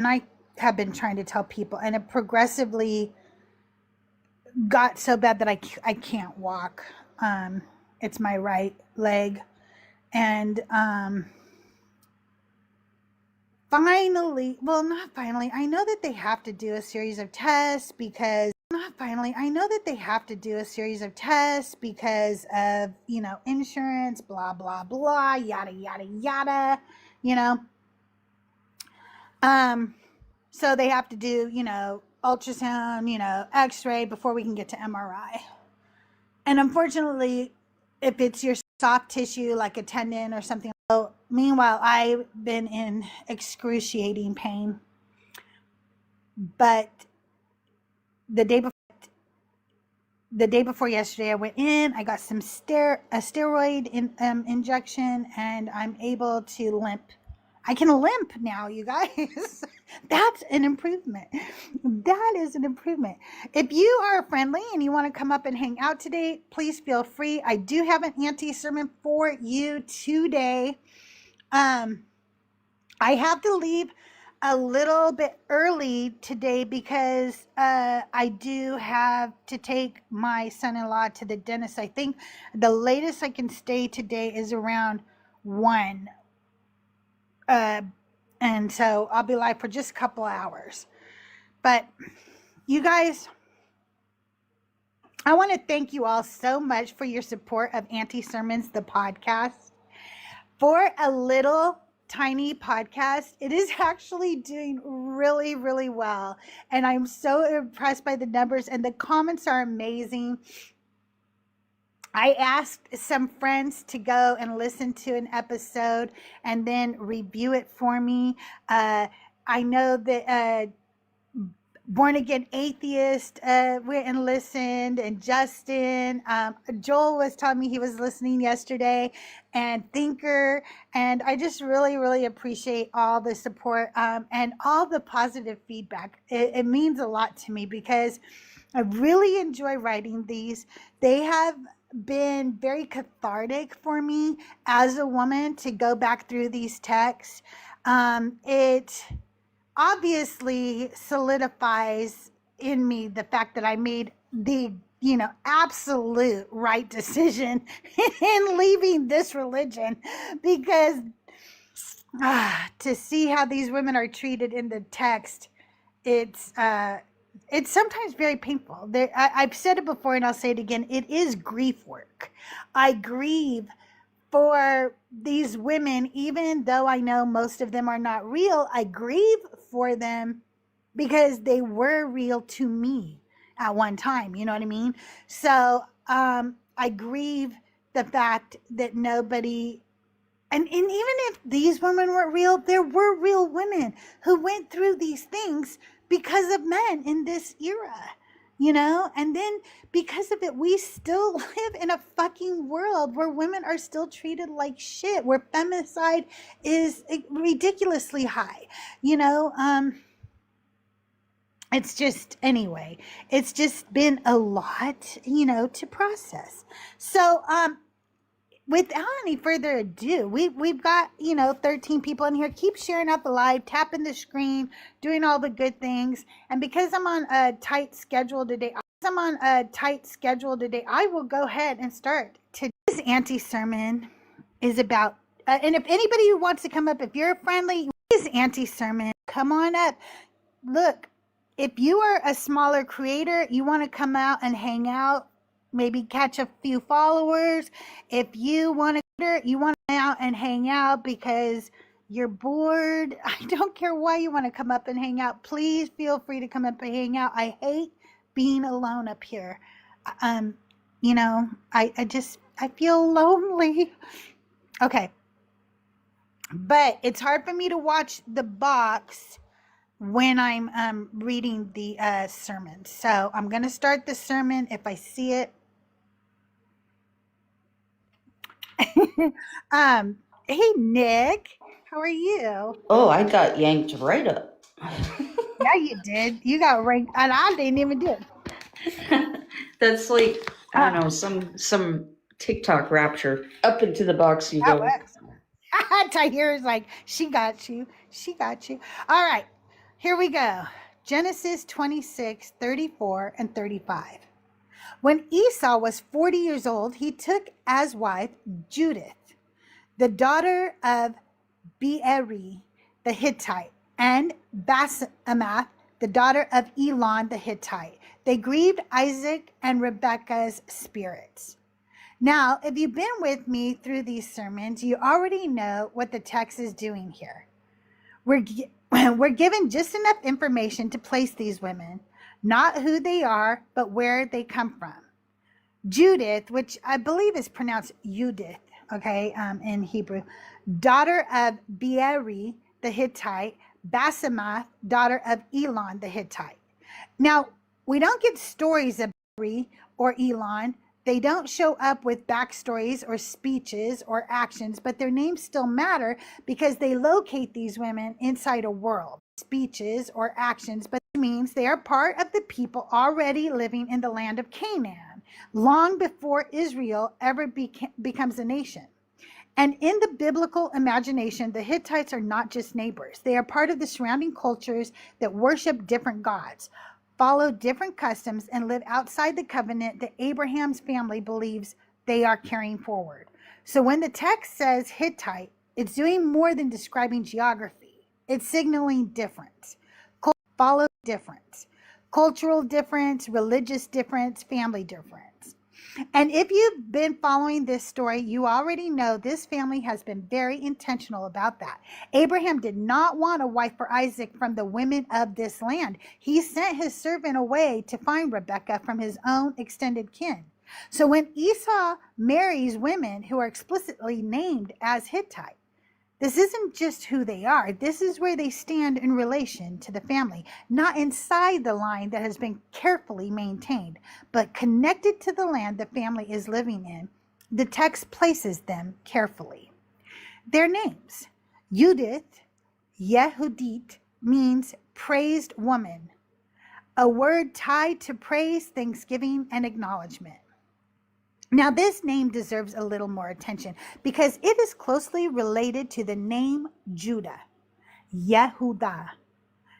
And I have been trying to tell people, and it progressively got so bad that I can't walk. It's my right leg. And finally, well, not finally, I know that they have to do a series of tests because of, insurance, blah, blah, blah, yada, yada, yada, you know. So they have to do, ultrasound, x-ray before we can get to MRI. And unfortunately, if it's your soft tissue, like a tendon or something, so meanwhile, I've been in excruciating pain. But the day before yesterday, I went in, I got some a steroid injection, and I'm able to limp. I can limp now, you guys. That's an improvement. That is an improvement. If you are friendly and you want to come up and hang out today, please feel free. I do have an anti-sermon for you today. I have to leave a little bit early today because I do have to take my son-in-law to the dentist. I think the latest I can stay today is around 1. And so I'll be live for just a couple hours. But you guys, I want to thank you all so much for your support of Anti-Sermons, the podcast. For a little tiny podcast, it is actually doing really, really well. And I'm so impressed by the numbers, and the comments are amazing. I asked some friends to go and listen to an episode and then review it for me. I know that Born Again Atheist went and listened, and Justin. Joel was telling me he was listening yesterday, and Thinker. And I just really, really appreciate all the support and all the positive feedback. It means a lot to me because I really enjoy writing these. They have been very cathartic for me as a woman to go back through these texts. It obviously solidifies in me the fact that I made the absolute right decision in leaving this religion, because to see how these women are treated in the text, it's sometimes very painful. I've said it before and I'll say it again. It is grief work. I grieve for these women, even though I know most of them are not real. I grieve for them because they were real to me at one time. You know what I mean? So I grieve the fact that nobody, and even if these women were real, there were real women who went through these things because of men in this era, and then because of it, we still live in a fucking world where women are still treated like shit, where femicide is ridiculously high, it's just, anyway, it's just been a lot, to process. So, without any further ado, we've got 13 people in here. Keep sharing out the live, tapping the screen, doing all the good things. And because I'm on a tight schedule today, I will go ahead and start. Today's anti-sermon is about, and if anybody who wants to come up, if you're friendly, this anti-sermon, come on up. Look, if you are a smaller creator, you want to come out and hang out, maybe catch a few followers. If you want to come out and hang out because you're bored, I don't care why you want to come up and hang out. Please feel free to come up and hang out. I hate being alone up here. I feel lonely. Okay. But it's hard for me to watch the box when I'm reading the sermon. So I'm going to start the sermon if I see it. Hey, Nick, how are you? Oh, I got yanked right up. Yeah, you did. You got ranked, and I didn't even do it. That's like, I don't know, some TikTok rapture. Up into the box you go. Tahir is like, she got you. She got you. All right. Here we go. Genesis 26, 34 and 35. When Esau was 40 years old, he took as wife Judith, the daughter of Beeri the Hittite, and Basemath, the daughter of Elon the Hittite. They grieved Isaac and Rebekah's spirits. Now, if you've been with me through these sermons, you already know what the text is doing here. We're given just enough information to place these women, not who they are, but where they come from. Judith, which I believe is pronounced Judith, okay, in Hebrew, daughter of Beeri the Hittite, Basemath, daughter of Elon the Hittite. Now, we don't get stories of Beeri or Elon. They don't show up with backstories or speeches or actions, but their names still matter because they locate these women inside a world. Speeches or actions, but it means they are part of the people already living in the land of Canaan, long before Israel ever becomes a nation. And in the biblical imagination, the Hittites are not just neighbors. They are part of the surrounding cultures that worship different gods, follow different customs, and live outside the covenant that Abraham's family believes they are carrying forward. So when the text says Hittite, it's doing more than describing geography. It's signaling difference, follow difference, cultural difference, religious difference, family difference. And if you've been following this story, you already know this family has been very intentional about that. Abraham did not want a wife for Isaac from the women of this land. He sent his servant away to find Rebekah from his own extended kin. So when Esau marries women who are explicitly named as Hittite, this isn't just who they are. This is where they stand in relation to the family, not inside the line that has been carefully maintained, but connected to the land the family is living in. The text places them carefully. Their names, Judith, Yehudit, means praised woman, a word tied to praise, thanksgiving, and acknowledgement. Now, this name deserves a little more attention because it is closely related to the name Judah, Yehudah.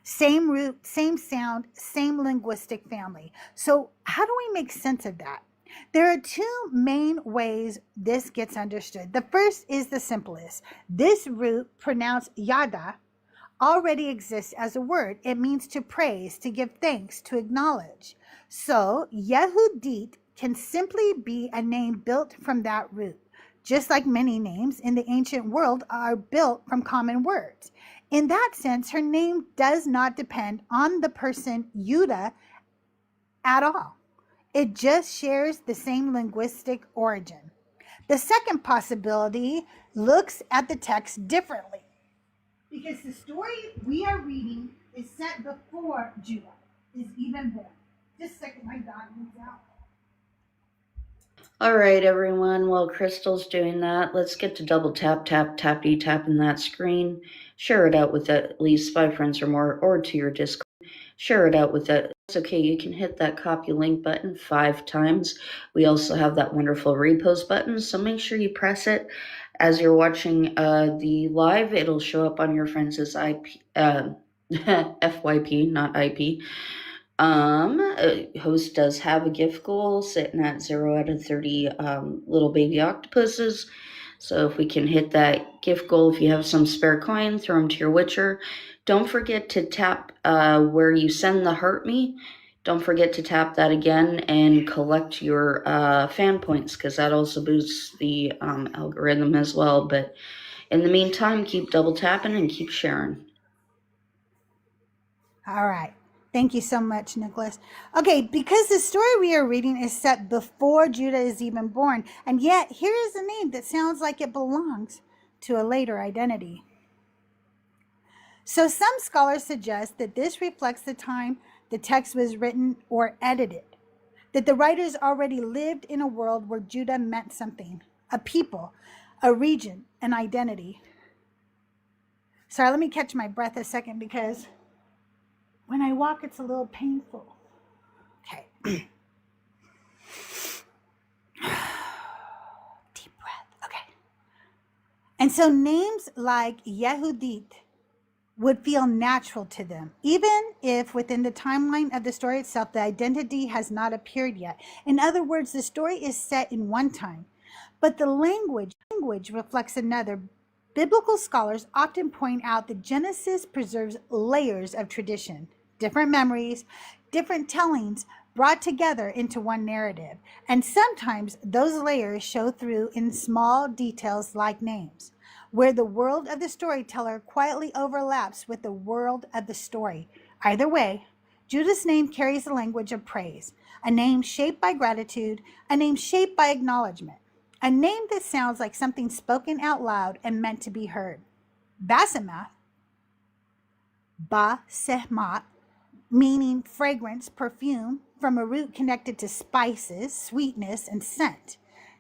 Same root, same sound, same linguistic family. So how do we make sense of that? There are two main ways this gets understood. The first is the simplest. This root, pronounced Yada, already exists as a word. It means to praise, to give thanks, to acknowledge. So Yehudit can simply be a name built from that root, just like many names in the ancient world are built from common words. In that sense, her name does not depend on the person Judah at all. It just shares the same linguistic origin. The second possibility looks at the text differently because the story we are reading is set before Judah is even born. Just a second, my dog moves out. All right, everyone. While Crystal's doing that, let's get to double tapping that screen. Share it out with at least 5 friends or more, or to your Discord. Share it out with that. It's okay. You can hit that copy link button 5 times. We also have that wonderful repost button, so make sure you press it as you're watching the live. It'll show up on your friends' IP, FYP, not IP. Host does have a gift goal sitting at 0 out of 30 little baby octopuses. So if we can hit that gift goal, if you have some spare coin, throw them to your Witcher. Don't forget to tap where you send the heart me. Don't forget to tap that again and collect your fan points because that also boosts the algorithm as well. But in the meantime, keep double tapping and keep sharing. All right. Thank you so much, Nicholas. Okay, because the story we are reading is set before Judah is even born, and yet here is a name that sounds like it belongs to a later identity. So some scholars suggest that this reflects the time the text was written or edited, that the writers already lived in a world where Judah meant something, a people, a region, an identity. Sorry, let me catch my breath a second because when I walk, it's a little painful. Okay. Deep breath. Okay. And so names like Yehudit, would feel natural to them, even if within the timeline of the story itself, the identity has not appeared yet. In other words, the story is set in one time, but the language reflects another. Biblical scholars often point out that Genesis preserves layers of tradition, different memories, different tellings brought together into one narrative. And sometimes those layers show through in small details like names, where the world of the storyteller quietly overlaps with the world of the story. Either way, Judah's name carries the language of praise, a name shaped by gratitude, a name shaped by acknowledgement, a name that sounds like something spoken out loud and meant to be heard. Basemath, Ba-Sehmat, meaning fragrance, perfume, from a root connected to spices, sweetness, and scent.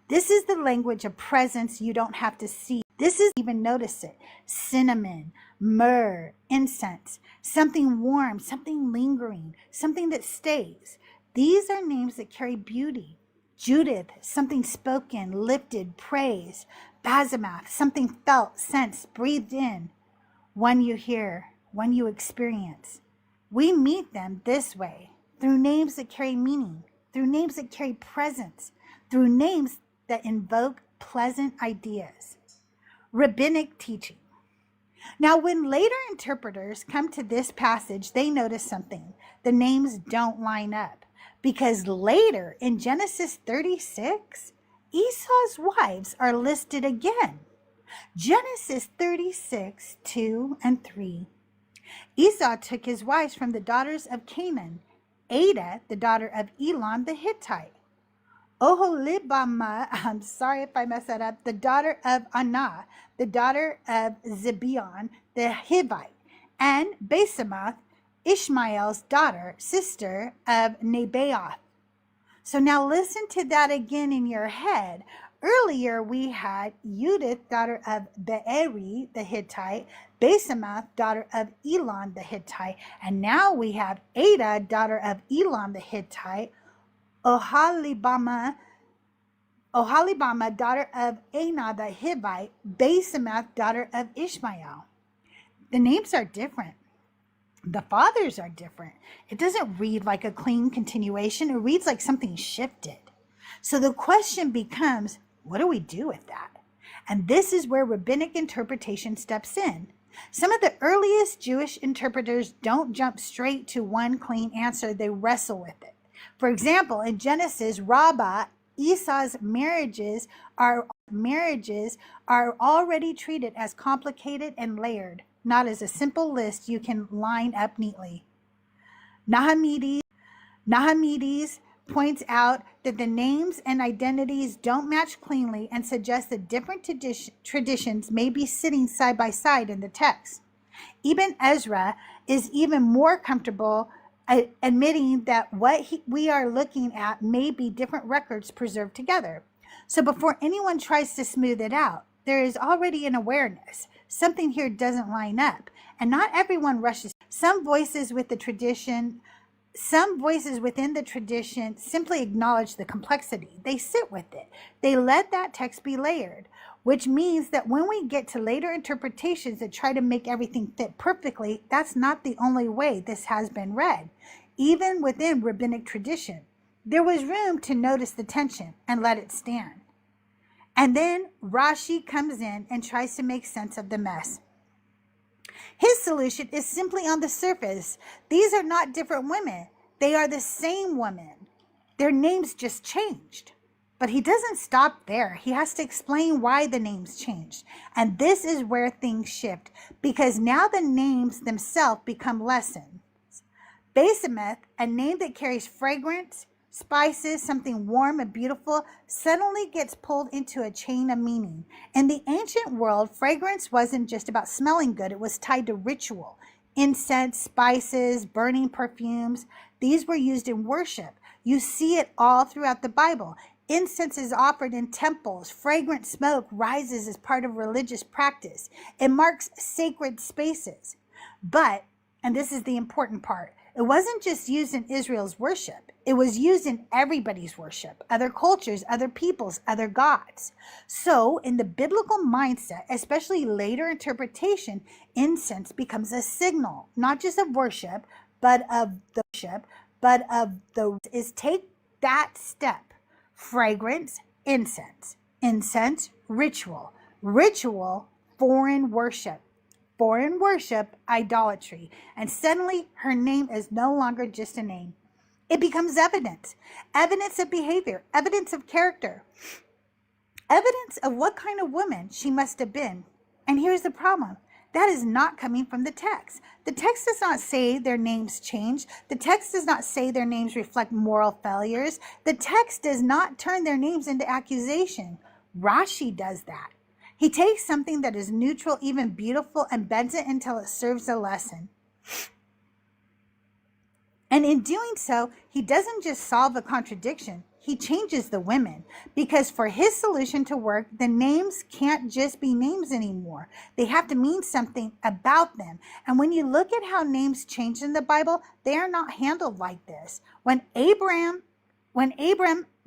This is the language of presence you don't have to see. This is even notice it. Cinnamon, myrrh, incense, something warm, something lingering, something that stays. These are names that carry beauty. Judith, something spoken, lifted, praise. Basemath, something felt, sensed, breathed in. One you hear, one you experience. We meet them this way, through names that carry meaning, through names that carry presence, through names that invoke pleasant ideas. Rabbinic teaching. Now, when later interpreters come to this passage, they notice something. The names don't line up, because later in Genesis 36, Esau's wives are listed again. Genesis 36, 2 and 3. Esau took his wives from the daughters of Canaan, Adah, the daughter of Elon the Hittite, Oholibamah, I'm sorry if I mess that up, the daughter of Anah, the daughter of Zibeon the Hivite, and Basemath, Ishmael's daughter, sister of Nebaioth. So now listen to that again in your head. Earlier we had Judith, daughter of Beeri the Hittite, Basemath, daughter of Elon the Hittite, and now we have Adah, daughter of Elon the Hittite, Oholibamah, daughter of Anah the Hivite, Basemath, daughter of Ishmael. The names are different. The fathers are different. It doesn't read like a clean continuation. It reads like something shifted. So the question becomes, what do we do with that? And this is where rabbinic interpretation steps in. Some of the earliest Jewish interpreters don't jump straight to one clean answer. They wrestle with it. For example, in Genesis, Rabbah, Esau's marriages are already treated as complicated and layered, not as a simple list you can line up neatly. Nahamides points out that the names and identities don't match cleanly and suggests that different traditions may be sitting side by side in the text. Ibn Ezra is even more comfortable admitting that what we are looking at may be different records preserved together. So before anyone tries to smooth it out, there is already an awareness. Something here doesn't line up, and not everyone rushes. Some voices within the tradition simply acknowledge the complexity. They sit with it. They let that text be layered, which means that when we get to later interpretations that try to make everything fit perfectly, that's not the only way this has been read. Even within rabbinic tradition, there was room to notice the tension and let it stand. And then Rashi comes in and tries to make sense of the mess. His solution is simply on the surface. These are not different women. They are the same woman. Their names just changed. But he doesn't stop there. He has to explain why the names changed. And this is where things shift, because now the names themselves become lessons. Basemath, a name that carries fragrance, spices, something warm and beautiful, suddenly gets pulled into a chain of meaning. In the ancient world, fragrance wasn't just about smelling good. It was tied to ritual. Incense, spices, burning perfumes, these were used in worship. You see it all throughout the Bible. Incense is offered in temples. Fragrant smoke rises as part of religious practice. It marks sacred spaces. But, and this is the important part, It wasn't just used in Israel's worship. It was used in everybody's worship, other cultures, other peoples, other gods. So in the biblical mindset, especially later interpretation, incense becomes a signal, not just of worship, but of the is take that step. Fragrance, incense. Incense, ritual. Ritual, foreign worship. Foreign worship, idolatry. And suddenly her name is no longer just a name. It becomes evidence. Evidence of behavior, evidence of character, evidence of what kind of woman she must have been. And here's the problem. That is not coming from the text. The text does not say their names change. The text does not say their names reflect moral failures. The text does not turn their names into accusation. Rashi does that. He takes something that is neutral, even beautiful, and bends it until it serves a lesson. And in doing so, he doesn't just solve a contradiction. He changes the women, because for his solution to work, the names can't just be names anymore. They have to mean something about them. And when you look at how names change in the Bible, they are not handled like this. When Abram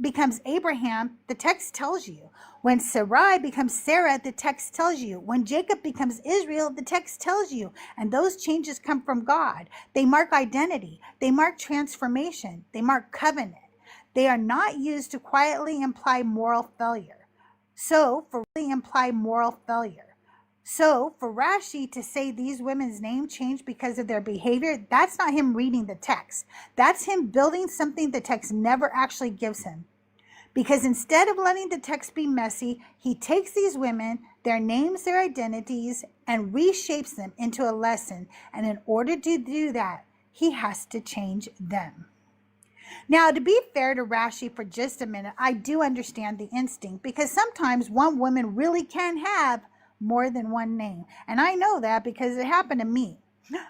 becomes Abraham, the text tells you. When Sarai becomes Sarah, the text tells you. When Jacob becomes Israel, the text tells you. And those changes come from God. They mark identity. They mark transformation. They mark covenant. They are not used to quietly imply moral failure. So for Rashi to say these women's name changed because of their behavior, that's not him reading the text. That's him building something the text never actually gives him. Because instead of letting the text be messy, he takes these women, their names, their identities, and reshapes them into a lesson. And in order to do that, he has to change them. Now, to be fair to Rashi for just a minute, I do understand the instinct, because sometimes one woman really can have more than one name. And I know that because it happened to me.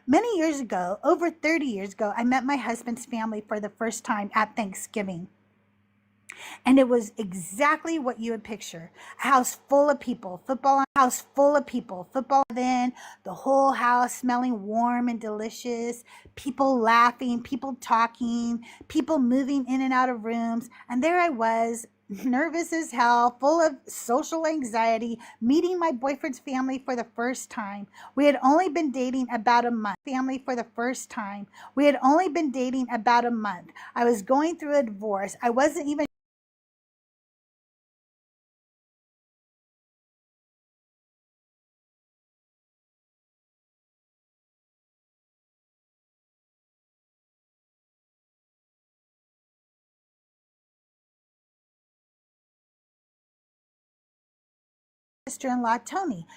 Many years ago, over 30 years ago, I met my husband's family for the first time at Thanksgiving. And it was exactly what you would picture. A house full of people, football then, the whole house smelling warm and delicious, people laughing, people talking, people moving in and out of rooms. And there I was, nervous as hell, full of social anxiety, meeting my boyfriend's family for the first time. We had only been dating about a month. I was going through a divorce. I wasn't even sister-in-law Tony.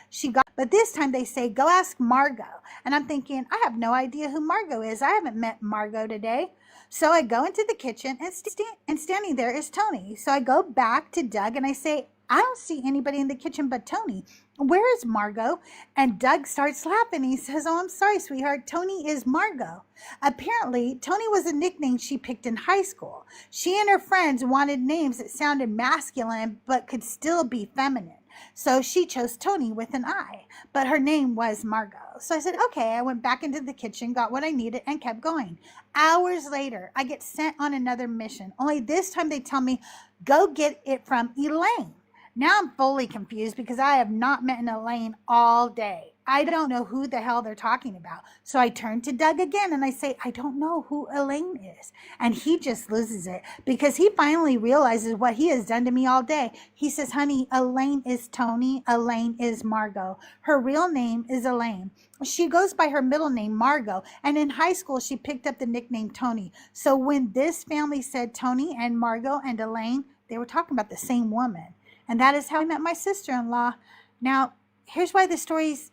But this time they say, go ask Margot. And I'm thinking, I have no idea who Margot is. I haven't met Margot today. So I go into the kitchen and standing there is Tony. So I go back to Doug and I say, I don't see anybody in the kitchen but Tony. Where is Margot? And Doug starts laughing. He says, oh, I'm sorry, sweetheart. Tony is Margot. Apparently, Tony was a nickname she picked in high school. She and her friends wanted names that sounded masculine but could still be feminine. So she chose Tony with an I, but her name was Margot. So I said, okay. I went back into the kitchen, got what I needed, and kept going. Hours later, I get sent on another mission. Only this time they tell me, go get it from Elaine. Now I'm fully confused because I have not met an Elaine all day. I don't know who the hell they're talking about. So I turn to Doug again and I say, I don't know who Elaine is. And he just loses it because he finally realizes what he has done to me all day. He says, honey, Elaine is Tony. Elaine is Margot. Her real name is Elaine. She goes by her middle name, Margot. And in high school, she picked up the nickname Tony. So when this family said Tony and Margot and Elaine, they were talking about the same woman. And that is how I met my sister-in-law. Now, here's why the story's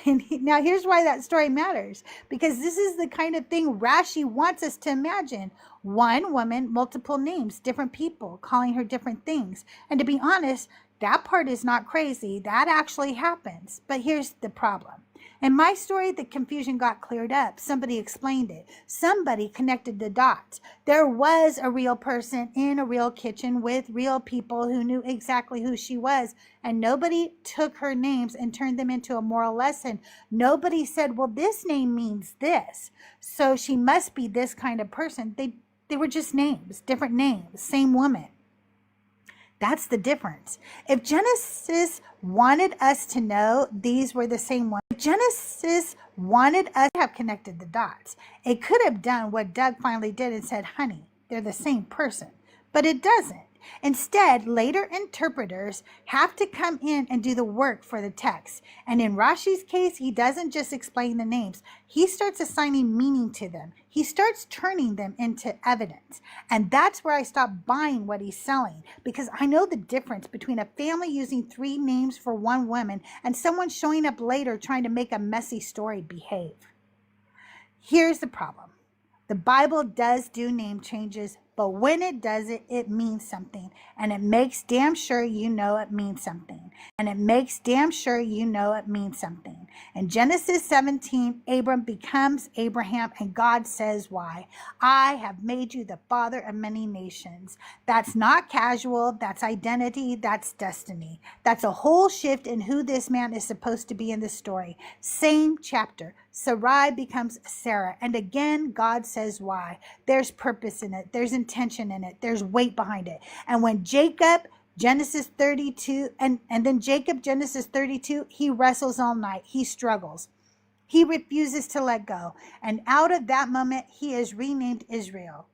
here's why that story matters, because this is the kind of thing Rashi wants us to imagine. One woman, multiple names, different people calling her different things. And to be honest, that part is not crazy. That actually happens. But here's the problem. In my story, the confusion got cleared up. Somebody explained it. Somebody connected the dots. There was a real person in a real kitchen with real people who knew exactly who she was, and nobody took her names and turned them into a moral lesson. Nobody said, well, this name means this, so she must be this kind of person. They were just names, different names, same woman. That's the difference. If Genesis wanted us to know these were the same ones, if Genesis wanted us to have connected the dots, it could have done what Doug finally did and said, honey, they're the same person. But it doesn't. Instead, later interpreters have to come in and do the work for the text. And in Rashi's case, he doesn't just explain the names. He starts assigning meaning to them. He starts turning them into evidence. And that's where I stopped buying what he's selling, because I know the difference between a family using 3 names for one woman and someone showing up later trying to make a messy story behave. Here's the problem. The Bible does do name changes, but when it does it, it means something. And it makes damn sure you know it means something. And it makes damn sure you know it means something. In Genesis 17, Abram becomes Abraham, and God says why. I have made you the father of many nations. That's not casual. That's identity. That's destiny. That's a whole shift in who this man is supposed to be in the story. Same chapter. Sarai becomes Sarah. And again, God says why. There's purpose in it. There's intention in it. There's weight behind it. And when Jacob, Genesis 32, and then Jacob, Genesis 32, he wrestles all night. He struggles. He refuses to let go. And out of that moment, he is renamed Israel.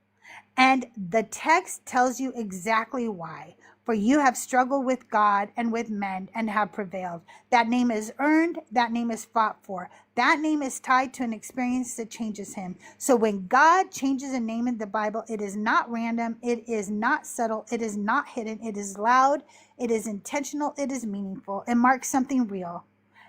And the text tells you exactly why. For you have struggled with God and with men and have prevailed. That name is earned. That name is fought for. That name is tied to an experience that changes him. So when God changes a name in the Bible, it is not random. It is not subtle. It is not hidden. It is loud. It is intentional. It is meaningful. It marks something real.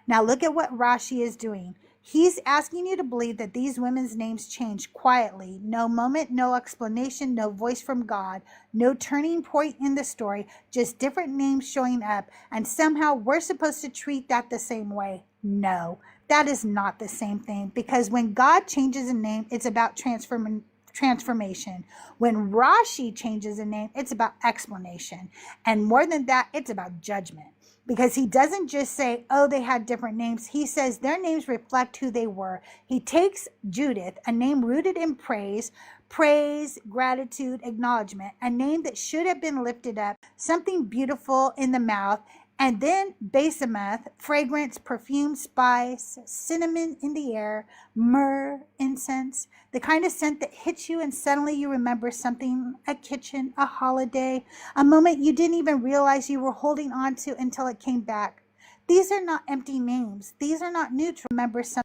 Now look at what Rashi is doing. He's asking you to believe that these women's names change quietly. No moment, no explanation, no voice from God, no turning point in the story, just different names showing up. And somehow we're supposed to treat that the same way. No, that is not the same thing, because when God changes a name, it's about transformation. When Rashi changes a name, it's about explanation. And more than that, it's about judgment. Because he doesn't just say, oh, they had different names. He says their names reflect who they were. He takes Judith, a name rooted in praise, gratitude, acknowledgement, a name that should have been lifted up, something beautiful in the mouth, and then Basemeth, fragrance, perfume, spice, cinnamon in the air, myrrh, incense, the kind of scent that hits you and suddenly you remember something, a kitchen, a holiday, a moment you didn't even realize you were holding on to until it came back. These are not empty names. These are not new to remember something.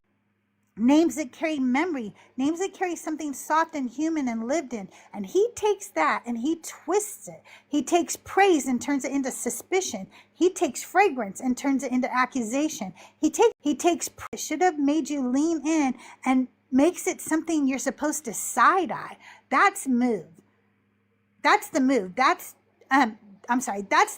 Names that carry memory, names that carry something soft and human and lived in. And he takes that and he twists it. He takes praise and turns it into suspicion. He takes fragrance and turns it into accusation. He takes should have made you lean in and makes it something you're supposed to side eye. That's move. That's the move. That's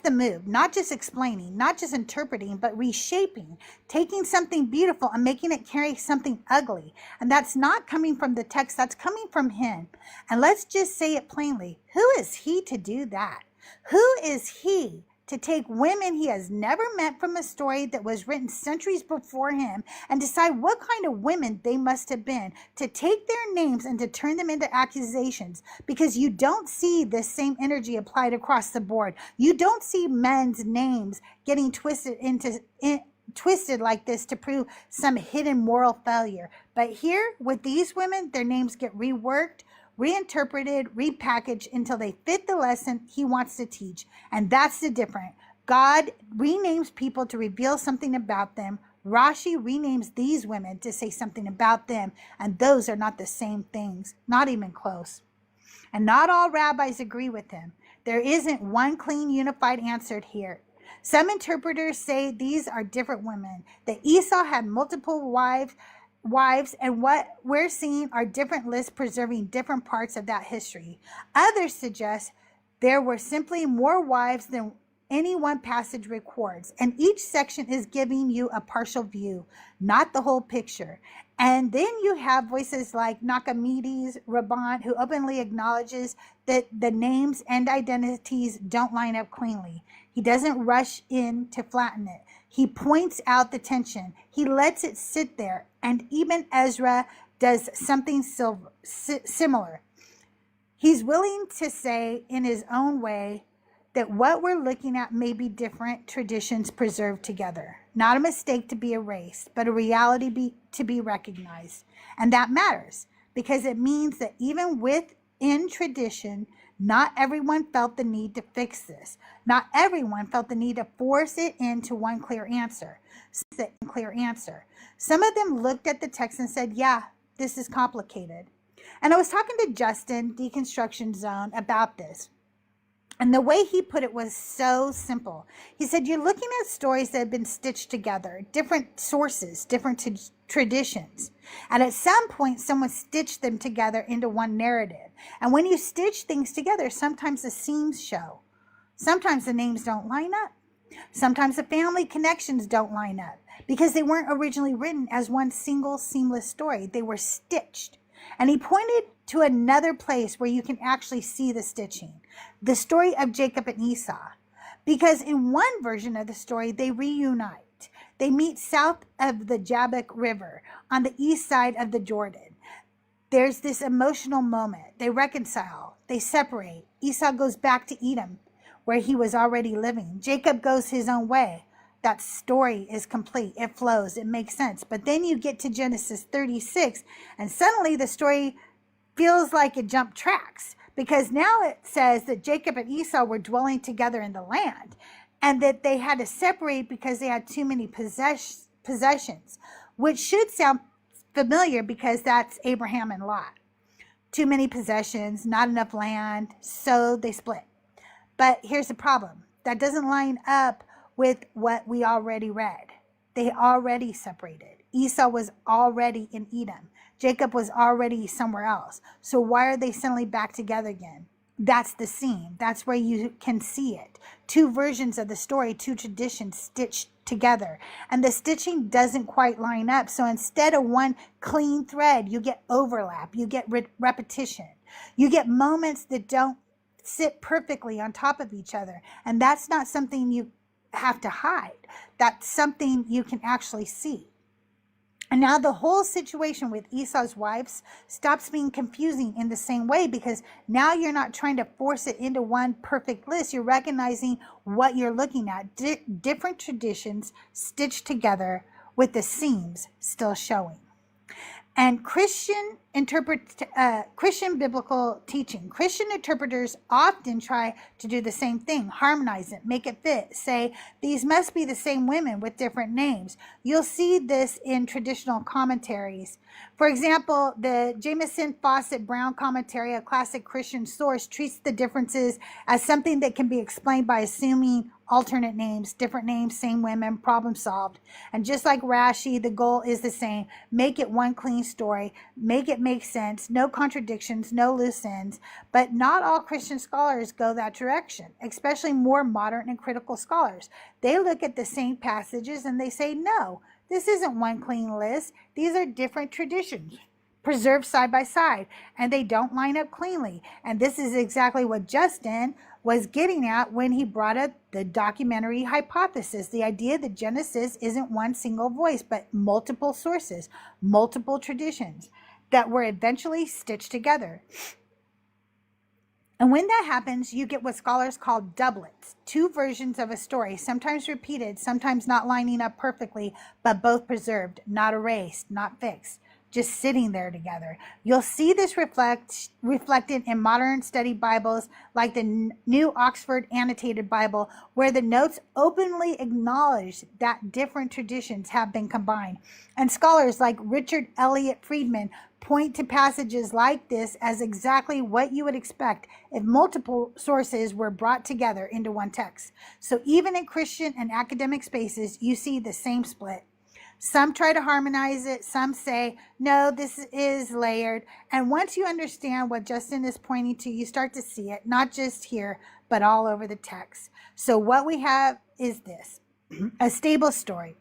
the move, not just explaining, not just interpreting, but reshaping, taking something beautiful and making it carry something ugly. And that's not coming from the text, that's coming from him. And let's just say it plainly. Who is he to do that? Who is he to take women he has never met from a story that was written centuries before him and decide what kind of women they must have been, to take their names and to turn them into accusations? Because you don't see this same energy applied across the board. You don't see men's names getting twisted like this to prove some hidden moral failure. But here with these women, their names get reworked, reinterpreted, repackaged until they fit the lesson he wants to teach. And that's the difference. God renames people to reveal something about them. Rashi renames these women to say something about them. And those are not the same things, not even close. And not all rabbis agree with him. There isn't one clean, unified answer here. Some interpreters say these are different women, that Esau had multiple wives, and what we're seeing are different lists preserving different parts of that history. Others suggest there were simply more wives than any one passage records. And each section is giving you a partial view, not the whole picture. And then you have voices like Nakamides Raban, who openly acknowledges that the names and identities don't line up cleanly. He doesn't rush in to flatten it. He points out the tension. He lets it sit there. And even Ezra does something similar. He's willing to say in his own way that what we're looking at may be different traditions preserved together. Not a mistake to be erased, but a reality to be recognized. And that matters because it means that even within tradition, not everyone felt the need to fix this. Not everyone felt the need to force it into one clear answer. Some of them looked at the text and said, yeah, this is complicated. And I was talking to Justin, Deconstruction Zone, about this. And the way he put it was so simple. He said, you're looking at stories that have been stitched together, different sources, different traditions. And at some point, someone stitched them together into one narrative. And when you stitch things together, sometimes the seams show. Sometimes the names don't line up. Sometimes the family connections don't line up because they weren't originally written as one single seamless story. They were stitched. And he pointed to another place where you can actually see the stitching, the story of Jacob and Esau. Because in one version of the story, they reunite. They meet south of the Jabbok River on the east side of the Jordan. There's this emotional moment. They reconcile. They separate. Esau goes back to Edom, where he was already living. Jacob goes his own way. That story is complete. It flows. It makes sense. But then you get to Genesis 36, and suddenly the story feels like it jumped tracks, because now it says that Jacob and Esau were dwelling together in the land, and that they had to separate because they had too many possessions, which should sound familiar because that's Abraham and Lot. Too many possessions, not enough land, so they split. But here's the problem. That doesn't line up with what we already read. They already separated. Esau was already in Edom. Jacob was already somewhere else. So why are they suddenly back together again? That's the scene. That's where you can see it. Two versions of the story, two traditions stitched together. And the stitching doesn't quite line up. So instead of one clean thread, you get overlap. You get repetition. You get moments that don't sit perfectly on top of each other. And that's not something you have to hide. That's something you can actually see. And now the whole situation with Esau's wives stops being confusing in the same way, because now you're not trying to force it into one perfect list. You're recognizing what you're looking at. Different traditions stitched together with the seams still showing. And Christian biblical teaching. Christian interpreters often try to do the same thing, harmonize it, make it fit, say these must be the same women with different names. You'll see this in traditional commentaries. For example, the Jamieson Fawcett Brown commentary, a classic Christian source, treats the differences as something that can be explained by assuming alternate names, different names, same women, problem solved. And just like Rashi, the goal is the same. Make it one clean story. Make it make sense. No contradictions, no loose ends. But not all Christian scholars go that direction, especially more modern and critical scholars. They look at the same passages and they say, no, this isn't one clean list. These are different traditions preserved side by side, and they don't line up cleanly. And this is exactly what Justin was getting at when he brought up the documentary hypothesis, the idea that Genesis isn't one single voice, but multiple sources, multiple traditions that were eventually stitched together. And when that happens, you get what scholars call doublets, two versions of a story, sometimes repeated, sometimes not lining up perfectly, but both preserved, not erased, not fixed, just sitting there together. You'll see this reflected in modern study Bibles like the New Oxford Annotated Bible, where the notes openly acknowledge that different traditions have been combined. And scholars like Richard Elliott Friedman point to passages like this as exactly what you would expect if multiple sources were brought together into one text. So even in Christian and academic spaces, you see the same split. Some try to harmonize it. Some say, no, this is layered. And once you understand what Justin is pointing to, you start to see it, not just here, but all over the text. So what we have is this, a stable story.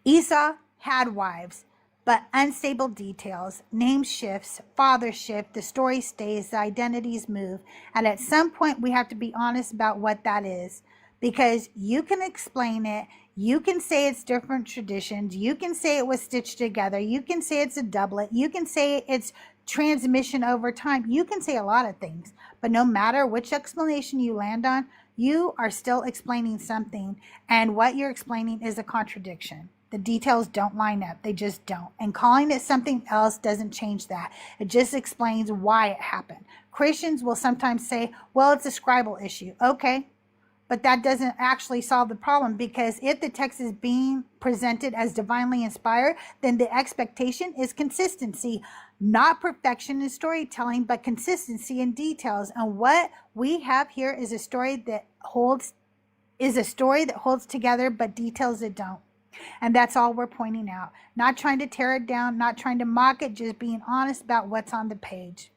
Esau had wives, but unstable details, name shifts, father shift, the story stays, the identities move. And at some point, we have to be honest about what that is, because you can explain it. You can say it's different traditions. You can say it was stitched together. You can say it's a doublet. You can say it's transmission over time. You can say a lot of things, but no matter which explanation you land on, you are still explaining something. And what you're explaining is a contradiction. The details don't line up. They just don't. And calling it something else doesn't change that. It just explains why it happened. Christians will sometimes say, well, it's a scribal issue. Okay, but that doesn't actually solve the problem, because if the text is being presented as divinely inspired, then the expectation is consistency, not perfection in storytelling, but consistency in details. And what we have here is a story that holds together, but details that don't. And that's all we're pointing out. Not trying to tear it down, not trying to mock it, just being honest about what's on the page.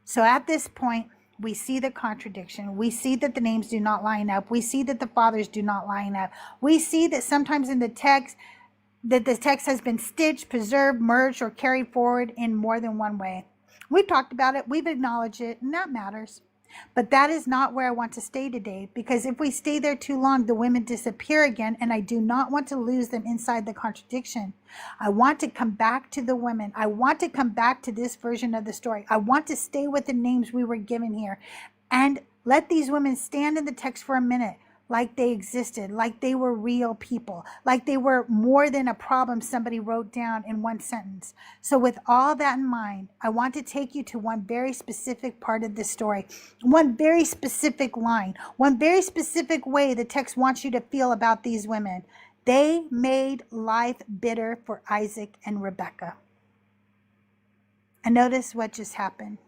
So at this point, we see the contradiction. We see that the names do not line up. We see that the fathers do not line up. We see that sometimes in the text, that the text has been stitched, preserved, merged, or carried forward in more than one way. We've talked about it. We've acknowledged it, and that matters. But that is not where I want to stay today, because if we stay there too long, the women disappear again, and I do not want to lose them inside the contradiction. I want to come back to the women. I want to come back to this version of the story. I want to stay with the names we were given here and let these women stand in the text for a minute, like they existed, like they were real people, like they were more than a problem somebody wrote down in one sentence. So with all that in mind, I want to take you to one very specific part of the story, one very specific line, one very specific way the text wants you to feel about these women. They made life bitter for Isaac and Rebekah. And notice what just happened.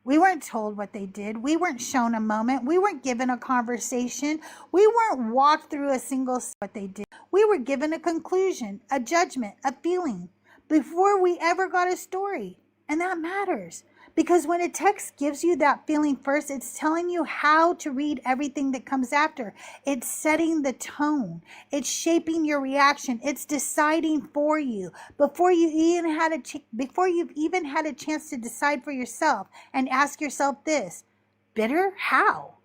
We weren't told what they did. We weren't shown a moment. We weren't given a conversation. We weren't walked through a single what they did. We were given a conclusion, a judgment, a feeling before we ever got a story. And that matters, because when a text gives you that feeling first, it's telling you how to read everything that comes after. It's setting the tone. It's shaping your reaction. It's deciding for you before you've even had a chance to decide for yourself and ask yourself this: bitter? How?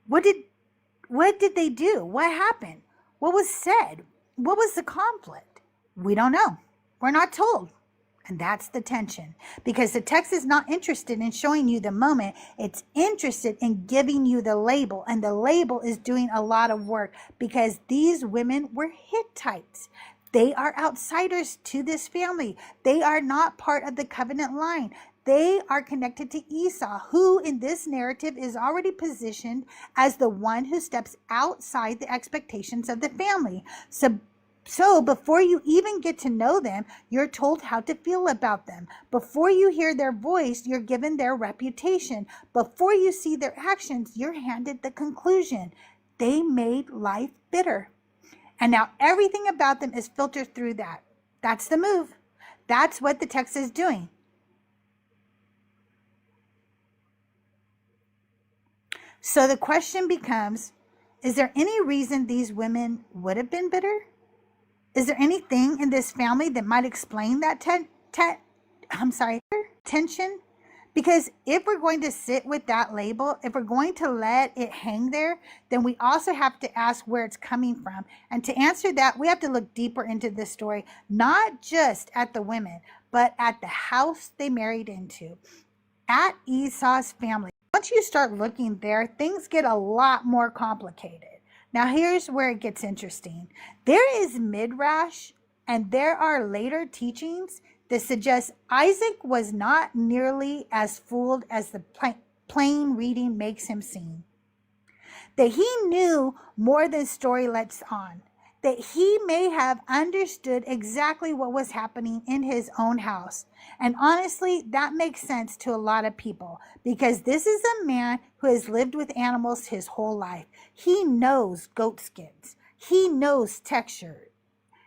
What did they do? What happened? What was said? What was the conflict? We don't know. We're not told. And that's the tension, because the text is not interested in showing you the moment. It's interested in giving you the label, and the label is doing a lot of work, because these women were Hittites. They are outsiders to this family. They are not part of the covenant line. They are connected to Esau, who in this narrative is already positioned as the one who steps outside the expectations of the family. So before you even get to know them, you're told how to feel about them. Before you hear their voice, you're given their reputation. Before you see their actions, you're handed the conclusion. They made life bitter. And now everything about them is filtered through that. That's the move. That's what the text is doing. So the question becomes, is there any reason these women would have been bitter? Is there anything in this family that might explain that tension? Because if we're going to sit with that label, if we're going to let it hang there, then we also have to ask where it's coming from. And to answer that, we have to look deeper into this story, not just at the women, but at the house they married into, at Esau's family. Once you start looking there, things get a lot more complicated. Now, here's where it gets interesting. There is midrash, and there are later teachings that suggest Isaac was not nearly as fooled as the plain reading makes him seem. That he knew more than story lets on. That he may have understood exactly what was happening in his own house. And honestly, that makes sense to a lot of people, because this is a man who has lived with animals his whole life. He knows goat skins. He knows texture.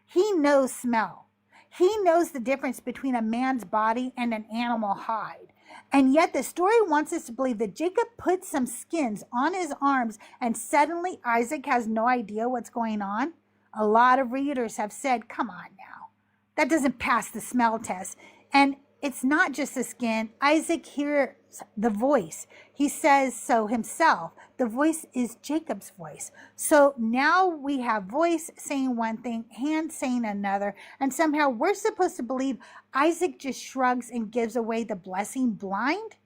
He knows smell. He knows the difference between a man's body and an animal hide. And yet the story wants us to believe that Jacob put some skins on his arms and suddenly Isaac has no idea what's going on. A lot of readers have said, come on now, that doesn't pass the smell test. And it's not just the skin. Isaac hears the voice. He says so himself. The voice is Jacob's voice. So now we have voice saying one thing, hand saying another, and somehow we're supposed to believe Isaac just shrugs and gives away the blessing blind.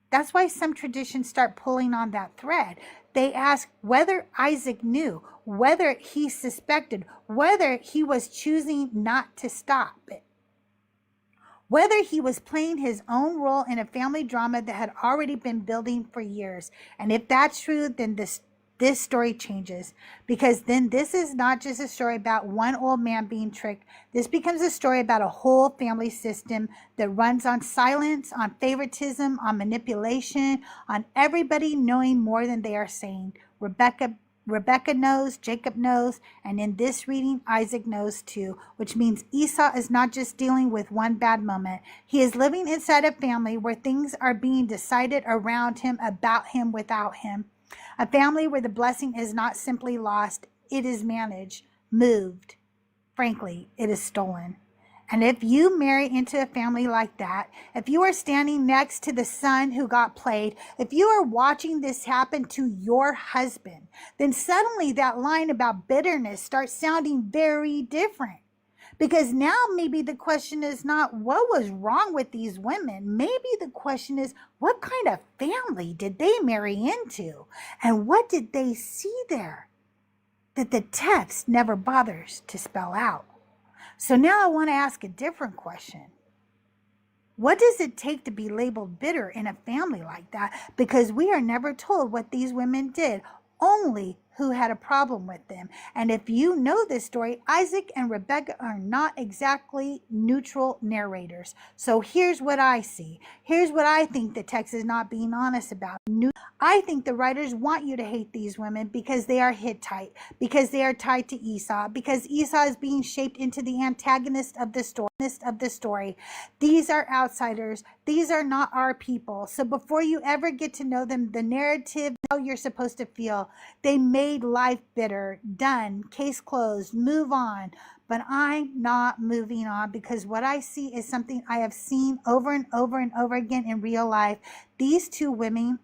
That's why some traditions start pulling on that thread. They ask whether Isaac knew, whether he suspected, whether he was choosing not to stop it, whether he was playing his own role in a family drama that had already been building for years. And if that's true, then this story changes, because then this is not just a story about one old man being tricked. This becomes a story about a whole family system that runs on silence, on favoritism, on manipulation, on everybody knowing more than they are saying. Rebecca knows, Jacob knows, and in this reading, Isaac knows too, which means Esau is not just dealing with one bad moment. He is living inside a family where things are being decided around him, about him, without him. A family where the blessing is not simply lost, it is managed, moved. Frankly, it is stolen. And if you marry into a family like that, if you are standing next to the son who got played, if you are watching this happen to your husband, then suddenly that line about bitterness starts sounding very different. Because now maybe the question is not what was wrong with these women. Maybe the question is, what kind of family did they marry into? And what did they see there that the text never bothers to spell out? So now I want to ask a different question. What does it take to be labeled bitter in a family like that? Because we are never told what these women did, only who had a problem with them. And if you know this story, Isaac and Rebecca are not exactly neutral narrators. So here's what I see. Here's what I think the text is not being honest about. I think the writers want you to hate these women because they are Hittite, because they are tied to Esau, because Esau is being shaped into the antagonist of the story. These are outsiders. These are not our people. So before you ever get to know them, the narrative, how you're supposed to feel. They made life bitter. Done. Case closed. Move on. But I'm not moving on, because what I see is something I have seen over and over and over again in real life. These two women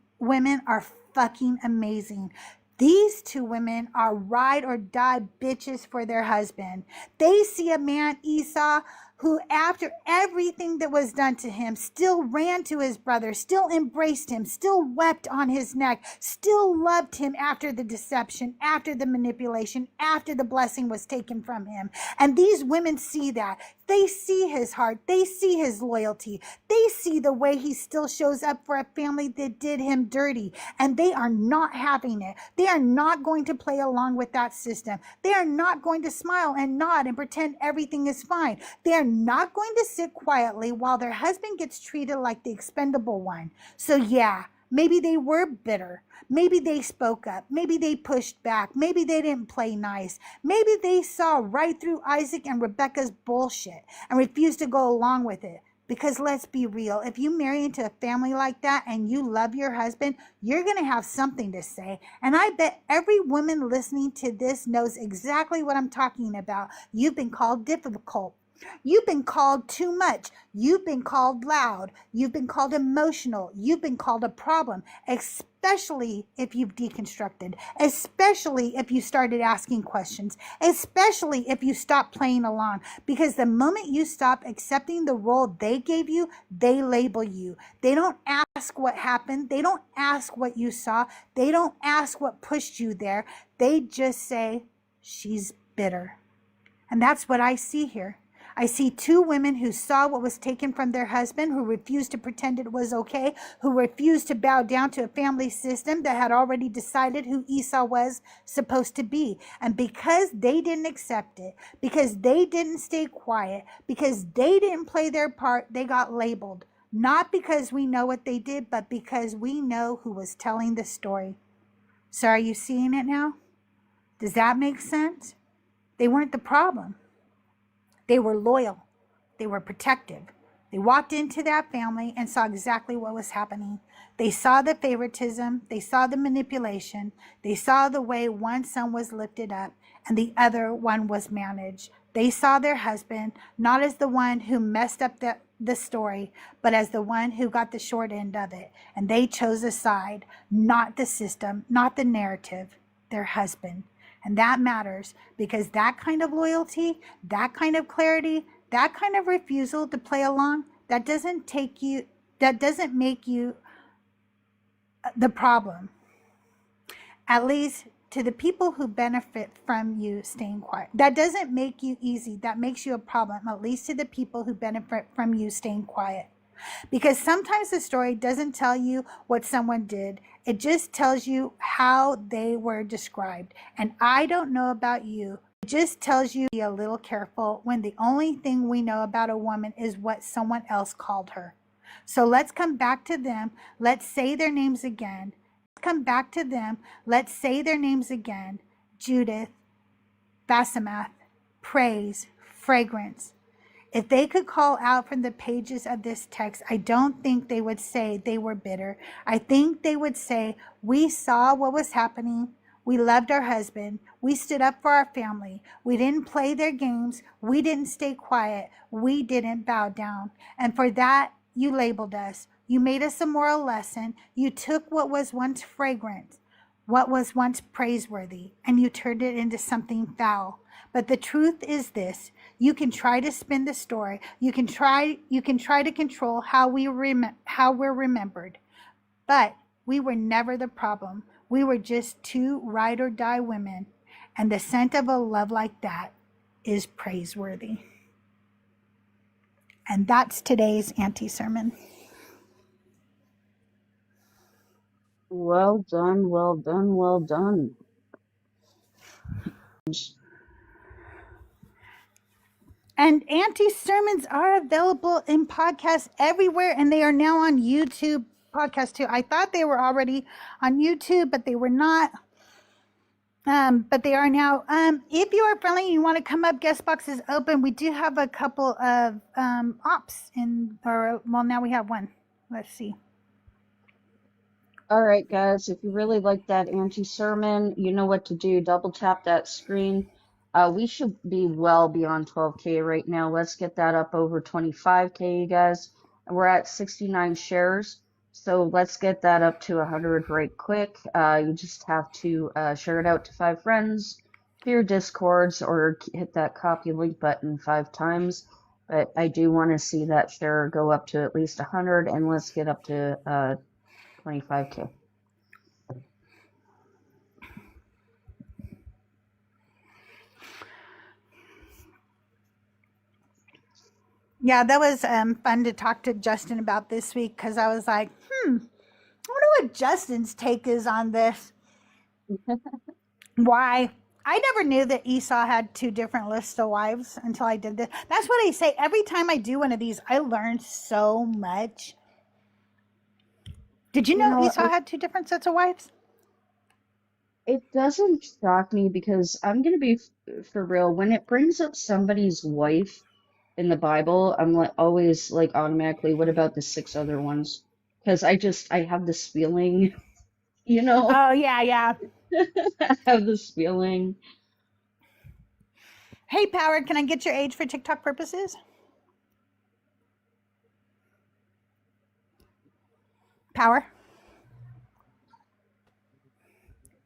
are fucking amazing. These two women are ride or die bitches for their husband. They see a man, Esau, who after everything that was done to him still ran to his brother, still embraced him, still wept on his neck, still loved him after the deception, after the manipulation, after the blessing was taken from him. And these women see that. They see his heart. They see his loyalty. They see the way he still shows up for a family that did him dirty. And they are not having it. They are not going to play along with that system. They are not going to smile and nod and pretend everything is fine. They are not going to sit quietly while their husband gets treated like the expendable one. So yeah, maybe they were bitter. Maybe they spoke up. Maybe they pushed back. Maybe they didn't play nice. Maybe they saw right through Isaac and Rebecca's bullshit and refused to go along with it. Because let's be real, if you marry into a family like that and you love your husband, you're going to have something to say. And I bet every woman listening to this knows exactly what I'm talking about. You've been called difficult. You've been called too much. You've been called loud. You've been called emotional. You've been called a problem, especially if you've deconstructed, especially if you started asking questions, especially if you stopped playing along. Because the moment you stop accepting the role they gave you, they label you. They don't ask what happened. They don't ask what you saw. They don't ask what pushed you there. They just say, she's bitter. And that's what I see here. I see two women who saw what was taken from their husband, who refused to pretend it was okay, who refused to bow down to a family system that had already decided who Esau was supposed to be. And because they didn't accept it, because they didn't stay quiet, because they didn't play their part, they got labeled. Not because we know what they did, but because we know who was telling the story. So are you seeing it now? Does that make sense? They weren't the problem. They were loyal. They were protective. They walked into that family and saw exactly what was happening. They saw the favoritism. They saw the manipulation. They saw the way one son was lifted up and the other one was managed. They saw their husband not as the one who messed up the story, but as the one who got the short end of it. And they chose a side, not the system, not the narrative, their husband. And that matters because that kind of loyalty, that kind of clarity, that kind of refusal to play along, that doesn't make you the problem. At least to the people who benefit from you staying quiet. That doesn't make you easy. That makes you a problem, at least to the people who benefit from you staying quiet. Because sometimes the story doesn't tell you what someone did. It just tells you how they were described. And I don't know about you. It just tells you to be a little careful when the only thing we know about a woman is what someone else called her. So let's come back to them. Let's say their names again. Come back to them. Let's say their names again. Judith, Basemath, Praise, Fragrance. If they could call out from the pages of this text, I don't think they would say they were bitter. I think they would say, we saw what was happening. We loved our husband. We stood up for our family. We didn't play their games. We didn't stay quiet. We didn't bow down. And for that, you labeled us. You made us a moral lesson. You took what was once fragrant, what was once praiseworthy, and you turned it into something foul. But the truth is this: you can try to spin the story. You can try to control how we're remembered. But we were never the problem. We were just two ride or die women, and the scent of a love like that is praiseworthy. And that's today's anti-sermon. Well done, well done, well done. And anti-sermons are available in podcasts everywhere, and they are now on YouTube podcast too. I thought they were already on YouTube, but they were not. But they are now. If you are friendly and you want to come up, guest box is open. We do have a couple of ops now we have one. Let's see. All right, guys, if you really like that anti-sermon, you know what to do. Double tap that screen. We should be well beyond 12K right now. Let's get that up over 25K, you guys. And we're at 69 shares, so let's get that up to 100 right quick. You just have to share it out to 5 friends, to your Discords, or hit that copy link button 5 times. But I do want to see that share go up to at least 100, and let's get up to 25K. Yeah, that was fun to talk to Justin about this week, because I was like, I wonder what Justin's take is on this. Why? I never knew that Esau had 2 different lists of wives until I did this. That's what I say. Every time I do one of these, I learn so much. Did you know Esau had 2 different sets of wives? It doesn't shock me because I'm going to be for real. When it brings up somebody's wife in the Bible, I'm always automatically, what about the 6 other ones? Because I have this feeling, Oh, yeah. I have this feeling. Hey, Power, can I get your age for TikTok purposes? Power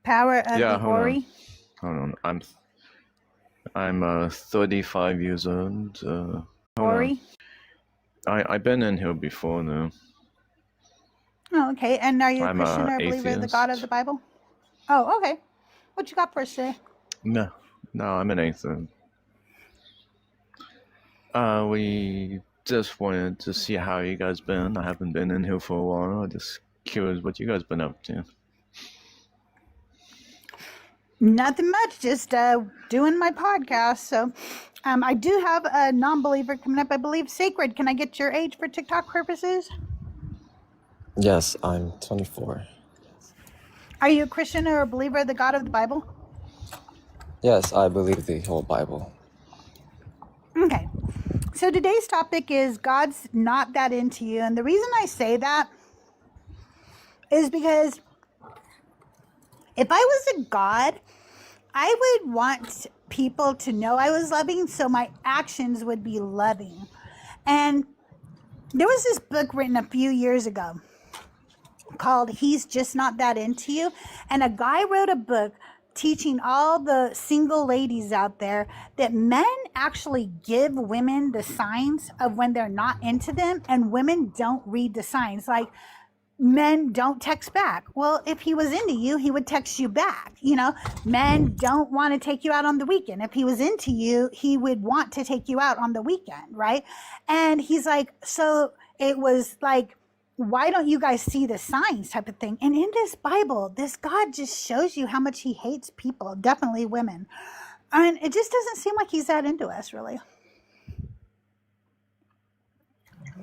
of the Ori. Hold on. I'm 35 years old. Ori. I've been in here before now. Oh, okay. And are you a I'm Christian or a believer in the God of the Bible? Oh, okay. What you got for us today? No, I'm an atheist. We just wanted to see how you guys been. I haven't been in here for a while. I'm just curious what you guys been up to. Nothing much, just doing my podcast. So I do have a non-believer coming up, I believe. Sacred, can I get your age for TikTok purposes? Yes, I'm 24. Are you a Christian or a believer of the God of the Bible? Yes, I believe the whole Bible. Okay. So today's topic is God's not that into you. And the reason I say that is because if I was a God, I would want people to know I was loving, so my actions would be loving. And there was this book written a few years ago called He's Just Not That Into You. And a guy wrote a book teaching all the single ladies out there that men actually give women the signs of when they're not into them, and women don't read the signs. Like, men don't text back. Well, if he was into you, he would text you back. You know, men don't want to take you out on the weekend. If he was into you, he would want to take you out on the weekend, right? And he's like, so it was like, why don't you guys see the signs type of thing? And in this Bible, this God just shows you how much he hates people, definitely women. And it just doesn't seem like he's that into us, really.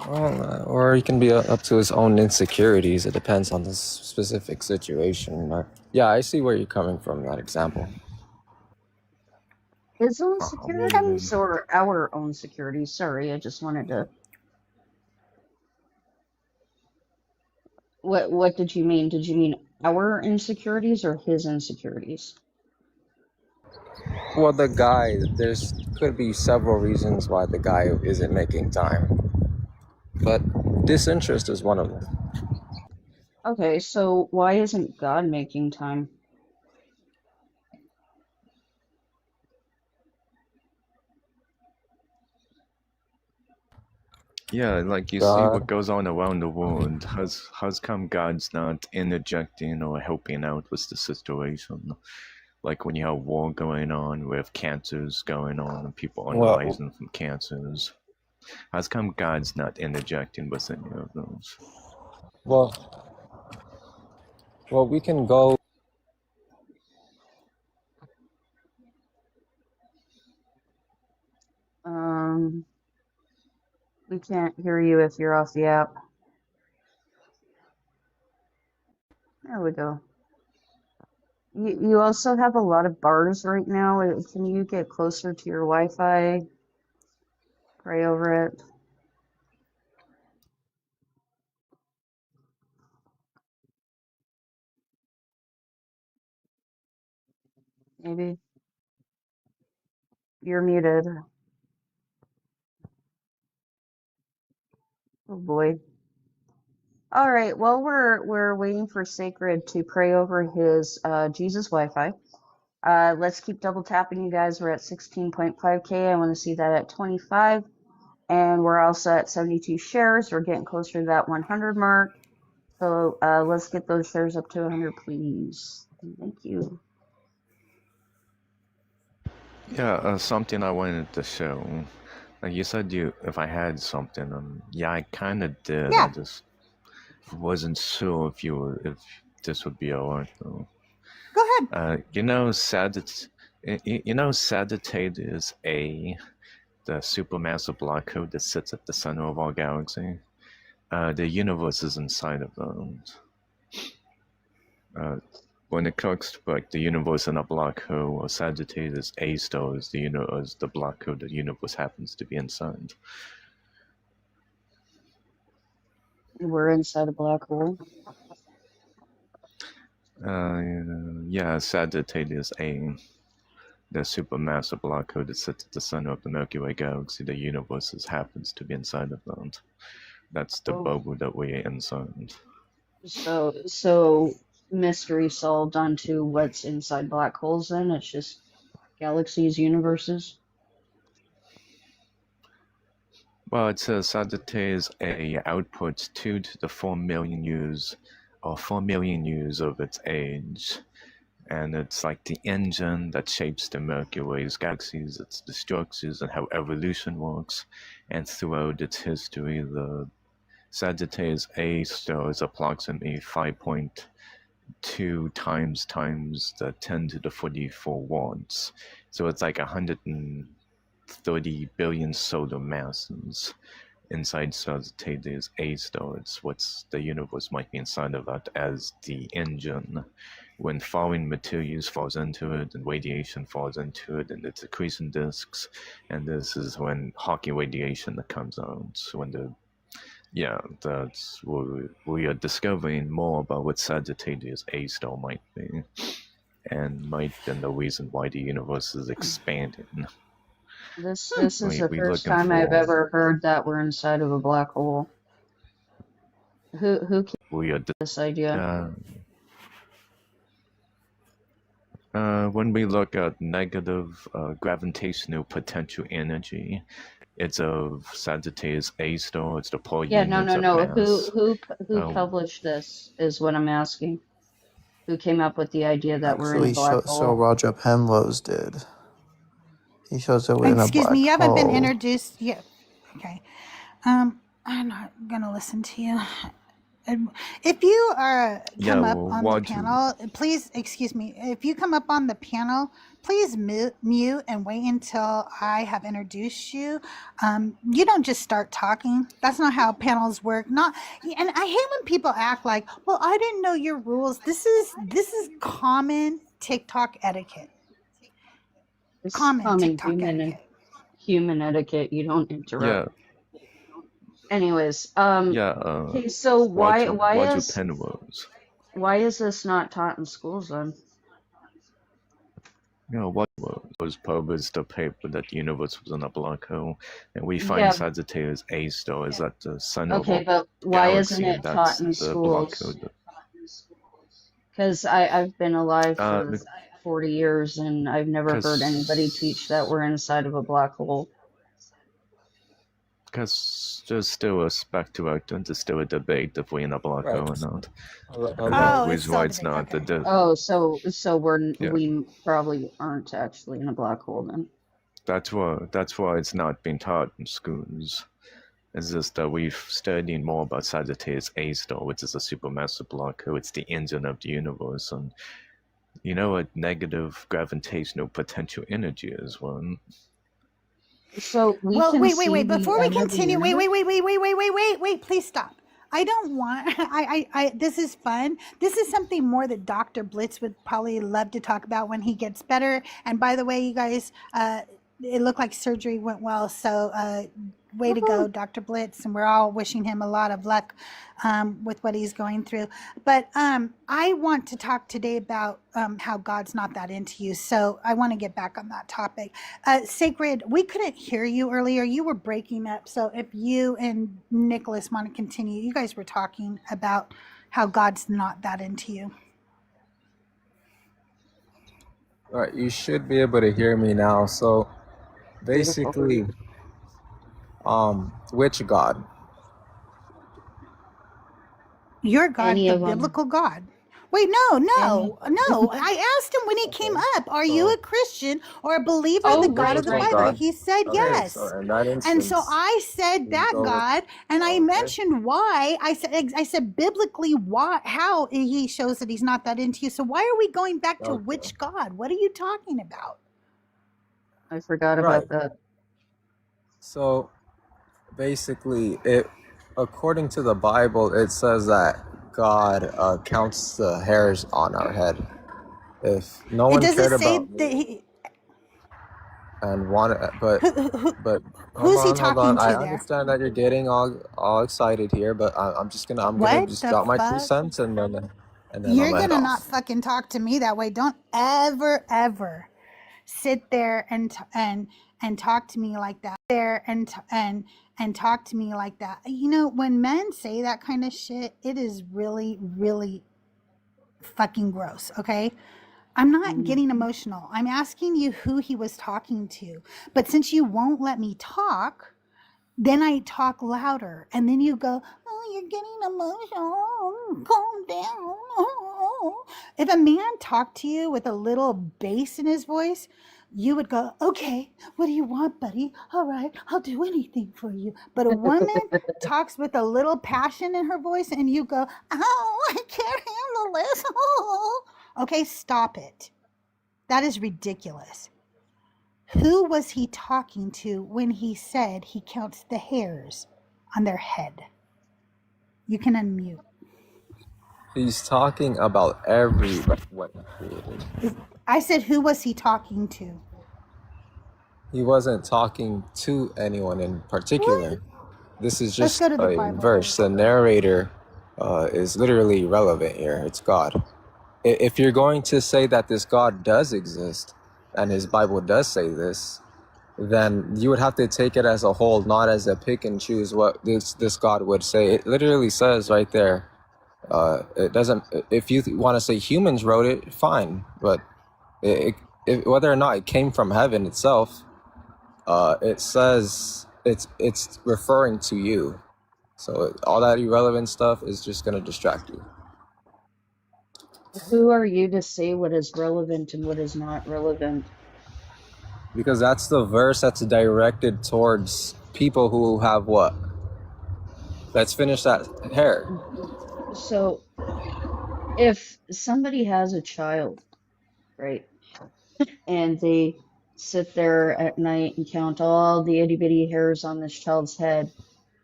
Well, or he can be up to his own insecurities. It depends on the specific situation. But yeah, I see where you're coming from in that example. His own I securities or our own securities? Sorry, I just wanted to. What did you mean? Did you mean our insecurities or his insecurities? Well, the guy, there's could be several reasons why the guy isn't making time, but disinterest is one of them. Okay, so why isn't God making time? Yeah, like you see what God, goes on around the world. How's come God's not interjecting or helping out with the situation? Like when you have war going on, with cancers going on, and people are well, rising from cancers. How's come God's not interjecting with any of those? well, we can go. We can't hear you if you're off the app. There we go. You also have a lot of bars right now. Can you get closer to your Wi-Fi? Pray over it. Maybe. You're muted. Oh boy. All right. Well, we're waiting for Sacred to pray over his Jesus Wi-Fi. Let's keep double tapping, you guys. We're at 16.5K. I want to see that at 25. And we're also at 72 shares. We're getting closer to that 100 mark. So let's get those shares up to 100, please. Thank you. Yeah, something I wanted to show. Like you said, if I had something, yeah, I kind of did. Yeah. I just wasn't sure if this would be alright though. Go ahead. You know, Sagittarius A, the supermassive black hole that sits at the center of our galaxy. The universe is inside of those. When it comes to like the universe in a black hole, or Sagittarius A star is the black hole the universe happens to be inside. We're inside a black hole. Yeah, Sagittarius A, the supermassive black hole that sits at the center of the Milky Way galaxy. The universe happens to be inside of that. That's the Oh, bubble that we're inside. so mystery solved onto what's inside black holes then? It's just galaxies, universes? Well, it says Sagittarius A outputs 2 to the 4 million years, or 4 million years of its age. And it's like the engine that shapes the Milky Way's galaxies, its the structures and how evolution works. And throughout its history, the Sagittarius A star is approximately 5.2 times the 10 to the 44 watts. So it's like 130 billion solar masses. inside Sagittarius A star. It's what's the universe might be inside of that as the engine. When falling materials falls into it and radiation falls into it and it's accretion disks, and this is when Hawking radiation that comes out. When that's where we are discovering more about what Sagittarius A star might be, and might be the reason why the universe is expanding. This is the We first looking time I've for ever heard that we're inside of a black hole. Who came up we are with this idea? when we look at negative gravitational potential energy, it's of Sagittarius A star. It's the polar Yeah, no, unions no, of no. mass. Who published this is what I'm asking. Who came up with the idea that we're in a Actually, black so hole? Roger Penrose did. He shows that we're in a Excuse me, black you haven't been hole. introduced yet. Okay. I'm not gonna listen to you. If you come up on the panel, please, excuse me, if you come up on the panel, please mute and wait until I have introduced you. You don't just start talking. That's not how panels work. And I hate when people act like, well, I didn't know your rules. This is common TikTok etiquette. It's Common TikTok etiquette. Human etiquette. You don't interrupt. Yeah. Anyways, okay, so why is this not taught in schools then? What was published the paper that the universe was in a black hole, and we find Sagittarius A star is at the center of our but why galaxy, isn't it taught in schools? Because I've been alive for 40 years and I've never heard anybody teach that we're inside of a black hole. Because there's still a specter out there, there's still a debate if we're in a black hole or not. It's why it's not. Okay. So we probably aren't actually in a black hole then. That's why it's not being taught in schools. It's just that we've studied more about Sagittarius A star, which is a supermassive black hole. It's the engine of the universe, and you know what negative gravitational potential energy is one. So wait. Before we continue, wait. Please stop. I don't want. I. This is fun. This is something more that Dr. Blitz would probably love to talk about when he gets better. And by the way, you guys, it looked like surgery went well. So, way to go, Dr. Blitz, and we're all wishing him a lot of luck with what he's going through. But I want to talk today about how God's not that into you. So I want to get back on that topic. Sacred, we couldn't hear you earlier. You were breaking up. So if you and Nicholas want to continue, you guys were talking about how God's not that into you. All right, you should be able to hear me now. So basically, which God? Your God, the biblical God. Wait, no. I asked him when he came up, are you a Christian or a believer of the God of the Bible? God. He said yes. And so I said that God, and I mentioned why. I said biblically how he shows that he's not that into you. So why are we going back to which God? What are you talking about? I forgot about that. So basically, according to the Bible, it says that God counts the hairs on our head. If no one cared about me and wanted, but who's he talking to I there? understand that you're getting all excited here, but I'm gonna just drop my 2 cents and then you're gonna not fucking talk to me that way. Don't ever sit there and talk to me like that. And talk to me like that. You know, when men say that kind of shit, it is really, really fucking gross, okay? I'm not getting emotional. I'm asking you who he was talking to. But since you won't let me talk, then I talk louder. And then you go, oh, you're getting emotional. Calm down. Oh. If a man talked to you with a little bass in his voice, you would go, okay, what do you want, buddy? All right, I'll do anything for you. But a woman talks with a little passion in her voice and you go, oh, I can't handle this. Oh. Okay, stop it. That is ridiculous. Who was he talking to when he said he counts the hairs on their head. You can unmute. He's talking about what he created. I said, who was he talking to? He wasn't talking to anyone in particular. This is Let's just go to the a Bible. verse. The narrator is literally relevant here. It's God. If you're going to say that this God does exist, and his Bible does say this, then you would have to take it as a whole, not as a pick and choose what this God would say. It literally says right there. It doesn't. If you want to say humans wrote it, fine. But whether or not it came from heaven itself, it says it's referring to you. So all that irrelevant stuff is just going to distract you. Who are you to say what is relevant and what is not relevant? Because that's the verse that's directed towards people who have what? Let's finish that hair. So if somebody has a child, right, and they sit there at night and count all the itty bitty hairs on this child's head,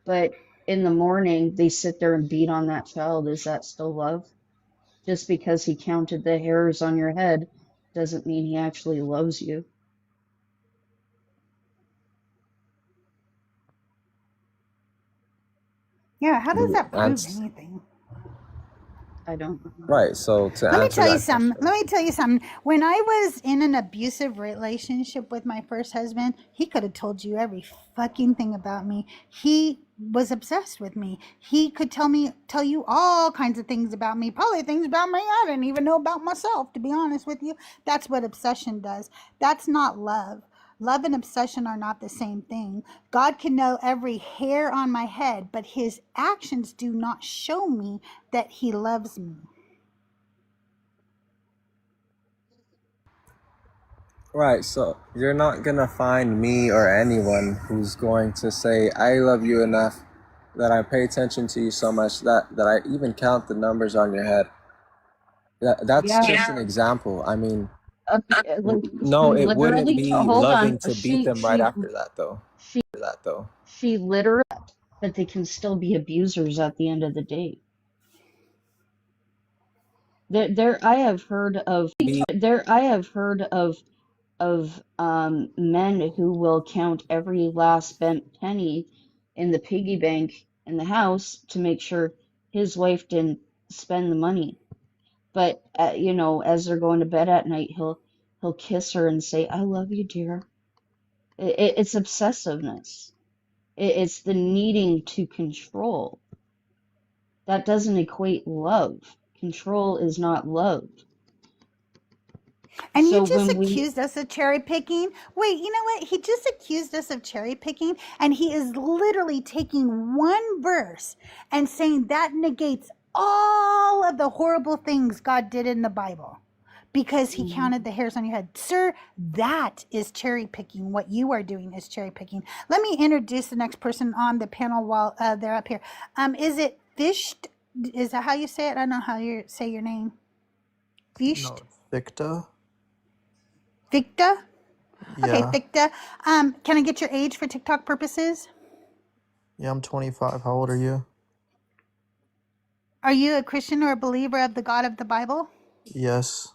but in the morning they sit there and beat on that child, is that still love? Just because he counted the hairs on your head doesn't mean he actually loves you. Yeah, how does that prove That's anything? I don't know. right. So to Let me answer tell you that something. question, Let me tell you something. When I was in an abusive relationship with my first husband, he could have told you every fucking thing about me. He was obsessed with me. He could tell you all kinds of things about me, probably things about me I didn't even know about myself, to be honest with you. That's what obsession does. That's not love. Love and obsession are not the same thing. God can know every hair on my head, but his actions do not show me that he loves me. right? So you're not gonna find me or anyone who's going to say, "I love you enough that I pay attention to you so much that I even count the numbers on your head." That's Yeah, just an example. I mean, like no, she it wouldn't literally, be hold on, loving to beat them right after that, though. she literally, but they can still be abusers at the end of the day. I have heard of men who will count every last spent penny in the piggy bank in the house to make sure his wife didn't spend the money. But as they're going to bed at night, he'll kiss her and say, "I love you, dear." It's obsessiveness. It's the needing to control. That doesn't equate love. Control is not love. And you So just when we accused us of cherry picking. Wait, you know what? He just accused us of cherry picking, and he is literally taking one verse and saying that negates all of the horrible things God did in the Bible because he counted the hairs on your head. Sir, that is cherry picking. What you are doing is cherry picking. Let me introduce the next person on the panel while they're up here. Is it Fished? Is that how you say it? I don't know how you say your name. Fished? No, Victa. Victa? Okay, Yeah. Victa. Can I get your age for TikTok purposes? Yeah, I'm 25. How old are you? Are you a Christian or a believer of the God of the Bible? Yes.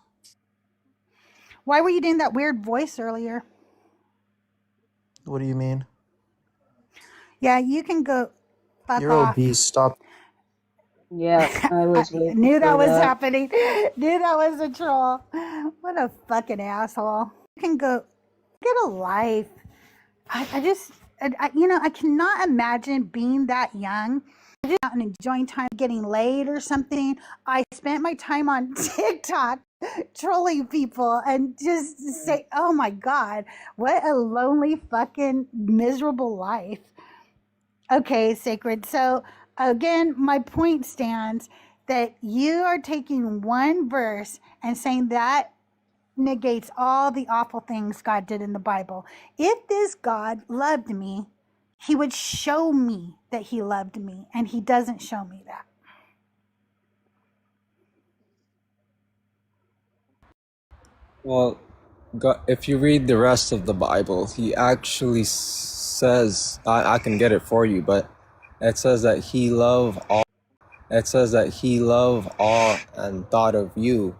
Why were you doing that weird voice earlier? What do you mean? Yeah, you can go fuck You're off. obese. Stop. Yeah, I was I waiting knew that for was that. happening. Knew that was a troll. What a fucking asshole. You can go get a life. I cannot imagine being that young and enjoying time getting laid or something. I spent my time on TikTok trolling people and just say, oh my God, what a lonely fucking miserable life. Okay, Sacred. So again, my point stands that you are taking one verse and saying that negates all the awful things God did in the Bible. If this God loved me, he would show me that he loved me, and he doesn't show me that. Well, if you read the rest of the Bible, he actually says, I can get it for you, but It says that he loved all. It says that he loved all and thought of you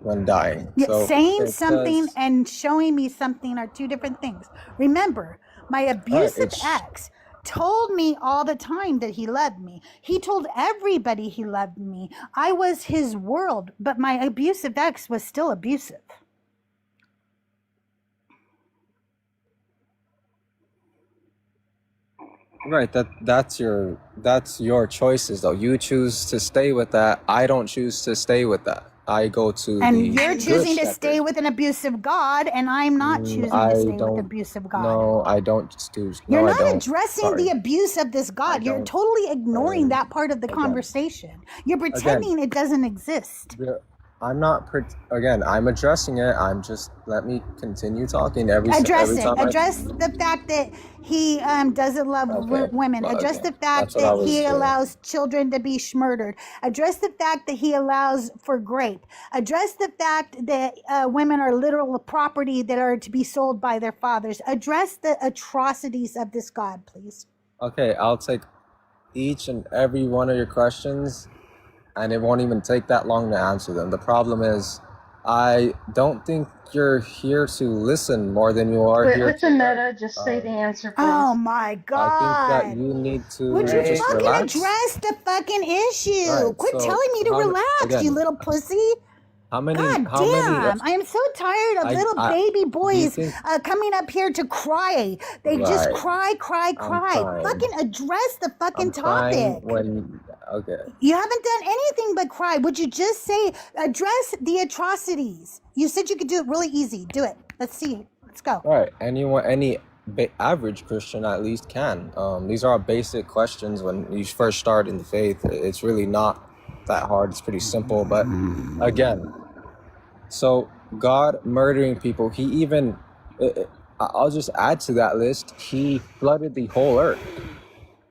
when dying. Yeah, So saying it something says, and showing me something are two different things. Remember, my all right, abusive ex told me all the time that he loved me. He told everybody he loved me. I was his world, but my abusive ex was still abusive. right. That's your choices though. You choose to stay with that. I don't choose to stay with that. I go to And the you're good choosing to stay shepherd. with an abusive God, and I'm not choosing to I stay with don't. abusive God. No, I don't choose. You're No, I not don't. addressing the Sorry, abuse of this I God. You're don't. totally ignoring that part of the Again, conversation. You're again. pretending it doesn't exist. I'm not. Again, I'm addressing it. I'm just. Let me continue talking every Address it. time. Address the fact that he doesn't love Okay. women. Well, Address okay. the fact That's what I that was he doing. allows children to be murdered. Address the fact that he allows for rape. Address the fact that women are literal property that are to be sold by their fathers. Address the atrocities of this God, please. Okay, I'll take each and every one of your questions, and it won't even take that long to answer them. The problem is, I don't think you're here to listen more than you are here With the to meta, just say the answer, please. Oh my I think that God. you need to Would you just fucking relax. address the fucking issue? Right, Quit so telling me to relax, you again, little pussy. how many? God How many? damn. I am so tired of little I. baby Do you boys think? coming up here to cry. They just Right. cry. I'm crying. Fucking address the fucking I'm crying topic. when. Okay. You haven't done anything but cry. Would you just say, address the atrocities? You said you could do it really easy. Do it. Let's see. Let's go. All right. Any average Christian at least can. These are basic questions when you first start in the faith. It's really not that hard. It's pretty simple. But again, so God murdering people, he even, I'll just add to that list, he flooded the whole earth.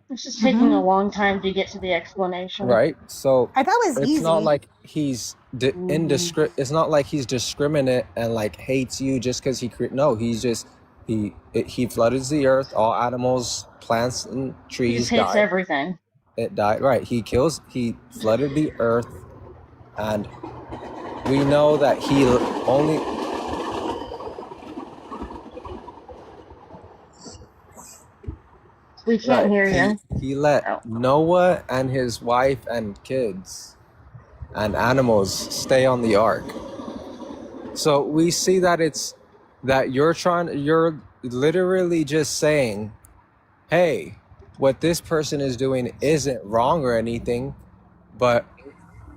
It's just taking a long time to get to the explanation. Right? So I thought it was it's easy. not like he's it's not like he's discriminate and like hates you just because no, he's just he flooded the earth, all animals, plants and He trees just hates died. everything. It died. Right. He flooded the earth, and we know that he only We can't hear you. He let Noah and his wife and kids and animals stay on the ark. So we see that you're literally just saying, hey, what this person is doing isn't wrong or anything, but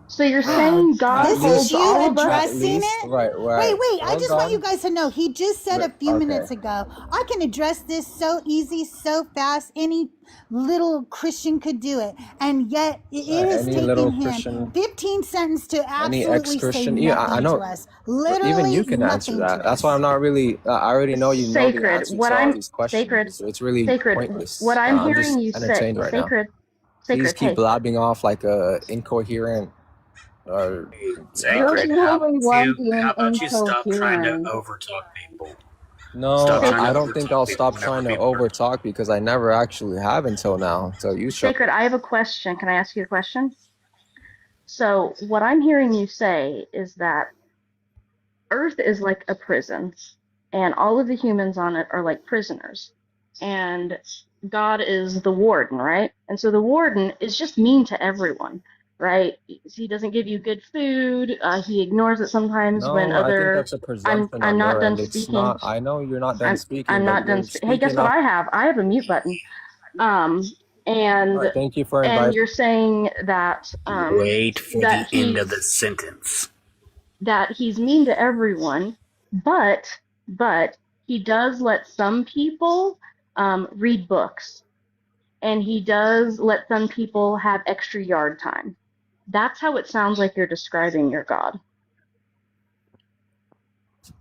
So you're saying God This is holds you all of us? addressing it? right. Wait. I just want Hold you on. guys to know. He just said a few minutes ago, I can address this so easy, so fast. Any little Christian could do it. And yet it has Any taken little him Christian, 15 sentences to any absolutely say ex-Christian, nothing yeah, I know. to us. Literally Even you can answer nothing that. to That's us. why I'm not really. I already know you know the Sacred. answer What to all I'm these questions. sacred. It's really Sacred. pointless. What I'm I'm hearing just you say. entertained right now. Sacred. Please Sacred. keep Hey, blabbing off like a incoherent or you're Sacred, literally one being stop trying to incoherent. overtalk people? no. Stop trying I to don't think overtalk I'll people stop whenever trying to people are talking. overtalk because I never actually have until now. Until you shut. Sacred, I have a question. Can I ask you a question? So what I'm hearing you say is that Earth is like a prison, and all of the humans on it are like prisoners. And God is the warden, right? And so the warden is just mean to everyone, right? He doesn't give you good food. He ignores it sometimes when No, I think other. that's a presumption I'm on not your done end. It's speaking. not. I know you're not done speaking, I'm but not done. you're Hey, guess speaking what off. I have? I have a mute button. All And right, thank you for and inviting. you're saying that Wait for that the end of he's the sentence. that he's mean to everyone, but he does let some people read books, and he does let some people have extra yard time. That's how it sounds like you're describing your God.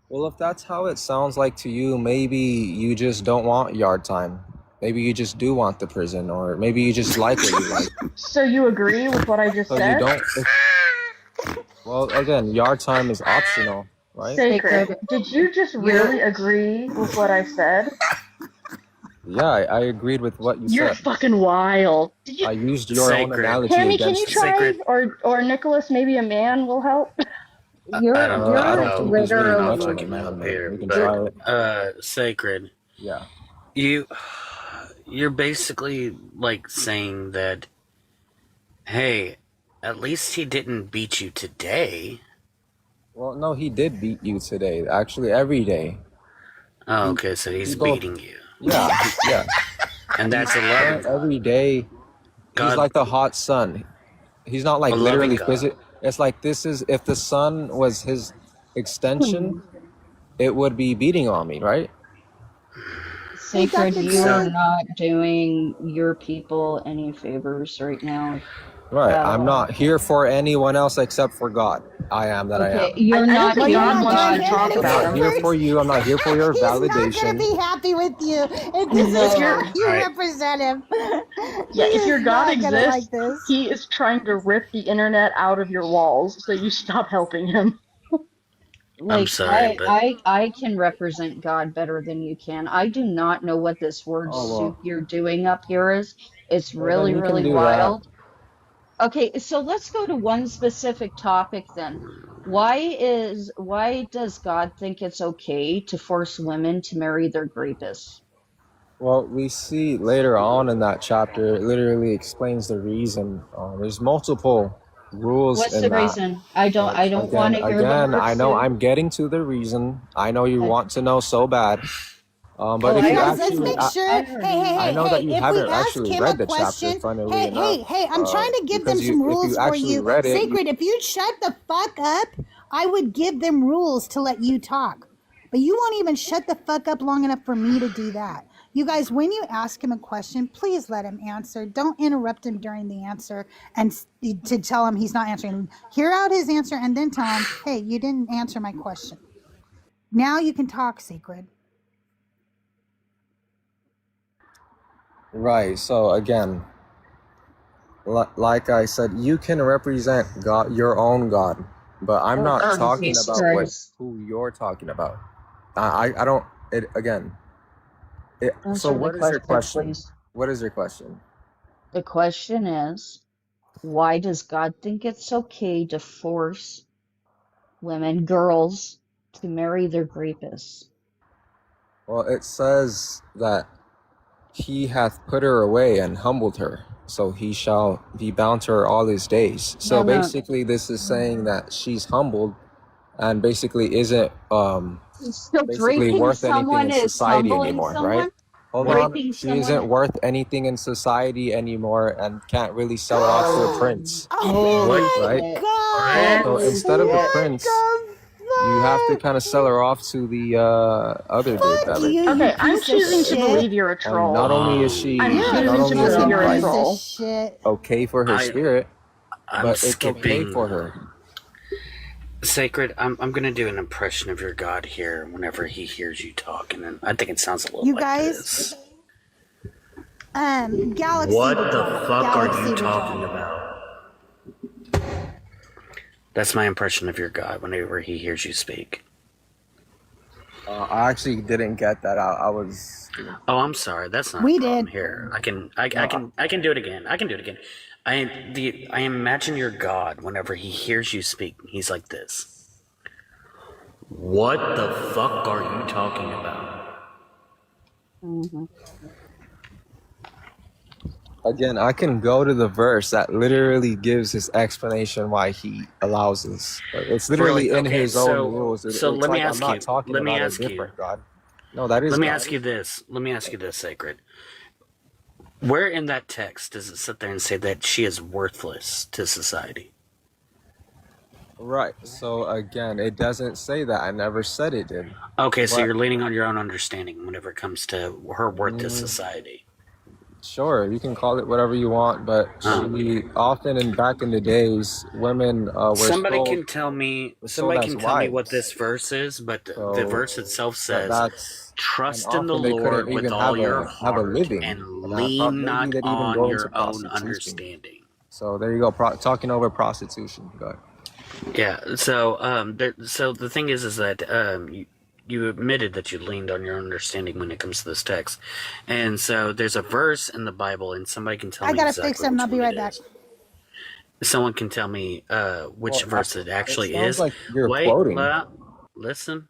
Well, if that's how it sounds like to you, maybe you just don't want yard time. Maybe you just do want the prison, or maybe you just like what you like. So you agree with what I just So said? you don't. Well, again, yard time is optional, right? Sacred, did you just really agree with what I said? Yeah, I agreed with what you You're said. fucking wild. Did you, I used your own Sacred. analogy Hammy? Can you against you. try, Sacred. or Nicholas? Maybe a man will help. I You're don't I you're don't know. think he's really I'm not much of a literally fucking man, help but here, we can but try it. Sacred. Yeah. You're basically like saying that, hey, at least he didn't beat you today. Well, no, he did beat you today. Actually, every day. Oh, okay, so he's he goes- beating you, Yeah, yeah. and that's a loving God. Every day, he's God, like the hot sun. He's not like a loving literally God. physical. It's like this is if the sun was his extension, it would be beating on me, right? Sacred. Dr. You are Greg. not doing your people any favors right now. Right. At I'm all. not here for anyone else except for God. I am that I Okay, am. you're I don't not think Well, you're God doing not wants you doing to God. talk him about I'm any him. not here for you. I'm not here for your He's not going to validation. be happy with you. And this No. is how you Right. represent him. Yeah, He if your is God not gonna like exists, this. he is trying to rip the internet out of your walls, so you stop helping him. Like sorry, but I can represent God better than you can. I do not know what this word Oh soup well. you're doing up here is. It's Well then really, you can really do that. wild. Okay, so let's go to one specific topic then. Why does God think it's okay to force women to marry their rapists? Well, we see later on in that chapter, it literally explains the reason. There's multiple rules What's in the that. reason? I don't want to hear the Again, word I know soup. I'm getting to the reason. I know you I- want to know so bad. But Oh, if Hey you guys, let's actually, make sure. I Hey, already hey, know. I hey, know that hey! you If we haven't ask actually him read a the chapter, question, funnily hey, enough. I'm trying to give them Because some if rules you for actually you. read it, Sacred, if you shut the fuck up, I would give them rules to let you talk. But you won't even shut the fuck up long enough for me to do that. You guys, when you ask him a question, please let him answer. Don't interrupt him during the answer and to tell him he's not answering. Hear out his answer and then tell him, hey, you didn't answer my question. Now you can talk, Sacred. right. So again, like I said, you can represent God, your own God, but I'm not Oh, talking Jesus about Christ. who you're talking about. I don't. It again. So Answer the what is your question, question? please. What is your question? The question is, why does God think it's okay to force women, girls, to marry their rapists? Well, it says that he hath put her away and humbled her, so he shall be bound to her all his days. So No, no. basically, this is saying that she's humbled and basically isn't So basically raping worth anything someone in is society humbling anymore, right? someone? Hold what? on, Raping she someone? isn't worth anything in society anymore and can't really sell her off to a prince, Holy What? right? shit. God! So Holy instead of the shit. prince, The you have to fuck? kind of sell her off to the other dude Fuck better. you, Okay, I'm piece of choosing to shit. believe you're a And troll. not only is she, I'm You're a choosing not to only is believe he you're a like piece of troll. shit. okay for her spirit, I'm but it's okay skipping. for her. Sacred, I'm gonna do an impression of your God here whenever he hears you talking, and I think it sounds a little You like guys, this. Galaxy What to the drop. fuck Galaxy are you to talking drop. about? That's my impression of your God whenever he hears you speak. I actually didn't get that out. I was. Oh, I'm sorry. That's not We a problem did. here. I can do it again. I can do it again. I imagine your God whenever he hears you speak. He's like this. What the fuck are you talking about? Mm-hmm. Again, I can go to the verse that literally gives his explanation why he allows this. It's literally in Okay, his own rules. so It's let me like I'm ask not you. talking Let me about a ask you. different God. No, that is Let me God. ask you this. Let me ask you this, Sacred. Where in that text does it sit there and say that she is worthless to society? Right. So again, it doesn't say that. I never said it did. Okay, so But- you're leaning on your own understanding whenever it comes to her worth to society. Sure, you can call it whatever you want, but she often and back in the days, women were Somebody sold, can tell me. were Somebody sold can as tell me what wives. this verse is, but the So verse itself says, that's and "Trust in the often they Lord couldn't with even all your have a heart living, and and lean maybe not they'd even on go into your own prostitution. understanding." So there you go, talking over prostitution. Go ahead. Yeah. So, so the thing is that you admitted that you leaned on your understanding when it comes to this text, and so there's a verse in the Bible, and somebody can tell I me gotta fix exactly them. which I'll be one right it back. is. Someone can tell me which Well, verse it it actually sounds is. like you're Wait, quoting. listen.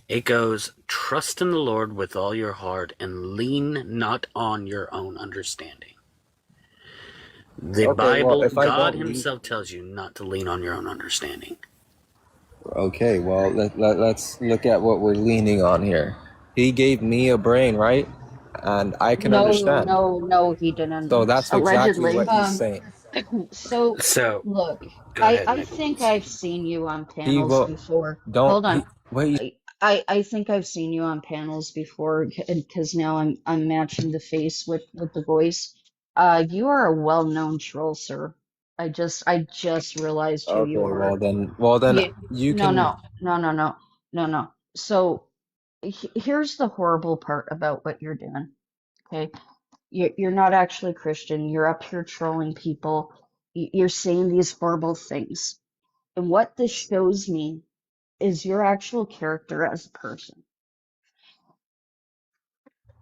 It goes, "Trust in the Lord with all your heart, and lean not on your own understanding." The Okay, well, Bible, if I God don't lean, Himself tells you not to lean on your own understanding. okay, well, let's look at what we're leaning on here. He gave me a brain, right? And I can understand. No, he didn't. So that's exactly Allegedly. what he's saying. So So, look, go ahead, I think Nicholas. I've seen you on He panels will, before. don't, Hold on. he, wait, I think I've seen you on panels before because now I'm matching the face with the voice. You are a well-known troll, sir. I just realized who okay, you are. well then, You you no can, no no no no no no. So here's the horrible part about what you're doing. Okay, you're not actually Christian. You're up here trolling people. You're saying these horrible things. And what this shows me is your actual character as a person.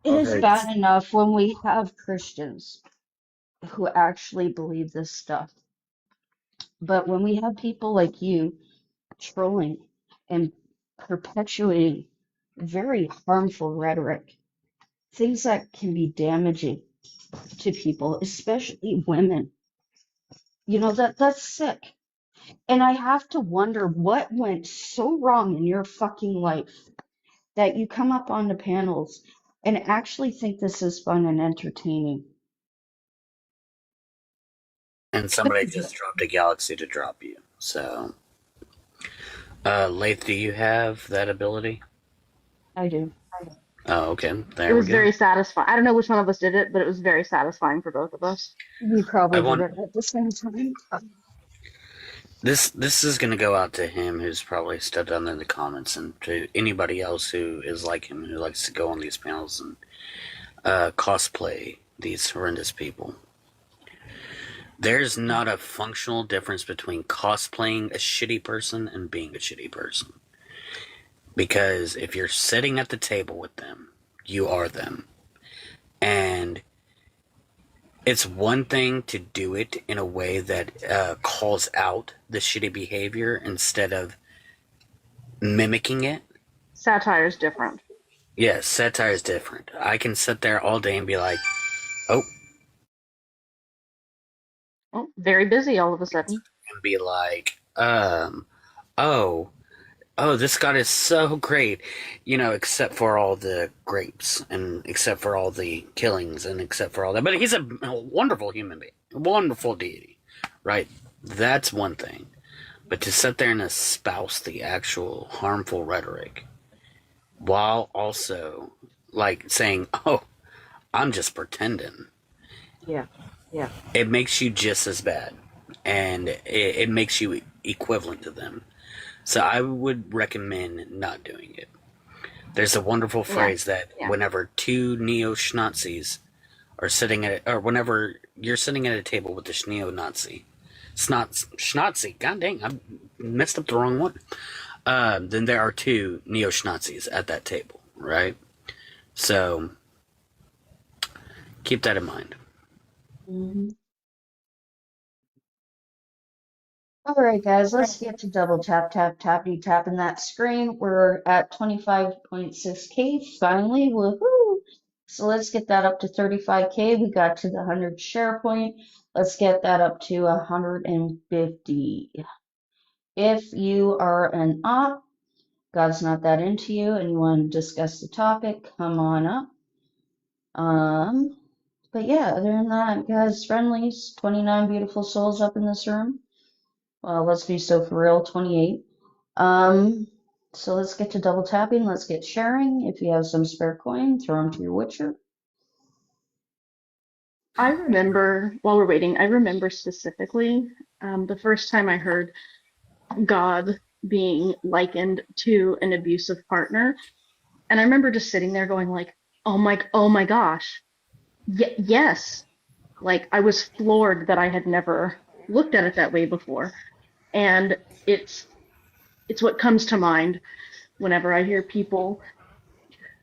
It is okay, bad enough when we have Christians who actually believe this stuff. But when we have people like you trolling and perpetuating very harmful rhetoric, things that can be damaging to people, especially women, that's sick. And I have to wonder what went so wrong in your fucking life that you come up on the panels and actually think this is fun and entertaining. And somebody just dropped a galaxy to drop you. So, Lath, do you have that ability? I do. Oh, okay. It There we was go. very satisfying. I don't know which one of us did it, but it was very satisfying for both of us. We I probably did want it at the same time. this is going to go out to him, who's probably still down in the comments, and to anybody else who is like him, who likes to go on these panels and cosplay these horrendous people. There's not a functional difference between cosplaying a shitty person and being a shitty person. Because if you're sitting at the table with them, you are them. And it's one thing to do it in a way that calls out the shitty behavior instead of mimicking it. Satire is different. Yes, satire is different. I can sit there all day and be like, oh, Oh, very busy all of a sudden. and be like, oh, this god is so great, except for all the grapes and except for all the killings and except for all that. But he's a wonderful human being, a wonderful deity, right? That's one thing. But to sit there and espouse the actual harmful rhetoric while also like saying, oh, I'm just pretending, Yeah, yeah. it makes you just as bad. And it makes you equivalent to them. So I would recommend not doing it. There's a wonderful phrase that Yeah. whenever two neo-Nazis are sitting at, or whenever you're sitting at a table with this neo-Nazi, Schnazi, god dang, I messed up the wrong one. Then there are two neo-Nazis at that table, right? So keep that in mind. Mm-hmm. All right, guys, let's get to double tapping that screen. We're at 25.6K finally. Woohoo! So let's get that up to 35K. We got to the 100 SharePoint. Let's get that up to 150. If you are an op, God's not that into you, and you want to discuss the topic, come on up. But yeah, other than that, guys, friendlies, 29 beautiful souls up in this room. Well, let's be so for real, 28. So let's get to double tapping. Let's get sharing. If you have some spare coin, throw them to your Witcher. I remember, while we're waiting, I remember specifically the first time I heard God being likened to an abusive partner. And I remember just sitting there going like, oh my gosh. Yes. Like I was floored that I had never looked at it that way before. And it's what comes to mind whenever I hear people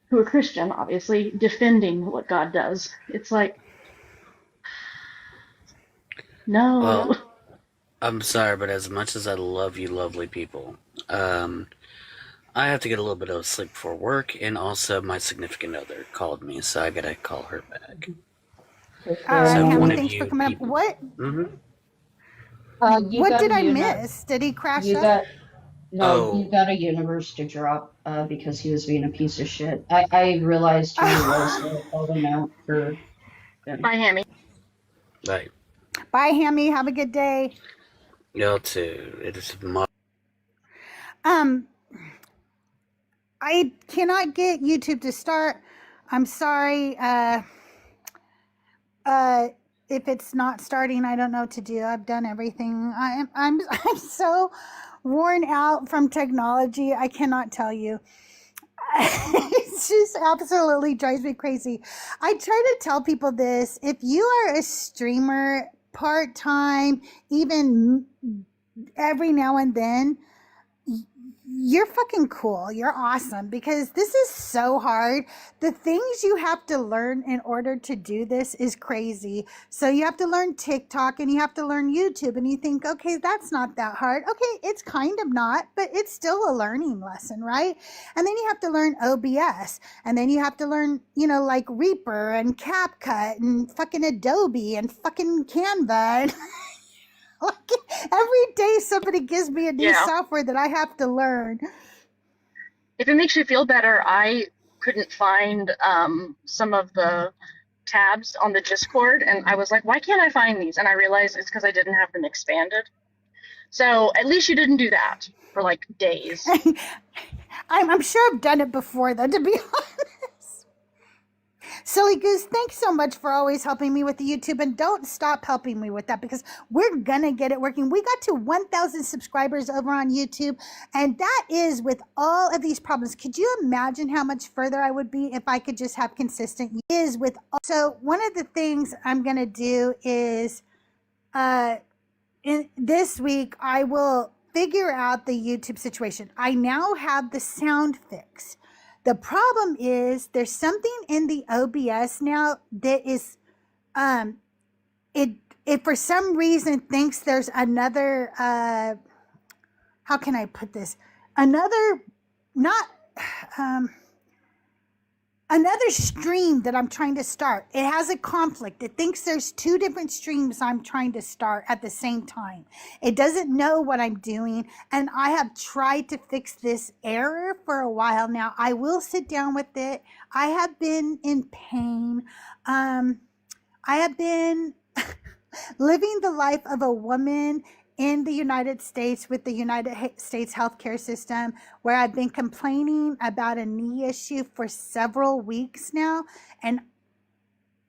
who are Christian, obviously, defending what God does. It's like, no. Well, I'm sorry, but as much as I love you lovely people, I have to get a little bit of sleep before work, and also my significant other called me, so I gotta call her back. Take All care, right, So if Hammy, one of honey. thanks for you coming up. people... What You what got did a I unit. miss? Did he crash You up? got no. You Oh, got a universe to drop because he was being a piece of shit. I realized who he was, so I called him out for. Bye, Hammy. right. Bye, Hammy. Have a good day. Y'all too. It is my... Um, I cannot get YouTube to start. I'm sorry. If it's not starting, I don't know what to do. I've done everything. I'm so worn out from technology. I cannot tell you. It just absolutely drives me crazy. I try to tell people this. If you are a streamer part time, even every now and then, you're fucking cool. You're awesome because this is so hard. The things you have to learn in order to do this is crazy. So you have to learn TikTok and you have to learn YouTube, and you think, okay, that's not that hard. Okay, it's kind of not, but it's still a learning lesson, right? And then you have to learn OBS, and then you have to learn, like Reaper and CapCut and fucking Adobe and fucking Canva. And like every day somebody gives me a new Yeah. software that I have to learn. If it makes you feel better, I couldn't find some of the tabs on the Discord, and I was like, why can't I find these? And I realized it's because I didn't have them expanded. So at least you didn't do that for like days. I'm sure I've done it before, though, to be honest. Silly Goose, thanks so much for always helping me with the YouTube, and don't stop helping me with that because we're gonna get it working. We got to 1,000 subscribers over on YouTube, and that is with all of these problems. Could you imagine how much further I would be if I could just have consistent is with all. So one of the things I'm gonna do is in this week I will figure out the YouTube situation. I now have the sound fixed. The problem is there's something in the OBS now that is it for some reason thinks there's another how can I put this? Another not another stream that I'm trying to start. It has a conflict. It thinks there's two different streams I'm trying to start at the same time. It doesn't know what I'm doing. And I have tried to fix this error for a while now. I will sit down with it. I have been in pain. I have been living the life of a woman in the United States with the United States healthcare system, where I've been complaining about a knee issue for several weeks now, and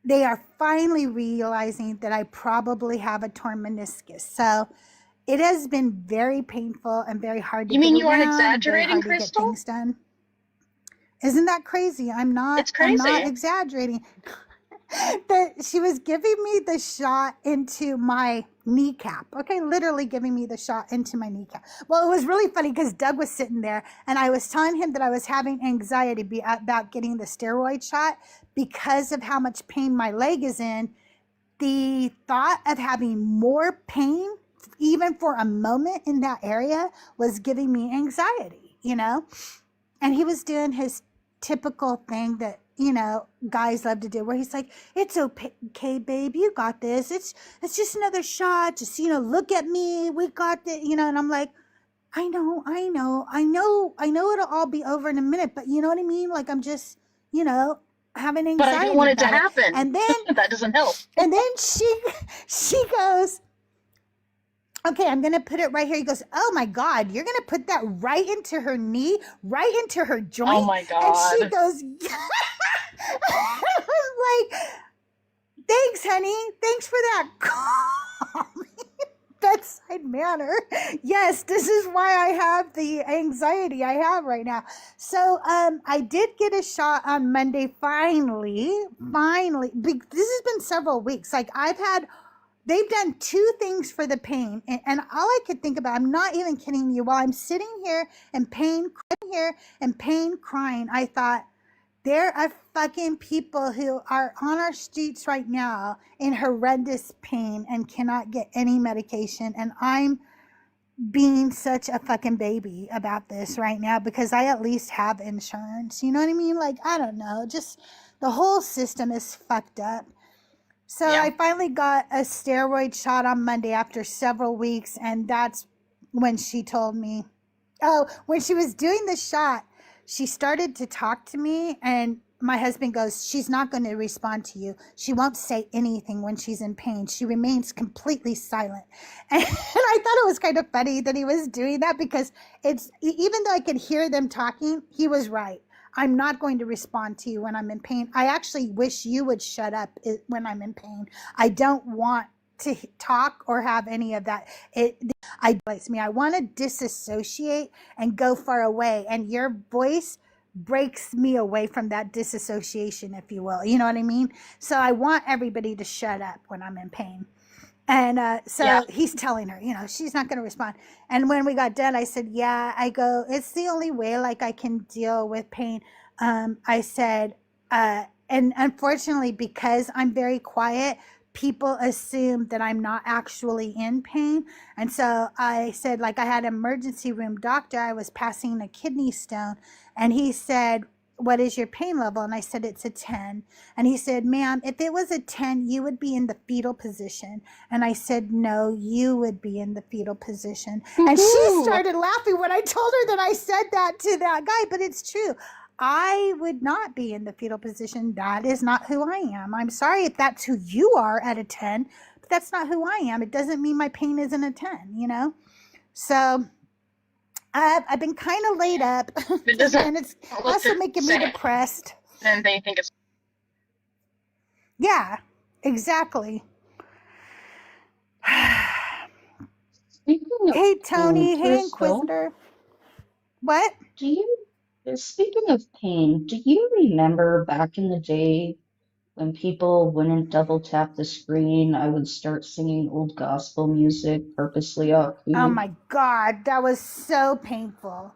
they are finally realizing that I probably have a torn meniscus. So it has been very painful and very hard to You mean get you aren't around and very exaggerating, hard to get Crystal? things done. Isn't that crazy? I'm not It's crazy. exaggerating. That she was giving me the shot into my kneecap. Okay, literally giving me the shot into my kneecap. Well, it was really funny because Doug was sitting there and I was telling him that I was having anxiety about getting the steroid shot because of how much pain my leg is in. The thought of having more pain, even for a moment in that area, was giving me anxiety, And he was doing his typical thing that, guys love to do, where he's like, it's okay, babe, you got this. It's just another shot. Just, look at me. We got it, and I'm like, I know it'll all be over in a minute, but you know what I mean? Like, I'm just, having anxiety But I don't want it to about it. happen. And then that doesn't help. and then she goes, okay, I'm going to put it right here. He goes, oh my God, you're going to put that right into her knee, right into her joint? Oh my And God. she goes, yeah. I'm like, thanks, honey. Thanks for that bedside manner. Yes, this is why I have the anxiety I have right now. So I did get a shot on Monday, finally. This has been several weeks. Like, I've had they've done two things for the pain. And all I could think about, I'm not even kidding you, while I'm sitting here in pain, crying, I thought, there are fucking people who are on our streets right now in horrendous pain and cannot get any medication. And I'm being such a fucking baby about this right now because I at least have insurance. You know what I mean? Like, I don't know. Just the whole system is fucked up. So Yeah. I finally got a steroid shot on Monday after several weeks. And that's when she told me, when she was doing the shot, she started to talk to me, and my husband goes, she's not going to respond to you. She won't say anything when she's in pain. She remains completely silent. And I thought it was kind of funny that he was doing that because even though I could hear them talking, he was right. I'm not going to respond to you when I'm in pain. I actually wish you would shut up when I'm in pain. I don't want to talk or have any of that. I want to disassociate and go far away. And your voice breaks me away from that disassociation, if you will. You know what I mean? So I want everybody to shut up when I'm in pain. And he's telling her, she's not going to respond. And when we got done, I said, I go, it's the only way like I can deal with pain. I said, and unfortunately, because I'm very quiet, people assume that I'm not actually in pain. And so I said, like, I had an emergency room doctor. I was passing a kidney stone. And he said, what is your pain level? And I said, it's a 10. And he said, ma'am, if it was a 10, you would be in the fetal position. And I said, no, you would be in the fetal position. And she started laughing when I told her that I said that to that guy, but it's true. I would not be in the fetal position. That is not who I am. I'm sorry if that's who you are at a 10, but that's not who I am. It doesn't mean my pain isn't a 10, So I've been kind of laid up, It doesn't and it's also making me depressed. And they think it's... Yeah, exactly. Speaking of Hey, Tony. pain, Hey, Crystal, Inquisitor. What? speaking of pain, do you remember back in the day when people wouldn't double tap the screen, I would start singing old gospel music purposely off Oh, key? my God. That was so painful.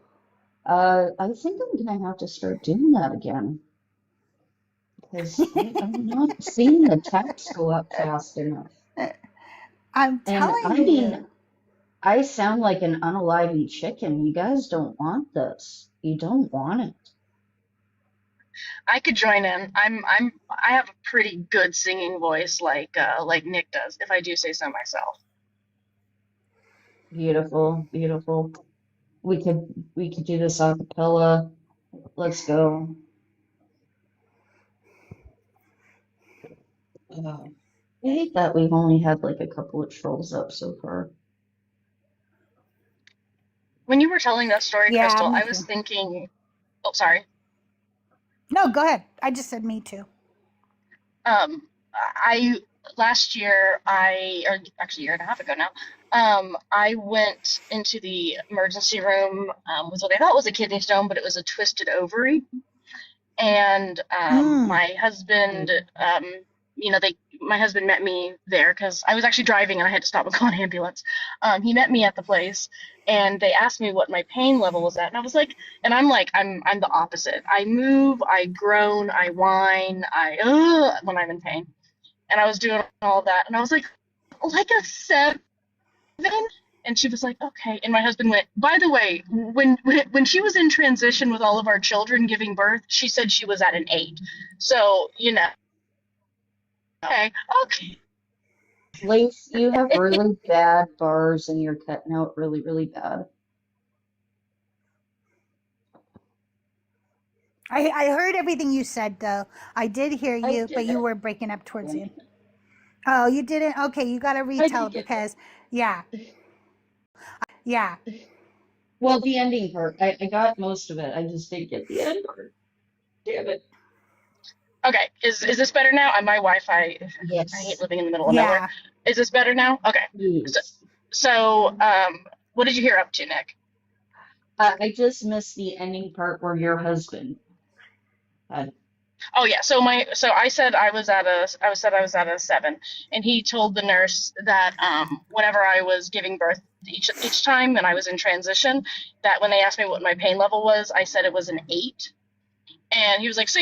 I think I'm gonna have to start doing that again because I'm not seeing the taps go up fast enough. I'm And telling I you. mean, I sound like an unalive chicken. You guys don't want this. You don't want it. I could join in. I have a pretty good singing voice, like Nick does, if I do say so myself. Beautiful, beautiful. We could do this a cappella. Let's go. I hate that we've only had like a couple of trolls up so far. When you were telling that story, Yeah, Crystal, me I too. was thinking. Oh, sorry. No, go ahead. I just said me too. I last year, or actually a year and a half ago now, I went into the emergency room with what I thought was a kidney stone, but it was a twisted ovary. And my husband, my husband met me there because I was actually driving and I had to stop and call an ambulance. He met me at the place, and they asked me what my pain level was at, and I was like, I'm the opposite. I move, I groan, I whine, when I'm in pain, and I was doing all that, and I was like a 7. And she was like, okay. And my husband went, by the way, when she was in transition with all of our children giving birth, she said she was at an 8. So, okay. Lace, you have really bad bars and you're cutting out really, really bad. I heard everything you said, though. I did hear I you, but you didn't. were breaking up towards the end. Oh, you didn't? Okay, you got to retell it because, yeah. Well, the ending part, I got most of it. I just didn't get the end part. Damn it. Okay. Is this better now? My Wi-Fi, I Yes. hate living in the middle of nowhere. Is this better now? Okay. Yes. So, what did you hear up to, Nick? I just missed the ending part where your husband. Oh yeah, so I said I was at a 7, and he told the nurse that whenever I was giving birth each time and I was in transition, that when they asked me what my pain level was, I said it was an 8, and he was like, so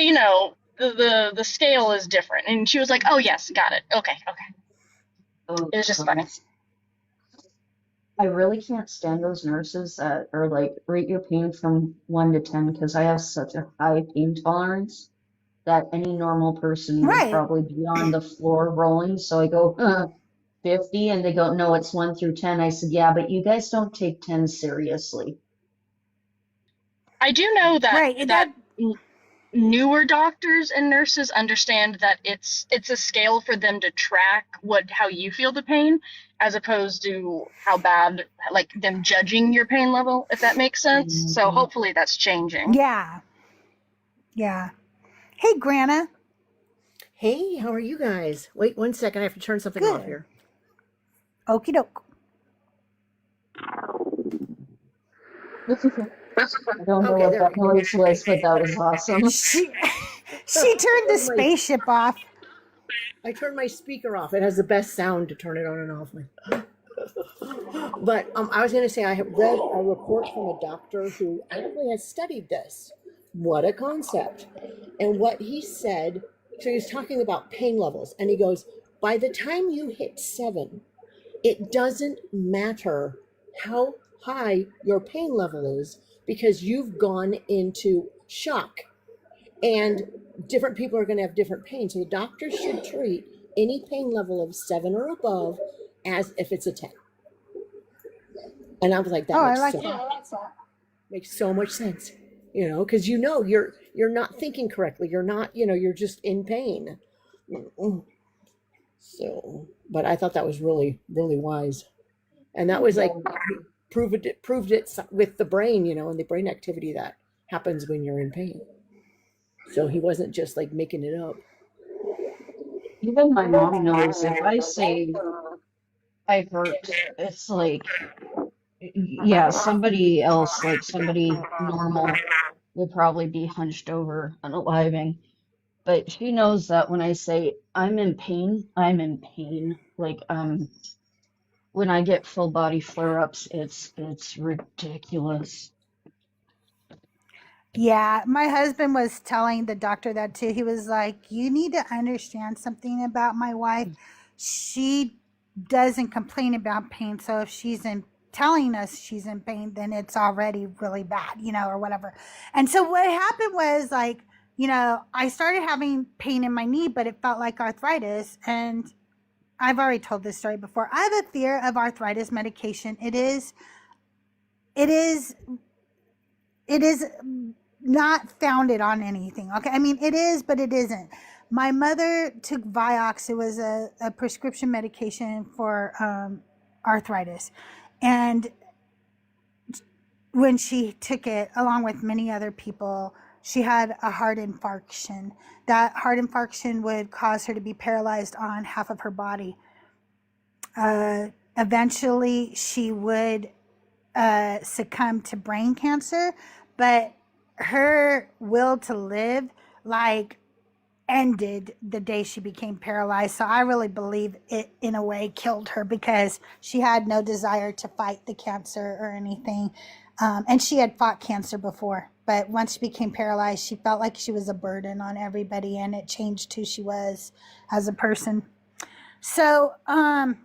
the scale is different, and she was like, oh yes, got it, okay, Oh, it was just funny. I really can't stand those nurses that are like, rate your pain from 1 to 10 because I have such a high pain tolerance that any normal person would Right. probably be on the floor rolling. So I go, 50, and they go, no, it's 1 through 10. I said, yeah, but you guys don't take 10 seriously. I do know that Right. That newer doctors and nurses understand that it's a scale for them to track how you feel the pain, as opposed to how bad, like them judging your pain level, if that makes sense. So hopefully that's changing. yeah. Yeah. Hey, Grana. Hey, how are you guys? Wait 1 second. I have to turn something off Good. here. Okie doke. I don't know Okay, what there that we go. noise was, but that was awesome. She turned the spaceship off. I turned my speaker off. It has the best sound to turn it on and off. But I was going to say I have read a report from a doctor who actually has studied this. What a concept. And what he said, so he was talking about pain levels, and he goes, by the time you hit 7, it doesn't matter how high your pain level is because you've gone into shock. And different people are going to have different pain. So the doctor should treat any pain level of 7 or above as if it's a 10. And I was like, makes so much sense, because you're not thinking correctly. You're not, you're just in pain. So, but I thought that was really, really wise. And that was like proved it with the brain, and the brain activity that happens when you're in pain. So he wasn't just like making it up. Even my mom knows if I say I hurt, it's like, yeah, somebody else, like somebody normal, would probably be hunched over unaliving. But she knows that when I say I'm in pain, I'm in pain. Like, when I get full body flare-ups, it's ridiculous. Yeah, my husband was telling the doctor that too. He was like, you need to understand something about my wife. She doesn't complain about pain. So if she's telling us she's in pain, then it's already really bad, or whatever. And so what happened was like, I started having pain in my knee, but it felt like arthritis. And I've already told this story before. I have a fear of arthritis medication. It is not founded on anything. Okay. I mean, it is, but it isn't. My mother took Vioxx. It was a prescription medication for arthritis. And when she took it, along with many other people, she had a heart infarction. That heart infarction would cause her to be paralyzed on half of her body. Eventually, she would succumb to brain cancer, but her will to live ended the day she became paralyzed. So I really believe it in a way killed her because she had no desire to fight the cancer or anything. And she had fought cancer before, but once she became paralyzed, she felt like she was a burden on everybody, and it changed who she was as a person. So, and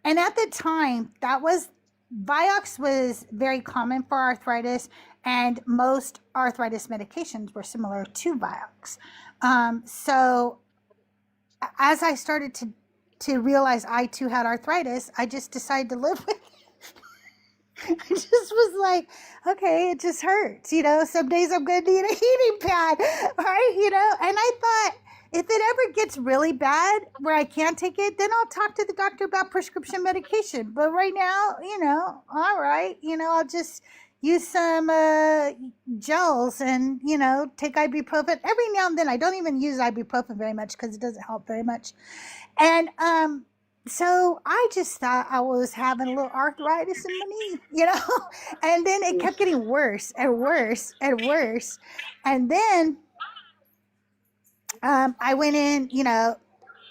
at the time, Vioxx was very common for arthritis, and most arthritis medications were similar to Vioxx. So as I started to realize I too had arthritis, I just decided to live with it. I just was like, okay, it just hurts, some days I'm going to need a heating pad, right? And I thought, if it ever gets really bad where I can't take it, then I'll talk to the doctor about prescription medication. But right now, all right, I'll just use some gels and, take ibuprofen. Every now and then, I don't even use ibuprofen very much because it doesn't help very much. And so I just thought I was having a little arthritis in my knee, and then it kept getting worse and worse and worse. And then I went in,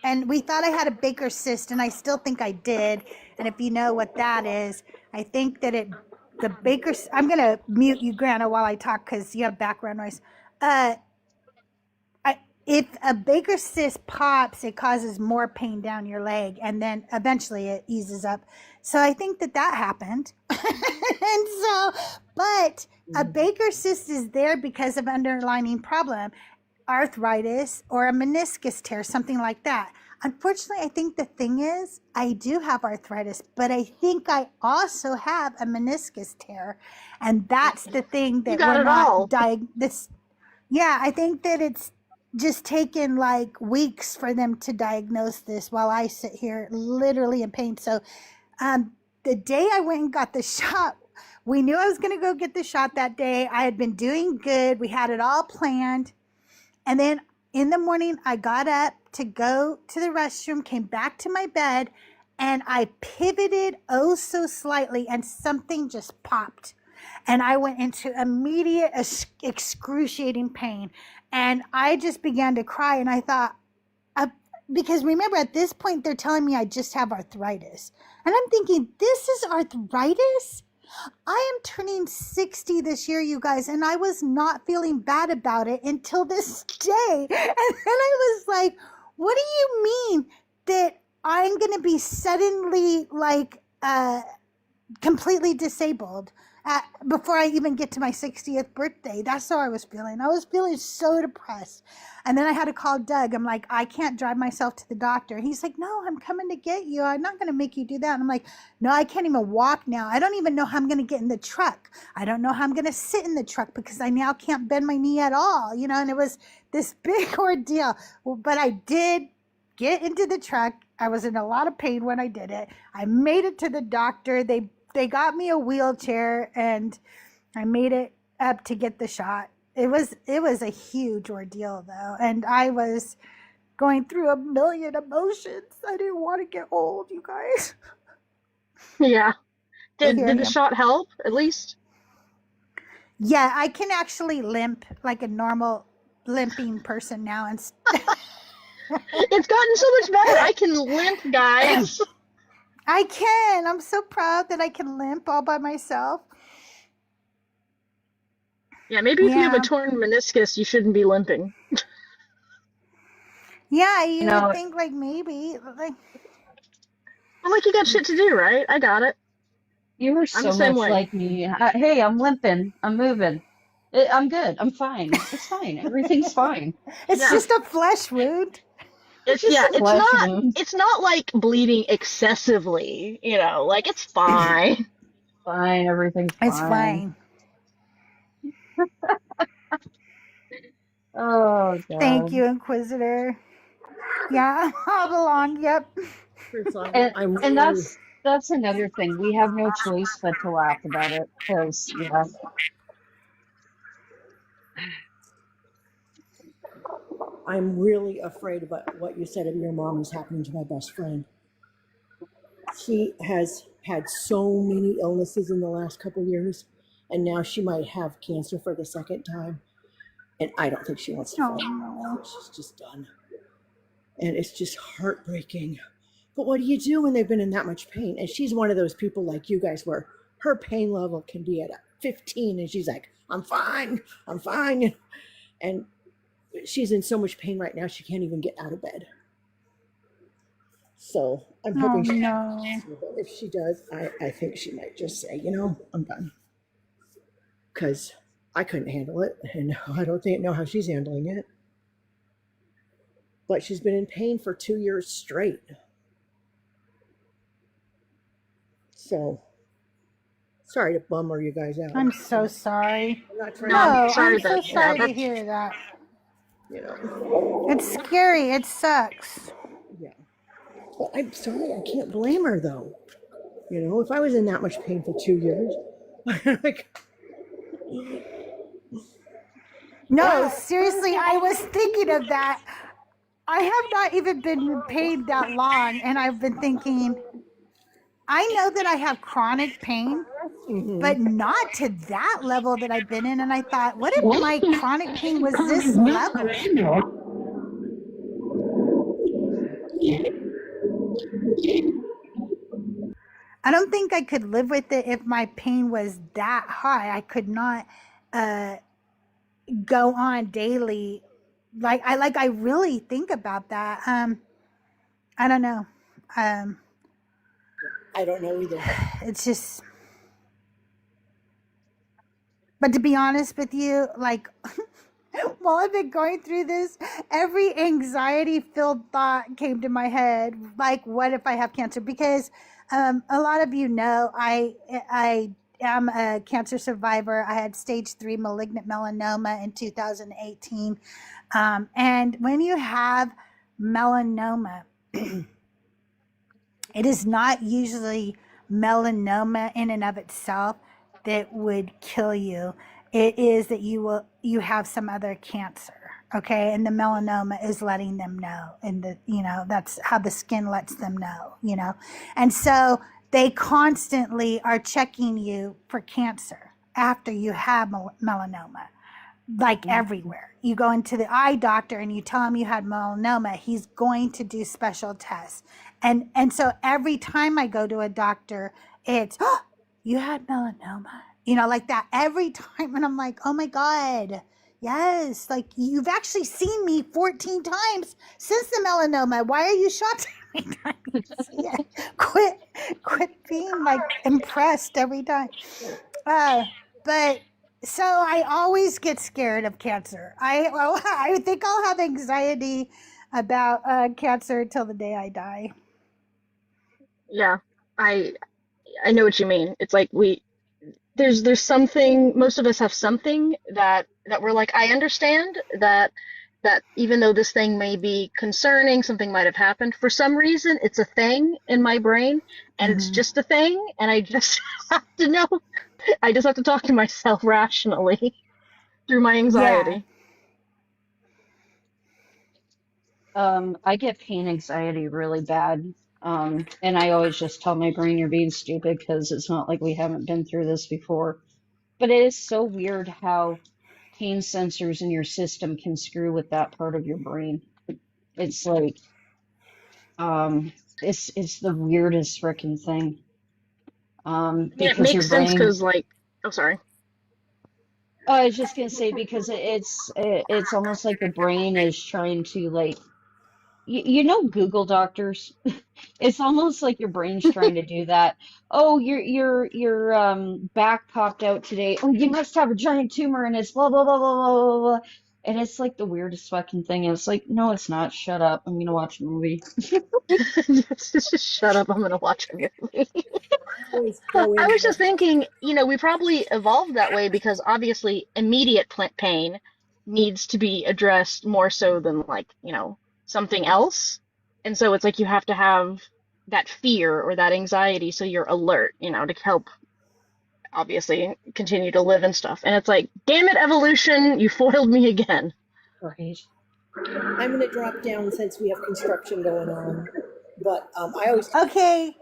and we thought I had a Baker's cyst, and I still think I did. And if you know what that is, I think that I'm going to mute you, Grana, while I talk because you have background noise. If a Baker's cyst pops, it causes more pain down your leg, and then eventually it eases up. So I think that happened. And so, but a Baker's cyst is there because of underlying problem, arthritis or a meniscus tear, something like that. Unfortunately, I think the thing is I do have arthritis, but I think I also have a meniscus tear, and that's the thing that You got we're it all. not yeah, I think that it's just taken like weeks for them to diagnose this while I sit here literally in pain. So the day I went and got the shot, we knew I was going to go get the shot that day. I had been doing good. We had it all planned. And then in the morning, I got up to go to the restroom, came back to my bed, and I pivoted oh so slightly, and something just popped. And I went into immediate excruciating pain. And I just began to cry. And I thought, because remember, at this point, they're telling me I just have arthritis. And I'm thinking, this is arthritis? I am turning 60 this year, you guys, and I was not feeling bad about it until this day. And then I was like, what do you mean that I'm going to be suddenly like completely disabled before I even get to my 60th birthday? That's how I was feeling. I was feeling so depressed. And then I had to call Doug. I'm like, I can't drive myself to the doctor. He's like, no, I'm coming to get you. I'm not going to make you do that. And I'm like, no, I can't even walk now. I don't even know how I'm going to get in the truck. I don't know how I'm going to sit in the truck because I now can't bend my knee at all, and it was this big ordeal. But I did get into the truck. I was in a lot of pain when I did it. I made it to the doctor. They got me a wheelchair, and I made it up to get the shot. It was a huge ordeal though, and I was going through a million emotions. I didn't want to get old, you guys. Yeah. Here Did I the am. shot help at least? Yeah, I can actually limp like a normal limping person now, and It's gotten so much better. I can limp, guys. I can. I'm so proud that I can limp all by myself. Yeah, maybe if you have a Yeah. torn meniscus, you shouldn't be limping. Yeah, You you would know, think like maybe like I'm like, you got shit to do, right? I got it. you were I'm the so same much way. like me. Hey, I'm limping. I'm moving. I'm good. I'm fine. It's fine. Everything's fine. it's Yeah. just a flesh wound. It's Yeah, just a flesh wound. it's not like bleeding excessively, like it's fine. Fine. Everything's It's fine. fine. Oh Thank God. you, Inquisitor. Yeah, all belong. Yep. And that's another thing. We have no choice but to laugh about it because yeah. I'm really afraid about what you said of your mom is happening to my best friend. She has had so many illnesses in the last couple of years, and now she might have cancer for the second time. And I don't think she wants to Oh fight. no. She's just done. And it's just heartbreaking. But what do you do when they've been in that much pain? And she's one of those people like you guys where her pain level can be at 15 and she's like, I'm fine. I'm fine. And she's in so much pain right now, she can't even get out of bed. So I'm Oh hoping no. if she does, I think she might just say, I'm done. Because I couldn't handle it, and I don't know how she's handling it. But she's been in pain for 2 years straight. So sorry to bummer you guys out. I'm so sorry. I'm not trying No, I'm No, sorry I'm so that sorry to that's hear that. to, It's scary. It sucks. yeah. Well, I'm sorry. I can't blame her though. If I was in that much pain for 2 years, like, No, seriously, I was thinking of that. I have not even been in pain that long, and I've been thinking, I know that I have chronic pain, but not to that level that I've been in. And I thought, what if my chronic pain was this level? I don't think I could live with it if my pain was that high. I could not uh, go on daily. I really think about that. I don't know. Um, I don't know either. it's just, but to be honest with you, like while I've been going through this, every anxiety filled thought came to my head. Like, what if I have cancer? Because a lot of you know, I am a cancer survivor. I had stage 3 malignant melanoma in 2018. And when you have melanoma, it is not usually melanoma in and of itself that would kill you. It is that you have some other cancer, okay? And the melanoma is letting them know, and that's how the skin lets them know. And so they constantly are checking you for cancer after you have melanoma, like everywhere. You go into the eye doctor and you tell him you had melanoma, he's going to do special tests. And so every time I go to a doctor, it's, oh, you had melanoma, like that every time. And I'm like, oh my God, yes. Like, you've actually seen me 14 times since the melanoma. Why are you shocked every time you see it? Quit being like impressed every time. But so I always get scared of cancer. I think I'll have anxiety about cancer till the day I die. Yeah, I I know what you mean. It's like there's something, most of us have something that we're like, I understand that even though this thing may be concerning, something might have happened, for some reason it's a thing in my brain, and it's Mm-hmm. just a thing, and I just have to know. I just have to talk to myself rationally through my Yeah. anxiety. I get pain anxiety really bad. And I always just tell my brain you're being stupid because it's not like we haven't been through this before. But it is so weird how pain sensors in your system can screw with that part of your brain. It's like, um, it's the weirdest freaking thing. I mean, it Because your makes sense brain, because, like, oh, sorry. oh, I was just gonna say because it's almost like the brain is trying to like, you know, Google doctors. It's almost like your brain's trying to do that. Oh, your back popped out today. Oh, you must have a giant tumor and it's blah blah blah blah blah blah blah. And it's like the weirdest fucking thing. And it's like, no, it's not. Shut up. I'm gonna watch a movie. Just shut up. I'm gonna watch a movie. I always go I in was just with, thinking, we probably evolved that way because obviously immediate pain needs to be addressed more so than, like, something else. And so it's like you have to have that fear or that anxiety so you're alert, to help obviously continue to live and stuff. And it's like, damn it, evolution, you foiled me again. Right. I'm going to drop down since we have construction going on. But I always Okay.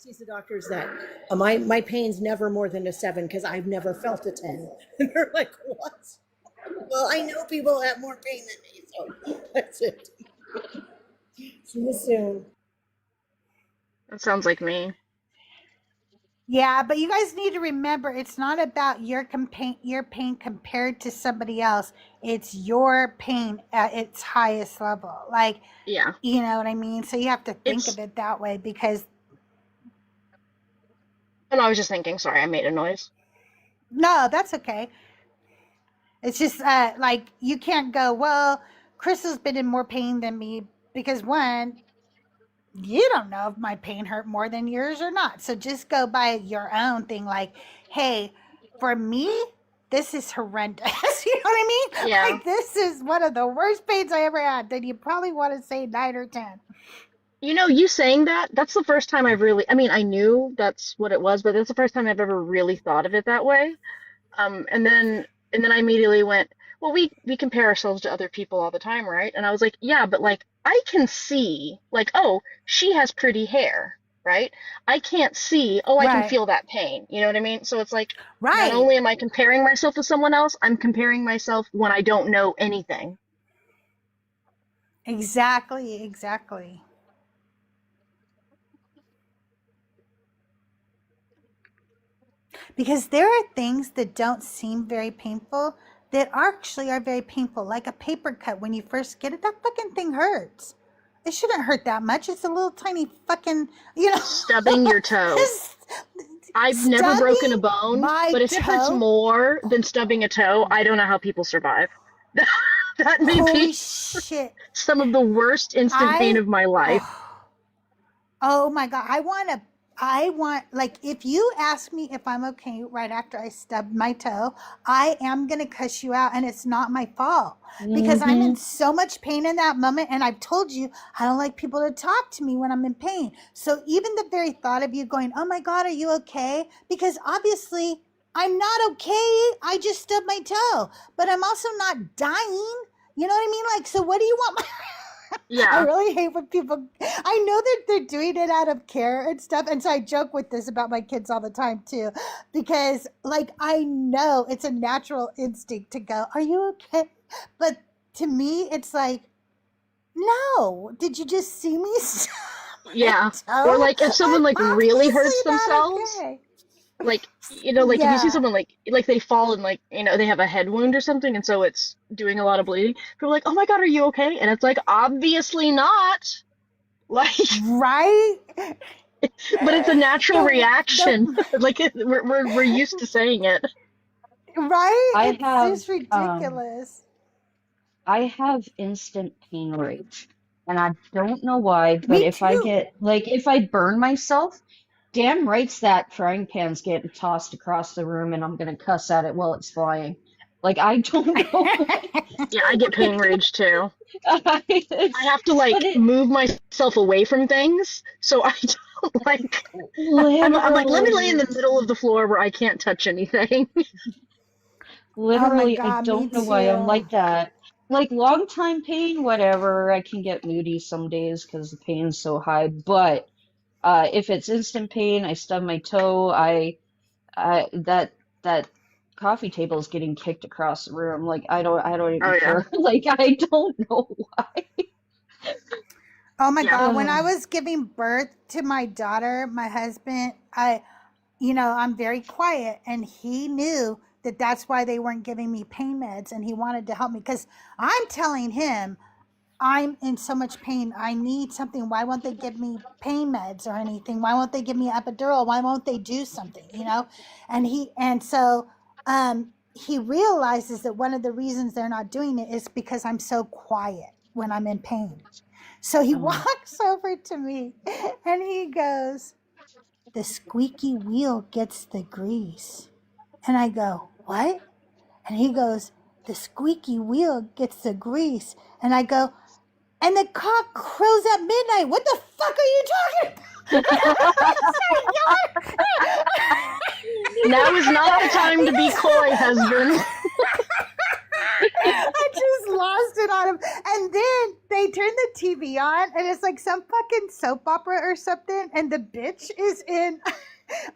tease the doctors that my pain's never more than a 7 because I've never felt a 10. And they're like, what? Well, I know people have more pain than me, so that's it. See you soon. That sounds like me. Yeah, but you guys need to remember, it's not about your pain compared to somebody else. It's your pain at its highest level. Like, Yeah. you know what I mean? So you have to think It's, of it that way because and I was just thinking, sorry, I made a noise. no, that's okay. It's just like you can't go, well, Crystal's been in more pain than me because one, you don't know if my pain hurt more than yours or not. So just go by your own thing. Like, hey, for me, this is horrendous. You know what I mean? Yeah. Like, this is one of the worst pains I ever had. Then you probably want to say 9 or 10. You saying that, that's the first time I've really, I mean, I knew that's what it was, but that's the first time I've ever really thought of it that way. And then I immediately went, well, we compare ourselves to other people all the time, right? And I was like, yeah, but like I can see, like, oh, she has pretty hair, right? I can't see, oh, I can Right. feel that pain. You know what I mean? So it's like, not Right. only am I comparing myself to someone else, I'm comparing myself when I don't know anything. Exactly. Exactly. because there are things that don't seem very painful that actually are very painful, like a paper cut when you first get it. That fucking thing hurts. It shouldn't hurt that much. It's a little tiny fucking, Stubbing your toe. I've never broken a stubbing bone, my but if it hurts toe. more than stubbing a toe, I don't know how people survive. That may Holy be shit. some of the worst instant pain of my life. Oh my God. Like, if you ask me if I'm okay right after I stubbed my toe, I am going to cuss you out, and it's not my fault because I'm in so much pain in that moment. And I've told you, I don't like people to talk to me when I'm in pain. So even the very thought of you going, oh my God, are you okay? Because obviously I'm not okay. I just stubbed my toe, but I'm also not dying. You know what I mean? Like, so what do you want? Yeah. I really hate when people, I know that they're doing it out of care and stuff. And so I joke with this about my kids all the time too, because like, I know it's a natural instinct to go, are you okay? But to me, it's like, no, did you just see me stab my Yeah. toe? Or like if someone like I'm really obviously hurts not themselves, okay. like like if you see Yeah. someone like they fall and like they have a head wound or something, and so it's doing a lot of bleeding. People are like, oh my God, are you okay? And it's like, obviously not. Like, Right? but it's a natural reaction. The, Like we're used to saying it. right? I It's have just ridiculous. I have instant pain rage, and I don't know why, but Me if I too. get if I burn myself, damn right's that frying pan's getting tossed across the room, and I'm gonna cuss at it while it's flying. Like, I don't know. Yeah, I get pain rage too. I have to But like move myself away from things, so I don't like. I'm like, let me lay in the middle of the floor where I can't touch anything. Oh my literally, I God, me don't know why I'm too. like that. Like, long time pain, whatever. I can get moody some days because the pain's so high. But if it's instant pain, I stub my toe. That coffee table is getting kicked across the room. Like, I don't even Oh yeah. care. Like, I don't know why. Oh my Yeah. God, when I was giving birth to my daughter, my husband, I'm very quiet, and he knew that that's why they weren't giving me pain meds, and he wanted to help me because I'm telling him I'm in so much pain. I need something. Why won't they give me pain meds or anything? Why won't they give me epidural? Why won't they do something? And he realizes that one of the reasons they're not doing it is because I'm so quiet when I'm in pain. So he walks over to me and he goes, the squeaky wheel gets the grease. And I go, what? And he goes, the squeaky wheel gets the grease. And I go, and the cock crows at midnight. What the fuck are you talking about? Now is not the time to be coy, husband. I just lost it on him. And then they turn the TV on, and it's like some fucking soap opera or something. And the bitch is in.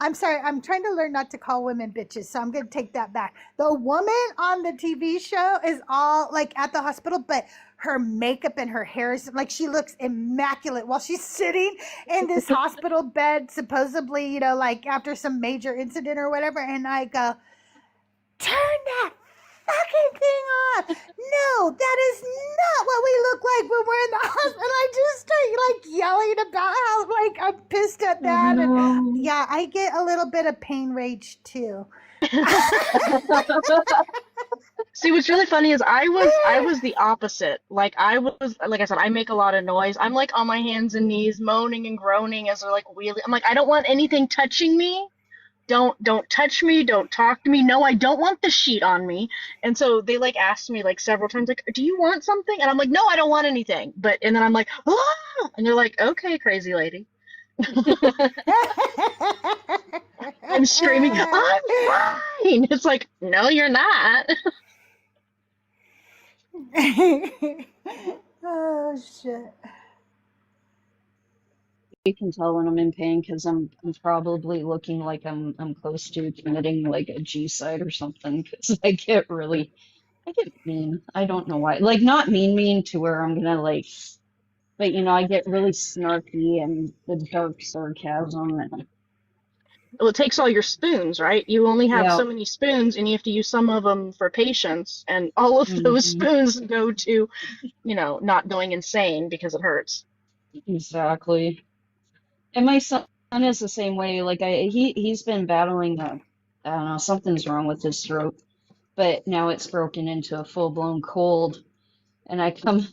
I'm sorry, I'm trying to learn not to call women bitches, so I'm going to take that back. The woman on the TV show is all like at the hospital, but her makeup and her hair is like, she looks immaculate while she's sitting in this hospital bed, supposedly, like after some major incident or whatever. And I go, turn that fucking thing off. No, that is not what we look like when we're in the hospital. I just start like yelling about how like I'm pissed at that. And yeah, I get a little bit of pain rage too. See, what's really funny is I was the opposite. Like I said, I make a lot of noise. I'm like on my hands and knees, moaning and groaning as they're like wheeling. I'm like, I don't want anything touching me. Don't touch me. Don't talk to me. No, I don't want the sheet on me. And so they like asked me like several times, like, do you want something? And I'm like, no, I don't want anything. And then I'm like, ah! And they're like, okay, crazy lady. I'm screaming, I'm fine. It's like, no, you're not. Oh shit. You can tell when I'm in pain because I'm probably looking like I'm close to committing like a G-side or something because I get mean. I don't know why. Like, not mean to where I'm gonna like, but I get really snarky and the dark sarcasm, and Well, it takes all your spoons, right? You only have Yeah. so many spoons, and you have to use some of them for patience, and all of those Hmm. spoons go to, not going insane because it hurts. Exactly. And my son is the same way. Like he's been battling I don't know, something's wrong with his throat, but now it's broken into a full-blown cold. And I come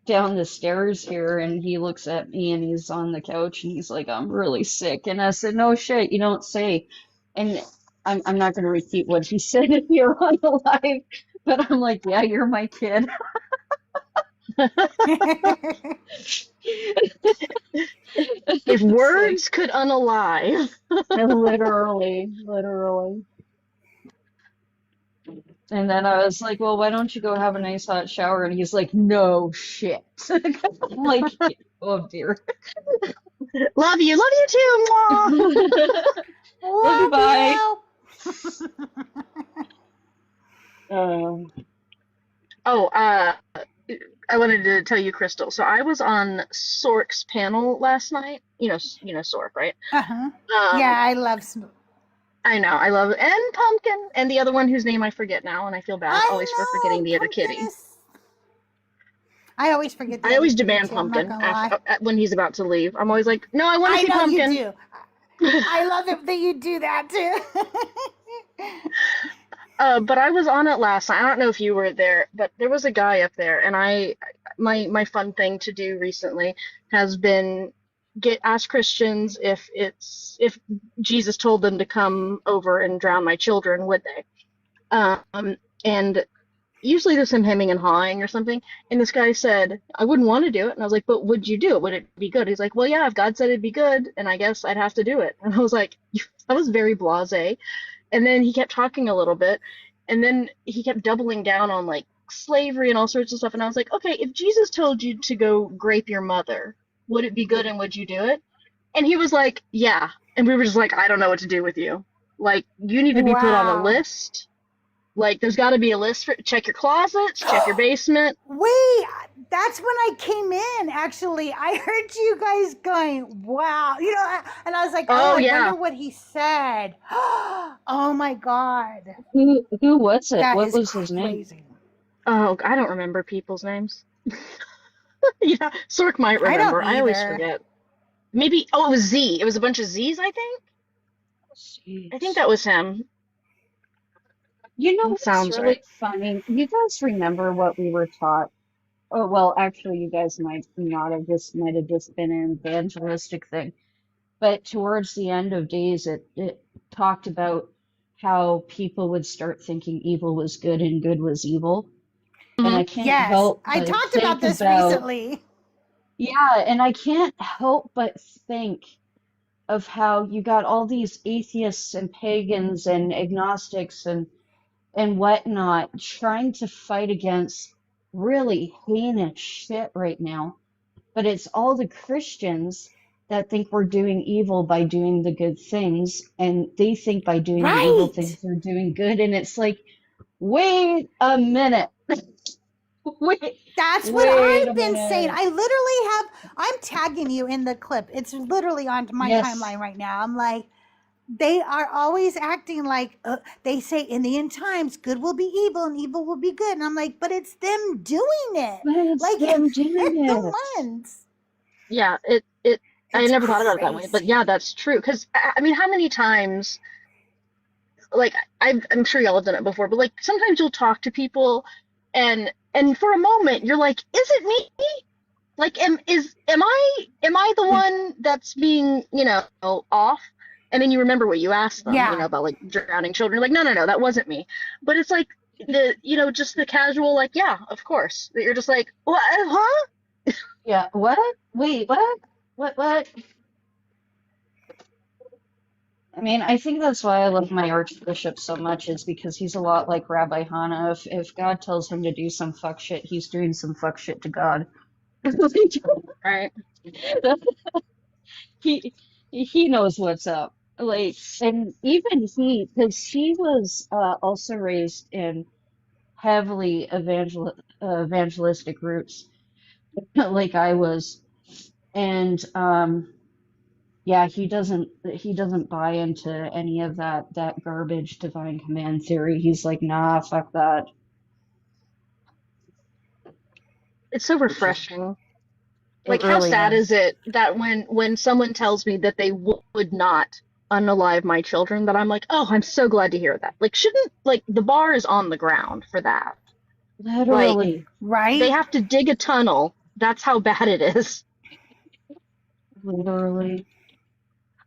down the stairs here and he looks at me and he's on the couch and he's like, I'm really sick. And I said, no shit, you don't say. And I'm not gonna repeat what he said here on the live, but I'm like, yeah, you're my kid. If It's like words could unalive. literally, literally. And then I was like, well, why don't you go have a nice hot shower? And he's like, no shit. I'm like, oh dear. Love you too. Mwah! Love you, Love bye. you. Um, Oh, I wanted to tell you, Crystal. So I was on Sork's panel last night. Sork, right? Uh-huh. Yeah, Um, I love I know, I love it. And Pumpkin, and the other one whose name I forget now, and I feel bad always for I forgetting know the other Pumpkin kitty. is. I always forget the I other always kitty demand too. I'm not Pumpkin gonna lie. after when he's about to leave. I'm always like, no, I want to I see know you Pumpkin. do. I love it that you do that too. But I was on it last night. I don't know if you were there, but there was a guy up there, and my fun thing to do recently has been ask Christians if Jesus told them to come over and drown my children, would they? And usually there's some hemming and hawing or something. And this guy said, I wouldn't want to do it. And I was like, but would you do it? Would it be good? He's like, well, yeah, if God said it'd be good, and I guess I'd have to do it. And I was like, I was very blasé. And then he kept talking a little bit, and then he kept doubling down on like slavery and all sorts of stuff. And I was like, okay, if Jesus told you to go grape your mother, would it be good and would you do it? And he was like, yeah. And we were just like, I don't know what to do with you. Like, you need to be put on a Wow. list. Like, there's got to be a list for check your closets, check your basement. Wait, that's when I came in. Actually, I heard you guys going, "Wow," and I was like, "Oh, Oh I yeah. wonder what he said." Oh my god, who was it? that What is was his name? crazy. Oh, I don't remember people's names. Yeah, Sork might I don't remember. I always either. forget. Maybe. Oh, it was Z. It was a bunch of Z's, I think. I think Jeez. that was him. You know That what's sounds right. really funny? You guys remember what we were taught? Oh, well, actually, you guys might not have. This might have just been an evangelistic thing. But towards the end of days, it talked about how people would start thinking evil was good and good was evil. And Hmm. I can't Yes, help I but talked about think this about, recently. yeah, and I can't help but think of how you got all these atheists and pagans and agnostics and whatnot trying to fight against really heinous shit right now. But it's all the Christians that think we're doing evil by doing the good things, and they think by doing the evil Right. things they're doing good. And it's like, wait a minute. Wait, That's what wait a I've been saying. minute. I literally I'm tagging you in the clip. It's literally on my Yes. timeline right now. I'm like, they are always acting like they say in the end times, good will be evil and evil will be good. And I'm like, but it's them doing it. But it's Like, them they're doing the it. ones. Yeah. It. I It's never thought about it that way, but crazy. yeah, that's true. Because I mean, how many times? Like I'm sure y'all have done it before, but like sometimes you'll talk to people, and for a moment you're like, is it me? Like, am I the one that's being, off? And then you remember what you asked them, Yeah. about like drowning children. You're like, no, that wasn't me. But it's like just the casual, like, yeah, of course. That you're just like, what, huh? Yeah. What? Wait, what? What? I mean, I think that's why I love my archbishop so much is because he's a lot like Rabbi Hana. If God tells him to do some fuck shit, he's doing some fuck shit to God. Right. he he knows what's up. Like, and even he, because he was also raised in heavily evangelistic roots, like I was, and Yeah, he doesn't buy into any of that garbage divine command theory. He's like, nah, fuck that. It's so Which is refreshing. It Like, how really sad is is. it that when someone tells me that they would not unalive my children, that I'm like, oh, I'm so glad to hear that. Like, shouldn't, like, the bar is on the ground for that. Like, Literally. they Right? have to dig a tunnel. That's how bad it is. Literally.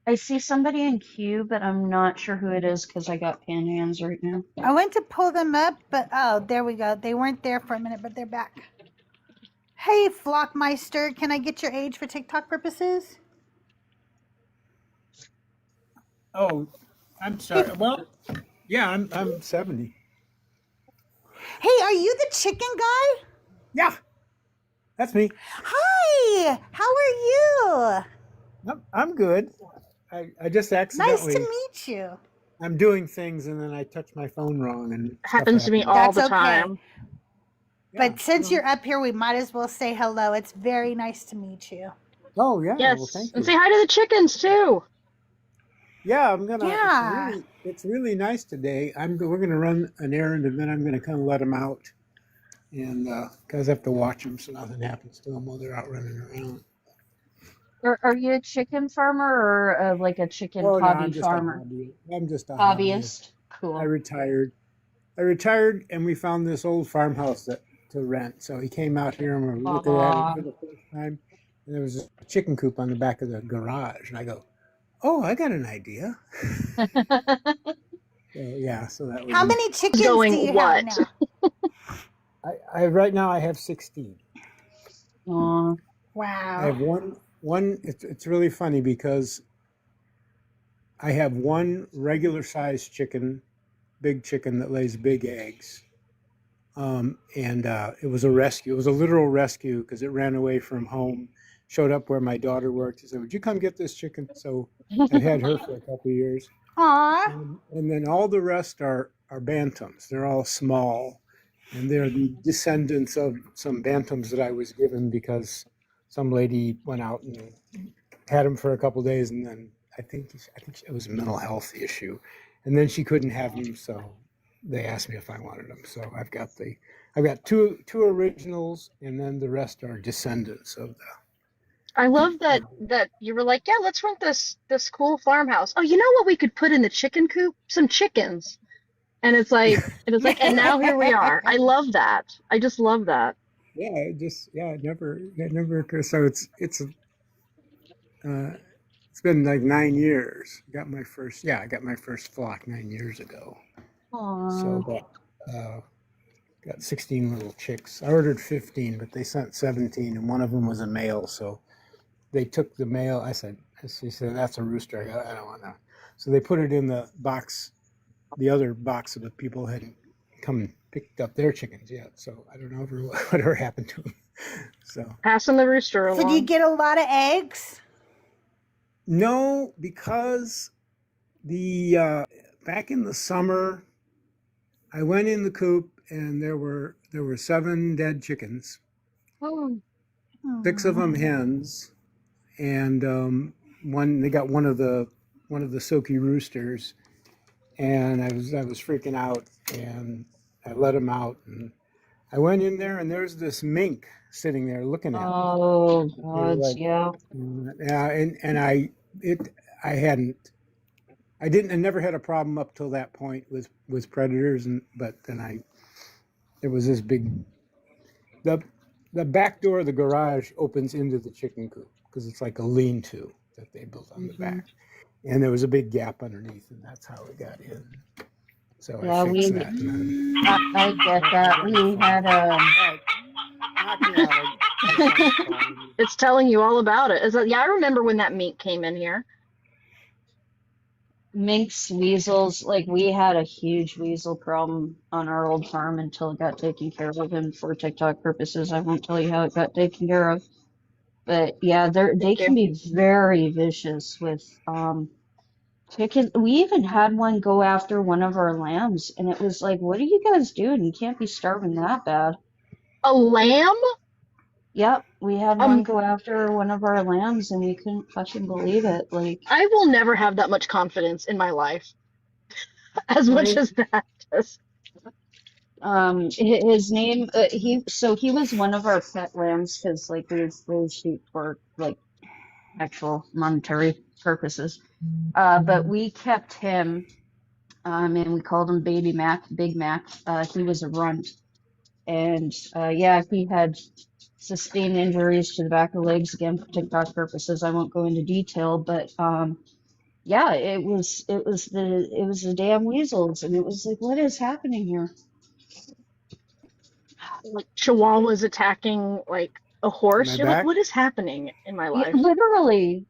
I see somebody in queue, but I'm not sure who it is because I got pan hands right now. I went to pull them up, but oh, there we go. They weren't there for a minute, but they're back. Hey, Flockmeister, can I get your age for TikTok purposes? Oh, I'm Hey, sorry. Well, yeah, I'm 70. hey, are you the chicken guy? Yeah, that's me. Hi, how are you? I'm good. I just Nice to accidentally meet you. I'm doing things and then I touch my phone wrong and stuff Happens to me happens. all That's the okay. time. Yeah. But since Well, you're up here, we might as well say hello. It's very nice to meet you. oh yeah. Well, Yes, thank and you. say hi to the chickens too. Yeah, I'm gonna. Yeah. It's really nice today. We're gonna run an errand and then I'm gonna kind of let them out and because I have to watch them so nothing happens to them while they're out running around. Are you a chicken farmer or like a chicken Oh no, hobby I'm just a farmer? hobby. I'm just a hobbyist. Hobbyist? I Cool. retired. I retired, and we found this old farmhouse to rent. So he came out here, and we're looking at it Aw. for the first time. And there was a chicken coop on the back of the garage, and I go, "Oh, I got an idea." So, yeah, so that was How it. many chickens do Going you have what? now? I right now I have 16. Aw. I Wow. have one. It's really funny because I have one regular sized chicken, big chicken that lays big eggs. And it was a rescue. It was a literal rescue because it ran away from home, showed up where my daughter worked. He said, "Would you come get this chicken?" So I've had her for a couple of years. Aw. And then all the rest are bantams. They're all small, and they're the descendants of some bantams that I was given because some lady went out and had them for a couple of days, and then I think it was a mental health issue, and then she couldn't have them, so they asked me if I wanted them. So I've got two originals, and then the rest are descendants of I love the. that you were like, yeah, let's rent this cool farmhouse. Oh, you know what we could put in the chicken coop? Some chickens. And now here we are. I love that. I just love that. Yeah, it never occurs. So uh, it's been like 9 years. I got my first flock 9 years ago. Aw. So got 16 little chicks. I ordered 15, but they sent 17, and one of them was a male. So they took the male. She said, "That's a rooster." I go, "I don't want that." So they put it in the box, the other box of the people hadn't come and picked up their chickens yet. So I don't know whatever happened to them. So Passing the rooster So do you along. get a lot of eggs? no, because the back in the summer, I went in the coop and there were 7 dead chickens, Oh, 6 of them Hmm. hens, and one they got one of the silky roosters, and I was freaking out, and I let him out, and I went in there, and there's this mink sitting there looking at me. Oh, They were gods, like, yeah. yeah, and I hadn't. I never had a problem up till that point with predators, but then there was this big the the back door of the garage opens into the chicken coop because it's like a lean-to that they built on the Hmm. back, and there was a big gap underneath, and that's how it got in. So I Yeah, fixed that. And then, I get I that. got it We fine. had All right, knock me out. My son's calling me. it's telling you all about it. Yeah, I remember when that mink came in here. minks, weasels. Like we had a huge weasel problem on our old farm until it got taken care of. And for TikTok purposes, I won't tell you how it got taken care of. But yeah, they Thank can you. be very vicious with chickens. We even had one go after one of our lambs, and it was like, what are you guys doing? You can't be starving that bad. A lamb? Yep, we had one go after one of our lambs, and we couldn't fucking believe it. Like, I will never have that much confidence in my life as much right? as that does. His name, he was one of our pet lambs because like we shoot for like actual monetary purposes. But we kept him, and we called him Baby Mac, Big Mac. He was a runt, and yeah, he had sustained injuries to the back of the legs. Again, for TikTok purposes, I won't go into detail, but yeah, it was the damn weasels, and it was like, what is happening here? Like chihuahuas attacking like a Am I horse. You're like, back? what is happening in my Yeah, life? literally.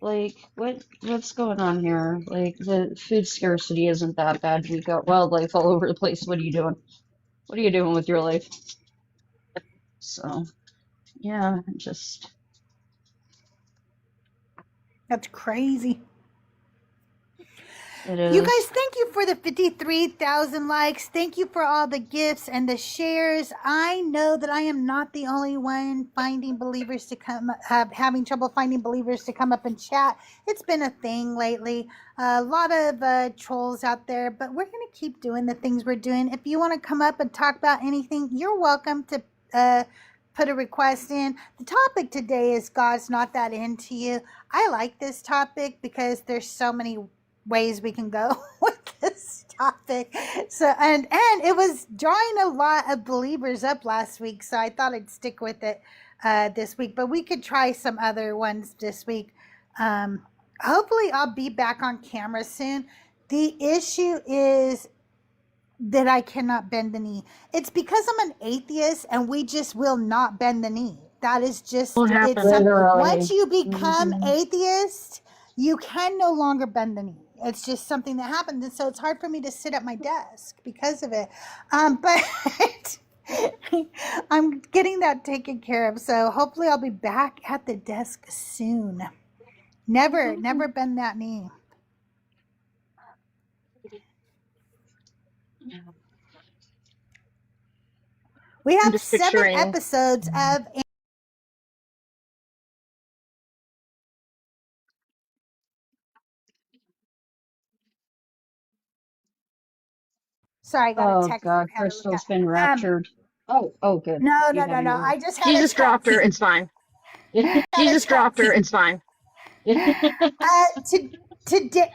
Like, what's going on here? Like, the food scarcity isn't that bad. We got wildlife all over the place. What are you doing? What are you doing with your life? So, yeah, just That's crazy. it You is. guys, thank you for the 53,000 likes. Thank you for all the gifts and the shares. I know that I am not the only one finding believers to come, having trouble finding believers to come up and chat. It's been a thing lately. A lot of trolls out there, but we're going to keep doing the things we're doing. If you want to come up and talk about anything, you're welcome to put a request in. The topic today is God's not that into you. I like this topic because there's so many ways we can go with this topic. So and it was drawing a lot of believers up last week, so I thought I'd stick with it this week. But we could try some other ones this week. Hopefully, I'll be back on camera soon. The issue is that I cannot bend the knee. It's because I'm an atheist, and we just will not bend the knee. That is just Won't it's happen. once Literally. you become Mhm. atheist, you can no longer bend the knee. It's just something that happens, and so it's hard for me to sit at my desk because of it. But I'm getting that taken care of. So hopefully, I'll be back at the desk soon. Never bend that knee. We I'm have just 7 picturing. episodes of. Sorry, I got a Oh text that God, I had to look Crystal's been at. raptured. Oh, good. No, You no, no, haven't no. already. I just had a Jesus dropped her. text. It's fine. Yeah. Had a Jesus dropped her. text. It's fine. Today,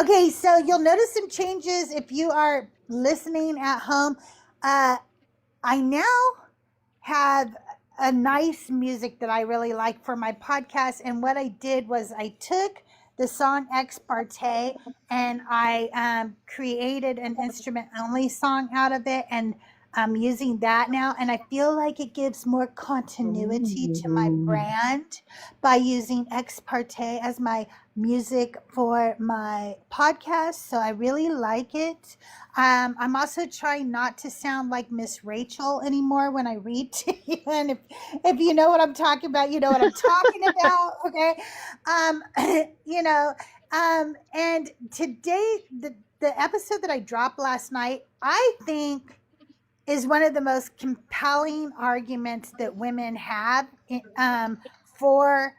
okay, so you'll notice some changes if you are listening at home. I now have a nice music that I really like for my podcast. And what I did was I took the song Ex Parte and I created an instrument only song out of it. And I'm using that now. And I feel like it gives more continuity to my brand by using Ex Parte as my music for my podcast. So I really like it. I'm also trying not to sound like Miss Rachel anymore when I read to you. And if you know what I'm talking about, you know what I'm talking about. Okay. Um, you know, and today, the episode that I dropped last night, I think is one of the most compelling arguments that women have for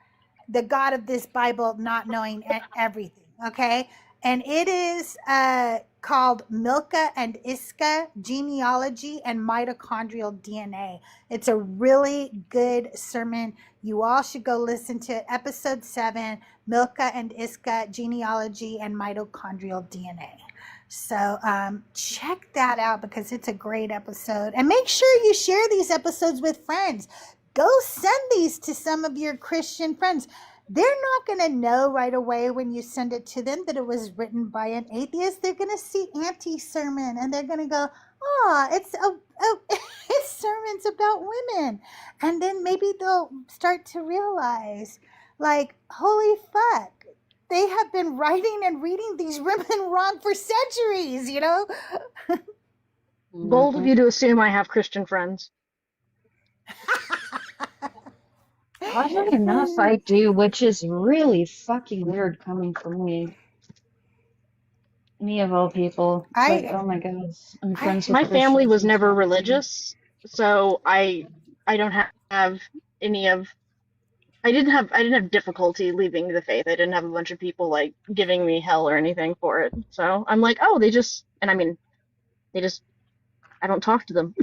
the God of this Bible not knowing everything. Okay. And it is called Milka and Iska Genealogy and Mitochondrial DNA. It's a really good sermon. You all should go listen to episode 7, Milka and Iska Genealogy and Mitochondrial DNA. So check that out because it's a great episode. And make sure you share these episodes with friends. Go send these to some of your Christian friends. They're not going to know right away when you send it to them that it was written by an atheist. They're going to see anti-sermon and they're going to go, oh, it's sermons about women. And then maybe they'll start to realize, like, holy fuck, they have been writing and reading these women wrong for centuries, you know? Bold of you to assume I have Christian friends. Oddly enough, I do, which is really fucking weird coming from me. Me of all people. It's like, I oh my God, I'm I friends with My family Christians was and never stuff. religious, so I don't have have any of I didn't have difficulty leaving the faith. I didn't have a bunch of people like giving me hell or anything for it. So I'm like, oh, they just I don't talk to them.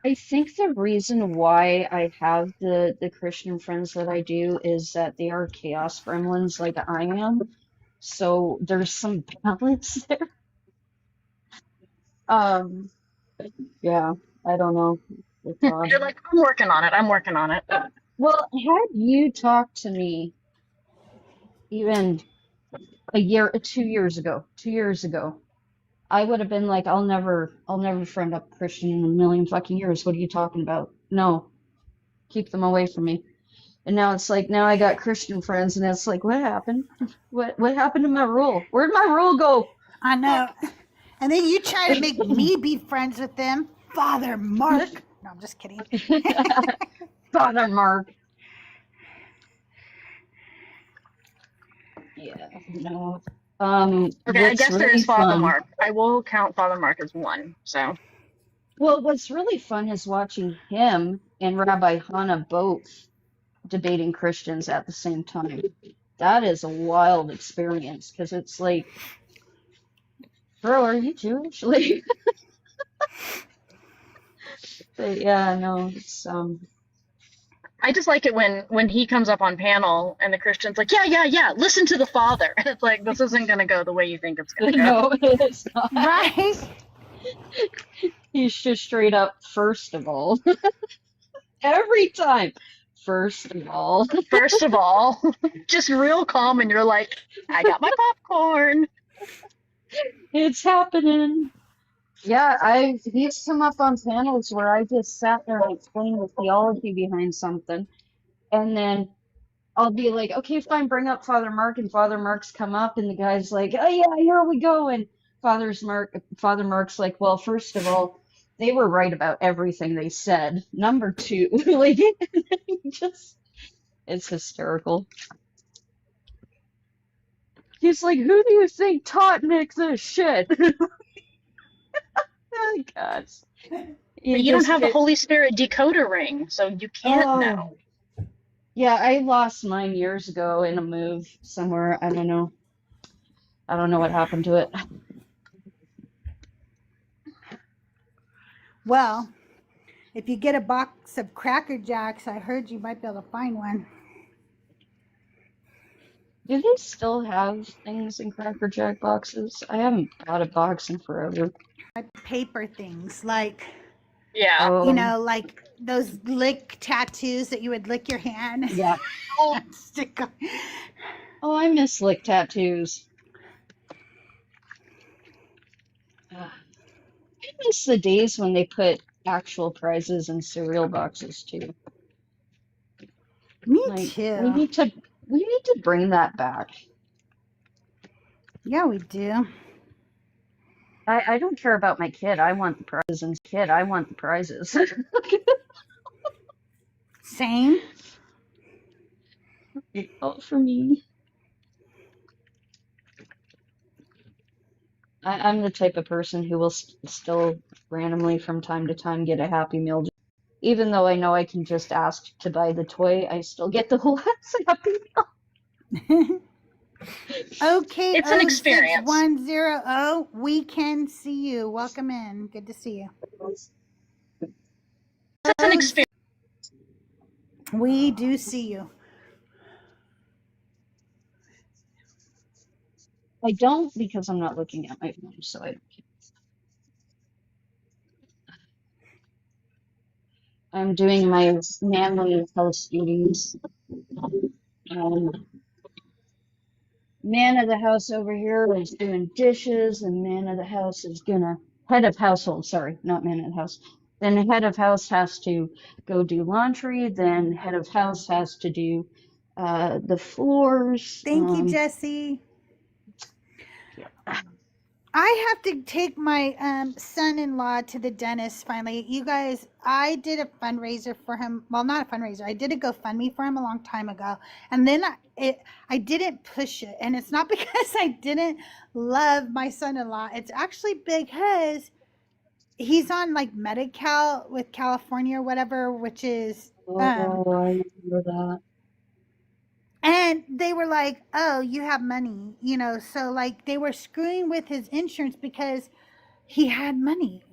I think the reason why I have the Christian friends that I do is that they are chaos gremlins like I am. So there's some balance there. Um, yeah, I don't know. It's odd. You're like, I'm working on it. I'm working on it. Well, had you talked to me even a year, 2 years ago, 2 years ago, I would have been like, I'll never friend up a Christian in a million fucking years. What are you talking about? No, keep them away from me. And now it's like, now I got Christian friends, and it's like, what happened? What happened to my rule? Where'd my rule go? I know. And then you try to make me be friends with them, Father Mark. No, I'm just kidding. Father Mark. Yeah, no. Okay, I What's guess there really is Father fun. Mark. I will count Father Mark as one. So Well, what's really fun is watching him and Rabbi Hannah both debating Christians at the same time. That is a wild experience because it's like, bro, are you Jewish? Like, but yeah, no, it's I just like it when he comes up on panel and the Christian's like, yeah, listen to the Father. And it's like, this isn't gonna go the way you think it's gonna go. no, it's not. Right? He's just straight up, first of all, every time. First of all, First of all, just real calm, and you're like, I got my popcorn. it's happening. Yeah, he's come up on panels where I just sat there and explained the theology behind something, and then I'll be like, okay, fine, bring up Father Mark, and Father Mark's come up, and the guy's like, oh yeah, here we go, and Father Mark's like, well, first of all, they were right about everything they said. Number two, like, just it's hysterical. He's like, who do you think taught Nick this shit? Oh gosh. But you don't have the Holy Spirit decoder ring, so you can't know. Yeah, I lost mine years ago in a move somewhere. I don't know. I don't know what happened to it. Well, if you get a box of Cracker Jacks, I heard you might be able to find one. Do they still have things in Cracker Jack boxes? I haven't bought a box in forever. Paper things like, Yeah. you know, like those lick tattoos that you would lick your hand. Yeah. Stick on. Oh, I miss lick tattoos. I miss the days when they put actual prizes in cereal boxes too. Me Like, too. we need to bring that back. Yeah, we do. I don't care about my kid. I want the prizes. And kid, I want the prizes. Same. All for me. I'm the type of person who will still randomly from time to time get a Happy Meal. Even though I know I can just ask to buy the toy, I still get the whole Happy Meal. Okay, It's an experience. 06100, we can see you. Welcome in. Good to see you. It's an experience. We do see you. I don't because I'm not looking at my phone, so I'm doing my manly house duties. Man of the house over here is doing dishes, and man of the house is head of household, sorry, not man of the house. Then the head of house has to go do laundry, then head of house has to do the floors. Thank you, Jesse. I have to take my son-in-law to the dentist finally. You guys, I did a fundraiser for him. Well, not a fundraiser. I did a GoFundMe for him a long time ago. And then I didn't push it. And it's not because I didn't love my son-in-law. It's actually because he's on like Medi-Cal with California or whatever, which is Oh, I remember that. and they were like, "Oh, you have money," so like they were screwing with his insurance because he had money.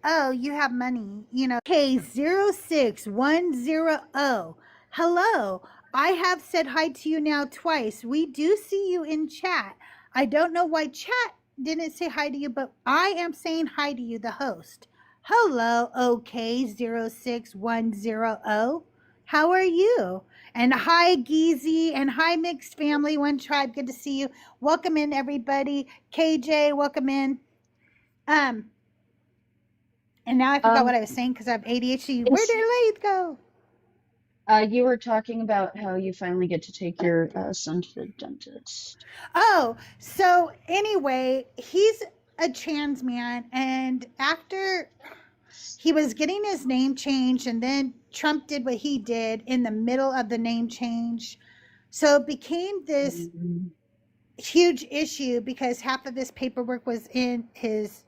Oh, you have money, K06100. Hello. I have said hi to you now twice. We do see you in chat. I don't know why chat didn't say hi to you, but I am saying hi to you, the host. Hello, OK06100. How are you? And hi, Geezy, and hi, Mixed Family, One Tribe. Good to see you. Welcome in, everybody. KJ, welcome in. And now I forgot what I was saying because I have ADHD. Where did Lathe go? You were talking about how you finally get to take your son to the dentist. Oh, so anyway, he's a trans man, and after he was getting his name changed, and then Trump did what he did in the middle of the name change. So it became this huge issue because half of his paperwork was in his,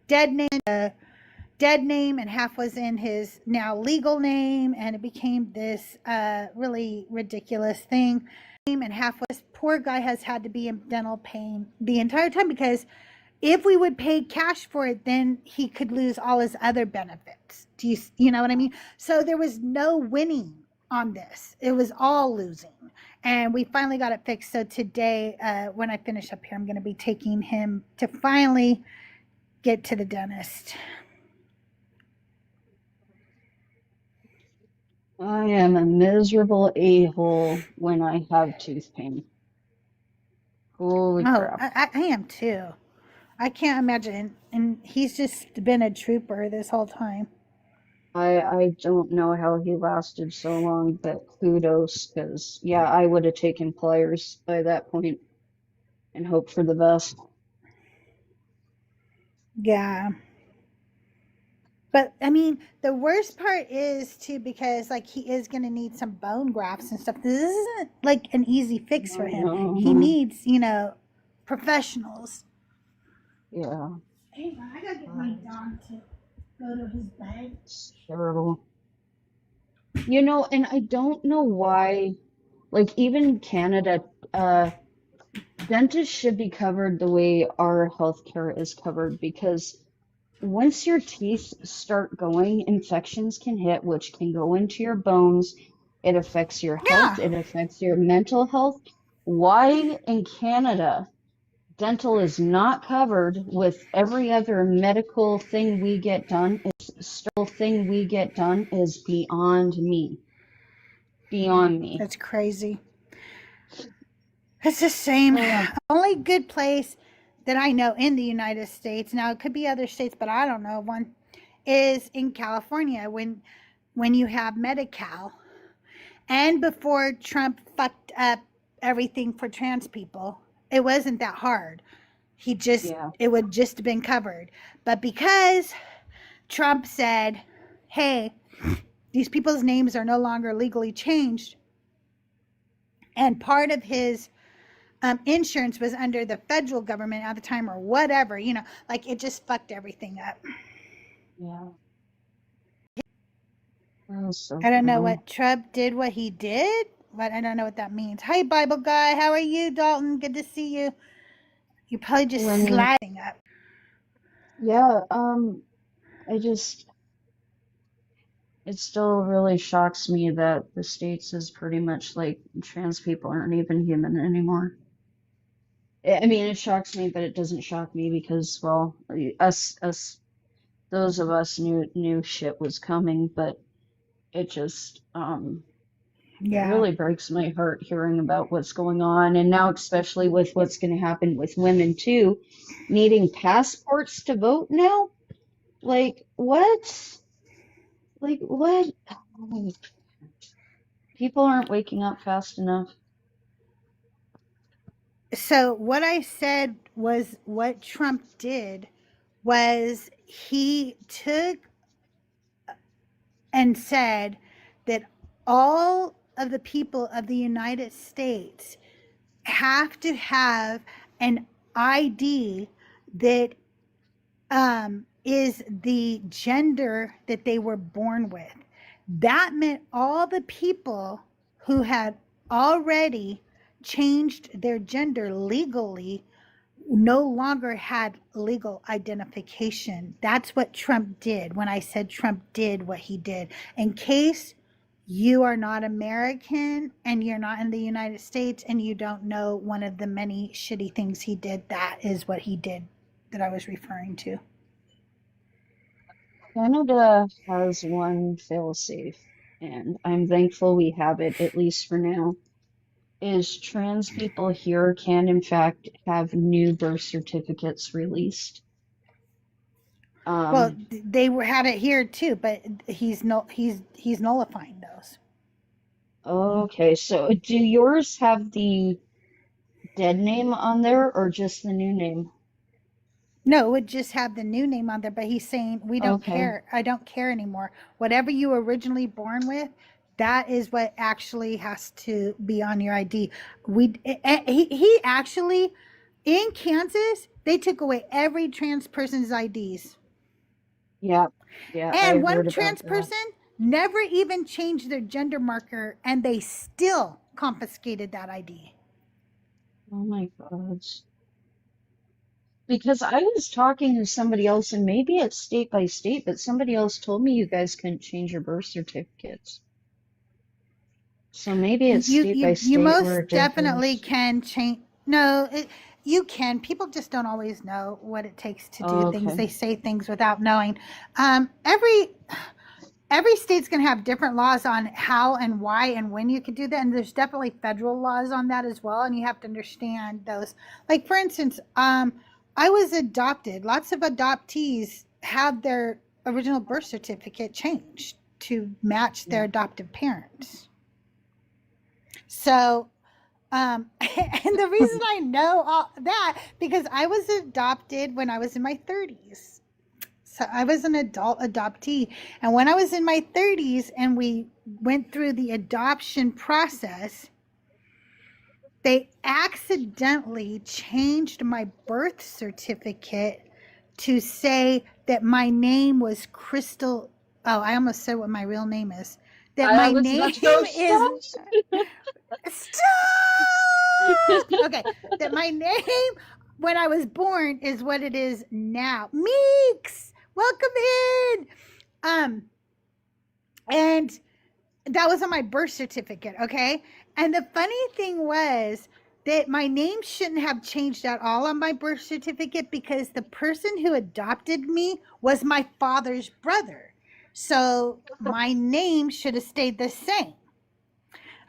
dead name, and half was in his now legal name, and it became this really ridiculous thing. And half was, poor guy has had to be in dental pain the entire time because if we would pay cash for it, then he could lose all his other benefits. Do you know what I mean? So there was no winning on this. It was all losing. And we finally got it fixed. So today, when I finish up here, I'm going to be taking him to finally get to the dentist. I am a miserable a-hole when I have tooth pain. Holy crap. I am too. I can't imagine. And he's just been a trooper this whole time. I don't know how he lasted so long, but kudos, because, yeah, I would have taken pliers by that point and hoped for the best. Yeah. But I mean, the worst part is too, because like he is going to need some bone grafts and stuff. This isn't like an easy fix for him. He needs, professionals. Yeah. Hey, I gotta get my dog to go to his bed. It's terrible. And I don't know why, like, even in Canada, dentists should be covered the way our healthcare is covered, because once your teeth start going, infections can hit, which can go into your bones. It affects your health. Yeah. It affects your mental health. Why in Canada, dental is not covered with every other medical thing we get done is beyond me. Beyond me. That's crazy. It's the same. Only good place that I know in the United States, now it could be other states, but I don't know one, is in California when you have Medi-Cal. And before Trump fucked up everything for trans people, it wasn't that hard. It would just have been covered. But because Trump said, hey, these people's names are no longer legally changed, and part of his insurance was under the federal government at the time or whatever, like it just fucked everything up. Yeah. I don't know what Trump did, what he did, but I don't know what that means. Hi, Bible guy. How are you, Dalton? Good to see you. You're probably just sliding up. Yeah, it still really shocks me that the States is pretty much like trans people aren't even human anymore. I mean, it shocks me, but it doesn't shock me because, well, those of us knew shit was coming, but it just, it really breaks my heart hearing about what's going on. And now, especially with what's going to happen with women too, needing passports to vote now? Like, what? Like, what? People aren't waking up fast enough. So what I said was what Trump did was he took and said that all of the people of the United States have to have an ID that is the gender that they were born with. That meant all the people who had already changed their gender legally no longer had legal identification. That's what Trump did when I said Trump did what he did. In case you are not American and you're not in the United States and you don't know one of the many shitty things he did, that is what he did that I was referring to. Canada has one failsafe, and I'm thankful we have it, at least for now, is trans people here can in fact have new birth certificates released. Well, they had it here too, but he's nullifying those. Okay, so do yours have the dead name on there or just the new name? No, it would just have the new name on there, but he's saying we don't Okay. care. I don't care anymore. Whatever you were originally born with, that is what actually has to be on your ID. He actually, in Kansas, they took away every trans person's IDs. Yeah, I And one heard about trans that. person never even changed their gender marker, and they still confiscated that ID. Oh my God. Because I was talking to somebody else, and maybe it's state by state, but somebody else told me you guys couldn't change your birth certificates. So maybe it's state by You state where most it definitely differs. can change. No, you can. People just don't always know what it takes to do things. Okay. They say things without knowing. Every state's going to have different laws on how and why and when you can do that, and there's definitely federal laws on that as well, and you have to understand those. Like, for instance, I was adopted. Lots of adoptees have their original birth certificate changed to match their adoptive parents. So, and the reason I know all that, because I was adopted when I was in my 30s. So I was an adult adoptee. And when I was in my 30s and we went through the adoption process, they accidentally changed my birth certificate to say that my name was Crystal. Oh, I almost said what my real name is. That my name is. Stop! Okay, that my name when I was born is what it is now. Meeks, welcome in. And that was on my birth certificate, okay? And the funny thing was that my name shouldn't have changed at all on my birth certificate because the person who adopted me was my father's brother. So my name should have stayed the same.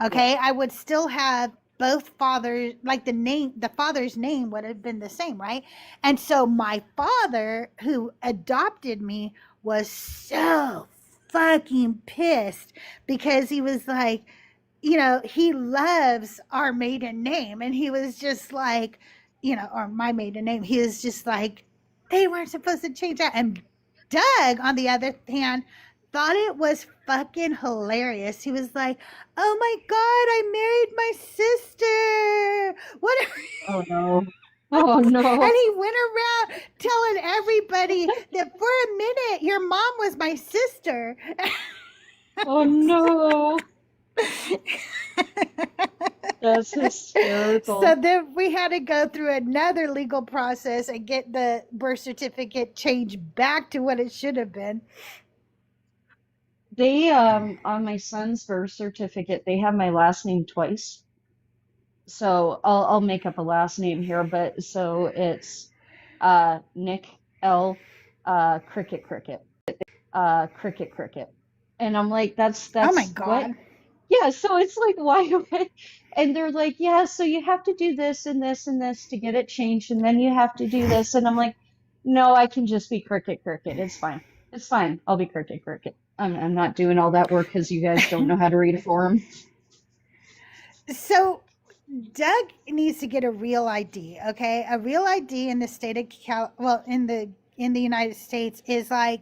Okay, I would still have both fathers, like the father's name would have been the same, right? And so my father, who adopted me, was so fucking pissed because he was like, he loves our maiden name. And he was just like, or my maiden name, he was just like, they weren't supposed to change that. And Doug, on the other hand, thought it was fucking hilarious. He was like, "Oh my god, I married my sister." Whatever. Oh no. Oh no. And he went around telling everybody that for a minute your mom was my sister. Oh no. That's hysterical. So then we had to go through another legal process and get the birth certificate changed back to what it should have been. They on my son's birth certificate, they have my last name twice. So I'll make up a last name here, but so it's Nick L Cricket Cricket. Cricket Cricket. And I'm like, that's Oh my what? god. Yeah, so it's like, why? And they're like, yeah, so you have to do this and this and this to get it changed, and then you have to do this. And I'm like, no, I can just be Cricket Cricket. It's fine. It's fine. I'll be Cricket Cricket. I'm not doing all that work because you guys don't know how to read a form. So Doug needs to get a real ID, okay? A real ID in the state of in the United States is like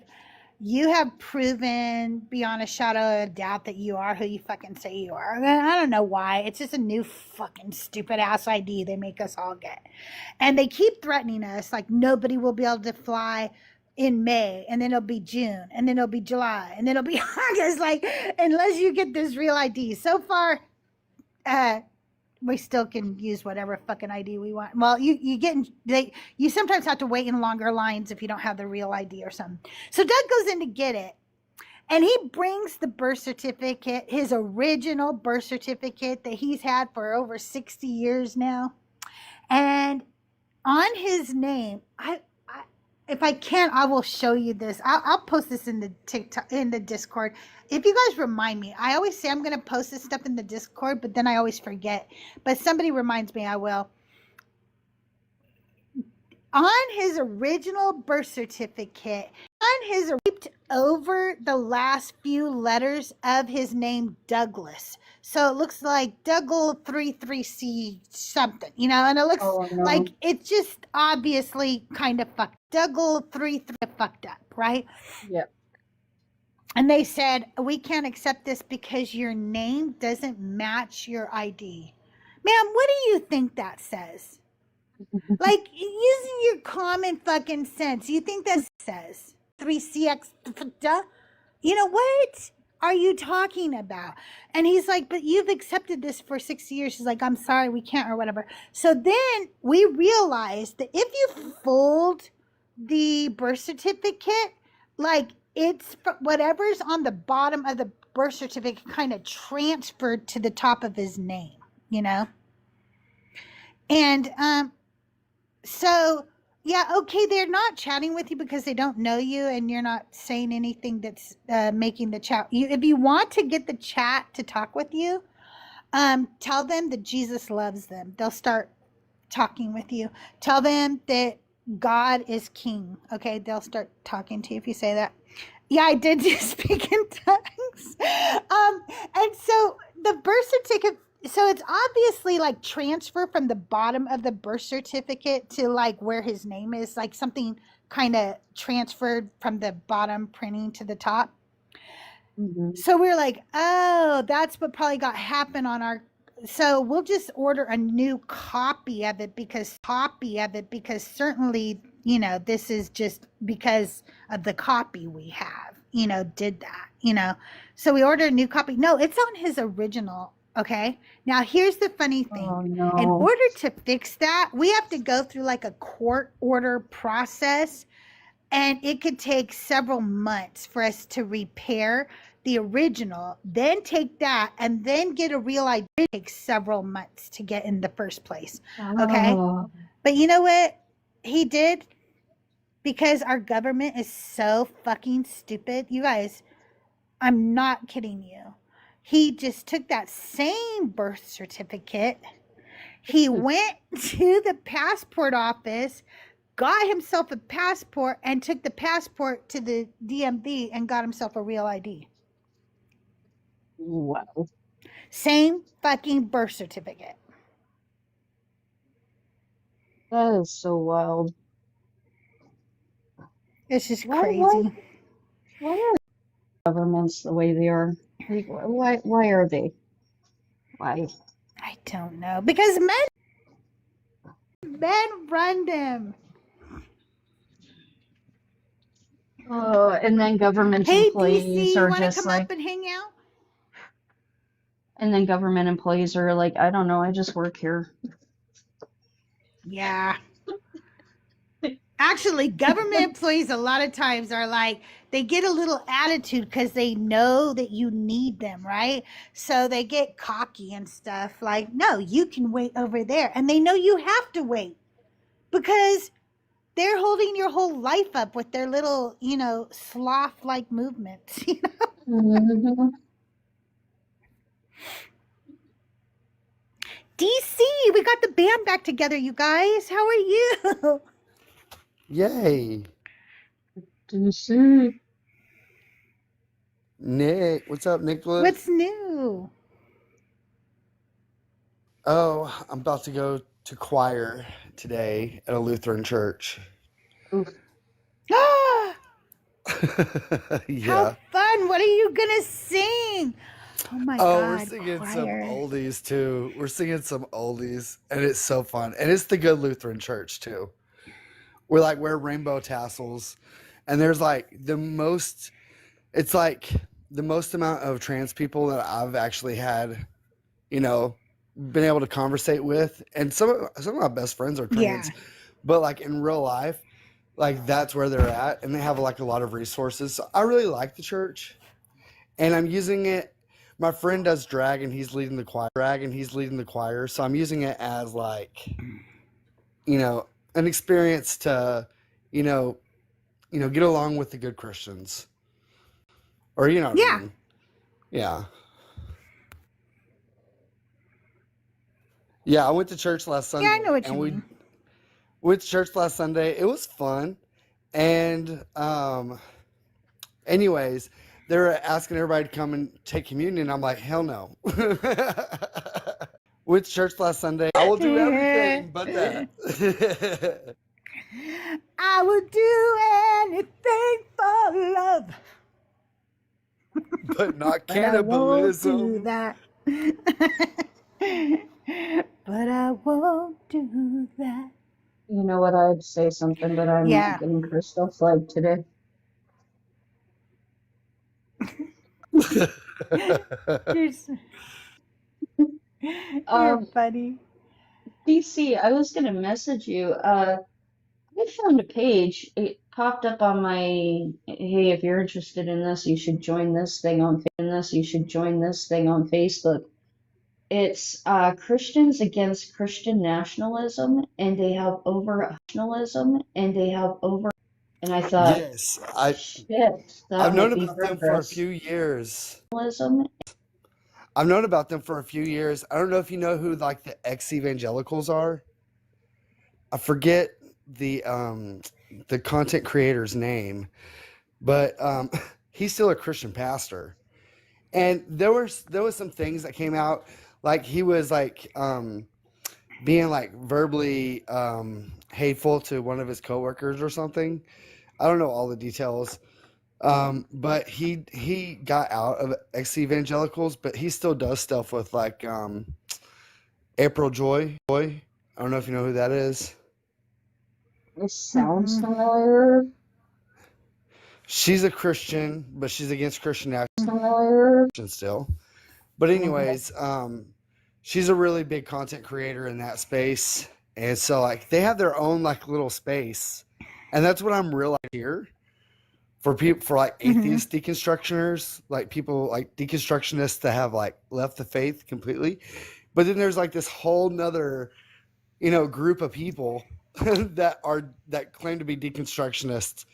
you have proven beyond a shadow of a doubt that you are who you fucking say you are. I don't know why. It's just a new fucking stupid ass ID they make us all get. And they keep threatening us like nobody will be able to fly in May, and then it'll be June, and then it'll be July, and then it'll be August. Like, unless you get this real ID. So far, we still can use whatever fucking ID we want. Well, you sometimes have to wait in longer lines if you don't have the real ID or something. So Doug goes in to get it, and he brings the birth certificate, his original birth certificate that he's had for over 60 years now. And on his name, if I can, I will show you this. I'll post this in the TikTok, in the Discord. If you guys remind me, I always say I'm going to post this stuff in the Discord, but then I always forget. But somebody reminds me, I will. On his original birth certificate, over the last few letters of his name, Douglas. So it looks like Dougal 33C something, and it looks like it's just obviously kind of fucked. Dougal 33 fucked up, right? Yep. And they said, we can't accept this because your name doesn't match your ID. Ma'am, what do you think that says? Like, using your common fucking sense, you think that says 3CX? What are you talking about? And he's like, but you've accepted this for 60 years. She's like, I'm sorry, we can't, or whatever. So then we realized that if you fold the birth certificate, like, it's whatever's on the bottom of the birth certificate kind of transferred to the top of his name, And so, yeah, okay, they're not chatting with you because they don't know you, and you're not saying anything that's making the chat. If you want to get the chat to talk with you, tell them that Jesus loves them. They'll start talking with you. Tell them that God is king. Okay, they'll start talking to you if you say that. Yeah, I did just speak in tongues. And so the birth certificate, so it's obviously like transfer from the bottom of the birth certificate to like where his name is, like something kind of transferred from the bottom printing to the top. Mm-hmm. So we were like, oh, that's what probably happened on our. So we'll just order a new copy of it because certainly, this is just because of the copy we have, did that, So we ordered a new copy. No, it's on his original. Okay. Now here's the funny thing. Oh, no. In order to fix that, we have to go through like a court order process, and it could take several months for us to repair the original, then take that and then get a real ID. It takes several months to get in the first place. Okay. Oh. But you know what he did? Because our government is so fucking stupid. You guys, I'm not kidding you. He just took that same birth certificate. He went to the passport office, got himself a passport, and took the passport to the DMV and got himself a real ID. Wow. Same fucking birth certificate. That is so wild. It's just Why are governments the way they are? Like, why are they? Why? I don't know. Because men run them. And then government Hey, employees DC, you are want to just come like, up and hang out? and then government employees are like, I don't know, I just work here. Yeah. Actually, government employees a lot of times are like, they get a little attitude because they know that you need them, right? So they get cocky and stuff like, no, you can wait over there. And they know you have to wait because they're holding your whole life up with their little, sloth-like movements. Mm-hmm. DC, we got the band back together, you guys. How are you? Yay. DC. Nick, what's up, Nicholas? What's new? Oh, I'm about to go to choir today at a Lutheran church. Oof. How Yeah. fun. What are you going to sing? Oh my Oh, we're God, singing some choir. oldies too. We're singing some oldies, and it's so fun. And it's the good Lutheran church too. We're like wear rainbow tassels, and there's like it's like the most amount of trans people that I've actually had, you know, been able to conversate with, and some of my best friends are Yeah. trans, but like in real life, like that's where they're at, and they have like a lot of resources. So I really like the church, and I'm using it. My friend does drag, and he's leading the choir. So I'm using it as like, an experience to, you know, get along with the good Christians, or you know what I Yeah. mean? Yeah. Yeah, I went to church last Yeah, I Sunday, know what you and we mean. went to church last Sunday. It was fun, and anyways, they were asking everybody to come and take communion. I'm like, hell no. Went to church last Sunday. I will do everything but that. I would do anything for love, But not but I won't do cannibalism. that. But I won't do that. You know what? I'd say something, but I'm Yeah. getting crystal flagged today. You're, s- you're funny. DC, I was gonna message you. I found a page. It popped up on my, hey, if you're interested in this, you should join this thing on Facebook. It's Christians Against Christian Nationalism, and they have over, and I thought, Yes, shit, that I've known might be about for them for a Chris. few years. Nationalism. I've known about them for a few years. I don't know if you know who like the ex evangelicals are. I forget the content creator's name, but he's still a Christian pastor. And there was some things that came out, like he was like being like verbally hateful to one of his coworkers or something. I don't know all the details. But he got out of ex evangelicals, but he still does stuff with like April Joy. I don't know if you know who that is. It sounds familiar. She's a Christian, but she's against Christian action Familiar. still. But anyways, she's a really big content creator in that space, and so like they have their own like little space, and that's what I'm realizing here for people, for like atheist deconstructioners, like people like deconstructionists that have like left the faith completely. But then there's like this whole nother, group of people that claim to be deconstructionists,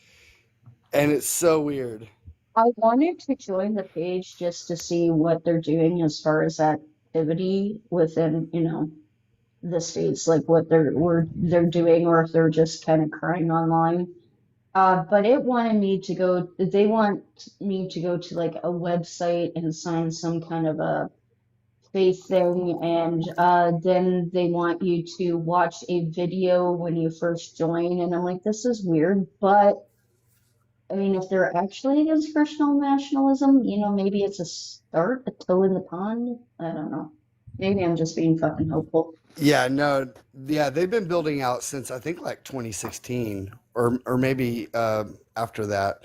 and it's so weird. I wanted to join the page just to see what they're doing as far as activity within, the states, like what they're doing, or if they're just kind of crying online. But it wanted me to go. They want me to go to like a website and sign some kind of a faith thing, and then they want you to watch a video when you first join. And I'm like, this is weird, but I mean, if they're actually against Christian nationalism, maybe it's a start, a toe in the pond. I don't know. Maybe I'm just being fucking hopeful. Yeah, no, yeah, they've been building out since I think like 2016 or maybe after that.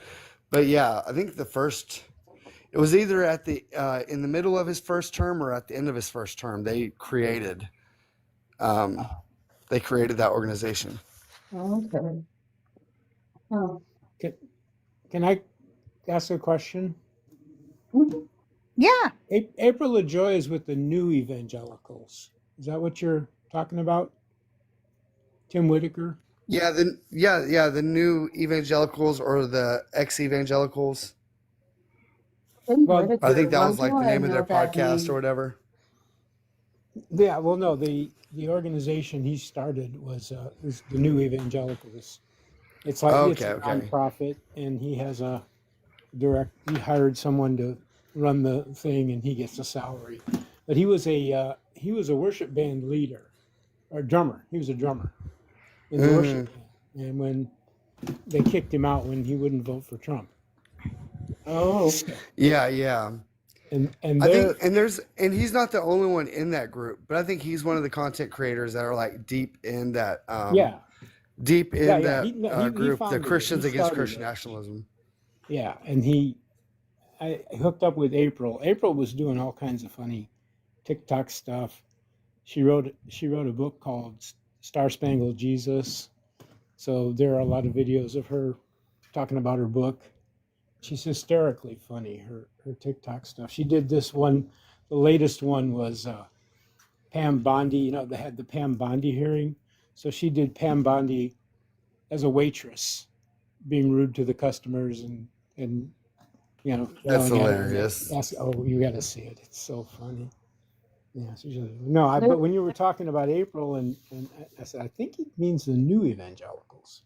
But yeah, I think it was either at the in the middle of his first term or at the end of his first term they created that organization. Okay. Oh. Can I ask a question? Yeah. April LaJoy is with the new evangelicals. Is that what you're talking about? Tim Whitaker? Yeah, the new evangelicals or the ex evangelicals. Well, I think that Why was like do the I name of their know that podcast or name? whatever. yeah, well, no, the organization he started was the New Evangelicals. It's like it's a Okay. nonprofit, and he has he hired someone to run the thing, and he gets a salary. But he was a worship band leader or drummer. He was a drummer in the worship band, and when they kicked him out when he wouldn't vote for Trump, Oh, okay. Yeah. And I they're think, and he's not the only one in that group, but I think he's one of the content creators that are like deep in that, yeah, he group, the founded it. He Christians Against started Christian it. Nationalism. Yeah, and I hooked up with April. April was doing all kinds of funny TikTok stuff. She wrote a book called Star Spangled Jesus. So there are a lot of videos of her talking about her book. She's hysterically funny. Her TikTok stuff. She did this one. The latest one was Pam Bondi. They had the Pam Bondi hearing. So she did Pam Bondi as a waitress, being rude to the customers and That's yelling at them. hilarious. Oh, you got to see it. It's so funny. Yeah. No, There, but when you were talking about April and I said I think it means the new evangelicals.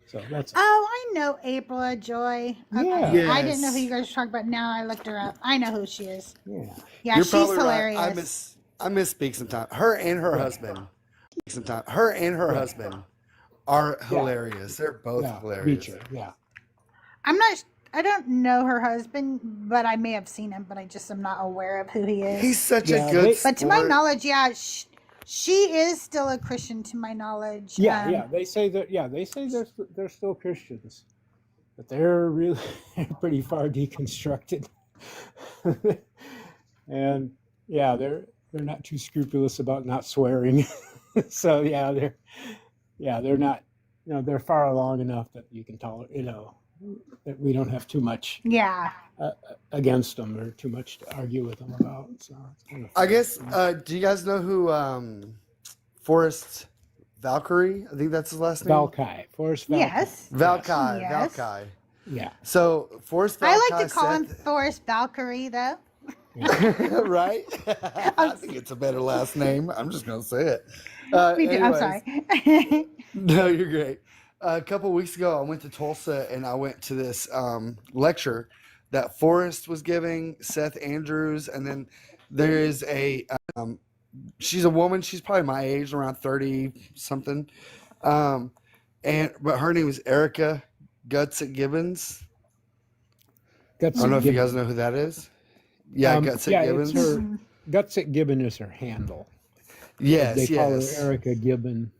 So that's all. Oh, I know April Joy. Okay. Yeah. I didn't know who you Yes. guys were talking about. Now I looked her up. I know who she is. Yeah. Yeah, You're she's probably right. hilarious. I misspeak sometimes. Her and her Right. husband. Her and her Right. husband are Yeah. hilarious. They're both Yeah. hilarious. Beecher. Yeah. I don't know her husband, but I may have seen him, but I just am not aware of who he He's is. such a Yeah. good But to my sport. knowledge, yeah, she is still a Christian to my knowledge. Yeah. They say that. Yeah. They say they're still Christians, but they're really pretty far deconstructed. And yeah, they're not too scrupulous about not swearing. So they're not. They're far along enough that you can tolerate. That we don't have too much Yeah. against them or too much to argue with them about. So it's kind of I fun. guess. Do you guys know who Forrest Valkyrie? I think that's his last name. Valkai, Forrest Valkai. Yes. Valkai. Yes. Valkai. Yeah. So Forrest Valkai. I like to call him Seth- Forrest Valkyrie, though. right? I think it's a better last name. I'm just gonna say it. Me too. I'm Anyways. sorry. No, you're great. A couple weeks ago, I went to Tulsa and I went to this lecture that Forrest was giving, Seth Andrews, and then there is she's a woman. She's probably my age, around 30 something. But her name is Erica Gibbons. I don't know if you guys know who that is. Yeah, Gutsit Gibbons. It's her. Gutsit Gibbon is her handle. Yes, They call yes. her Erica Gibbon.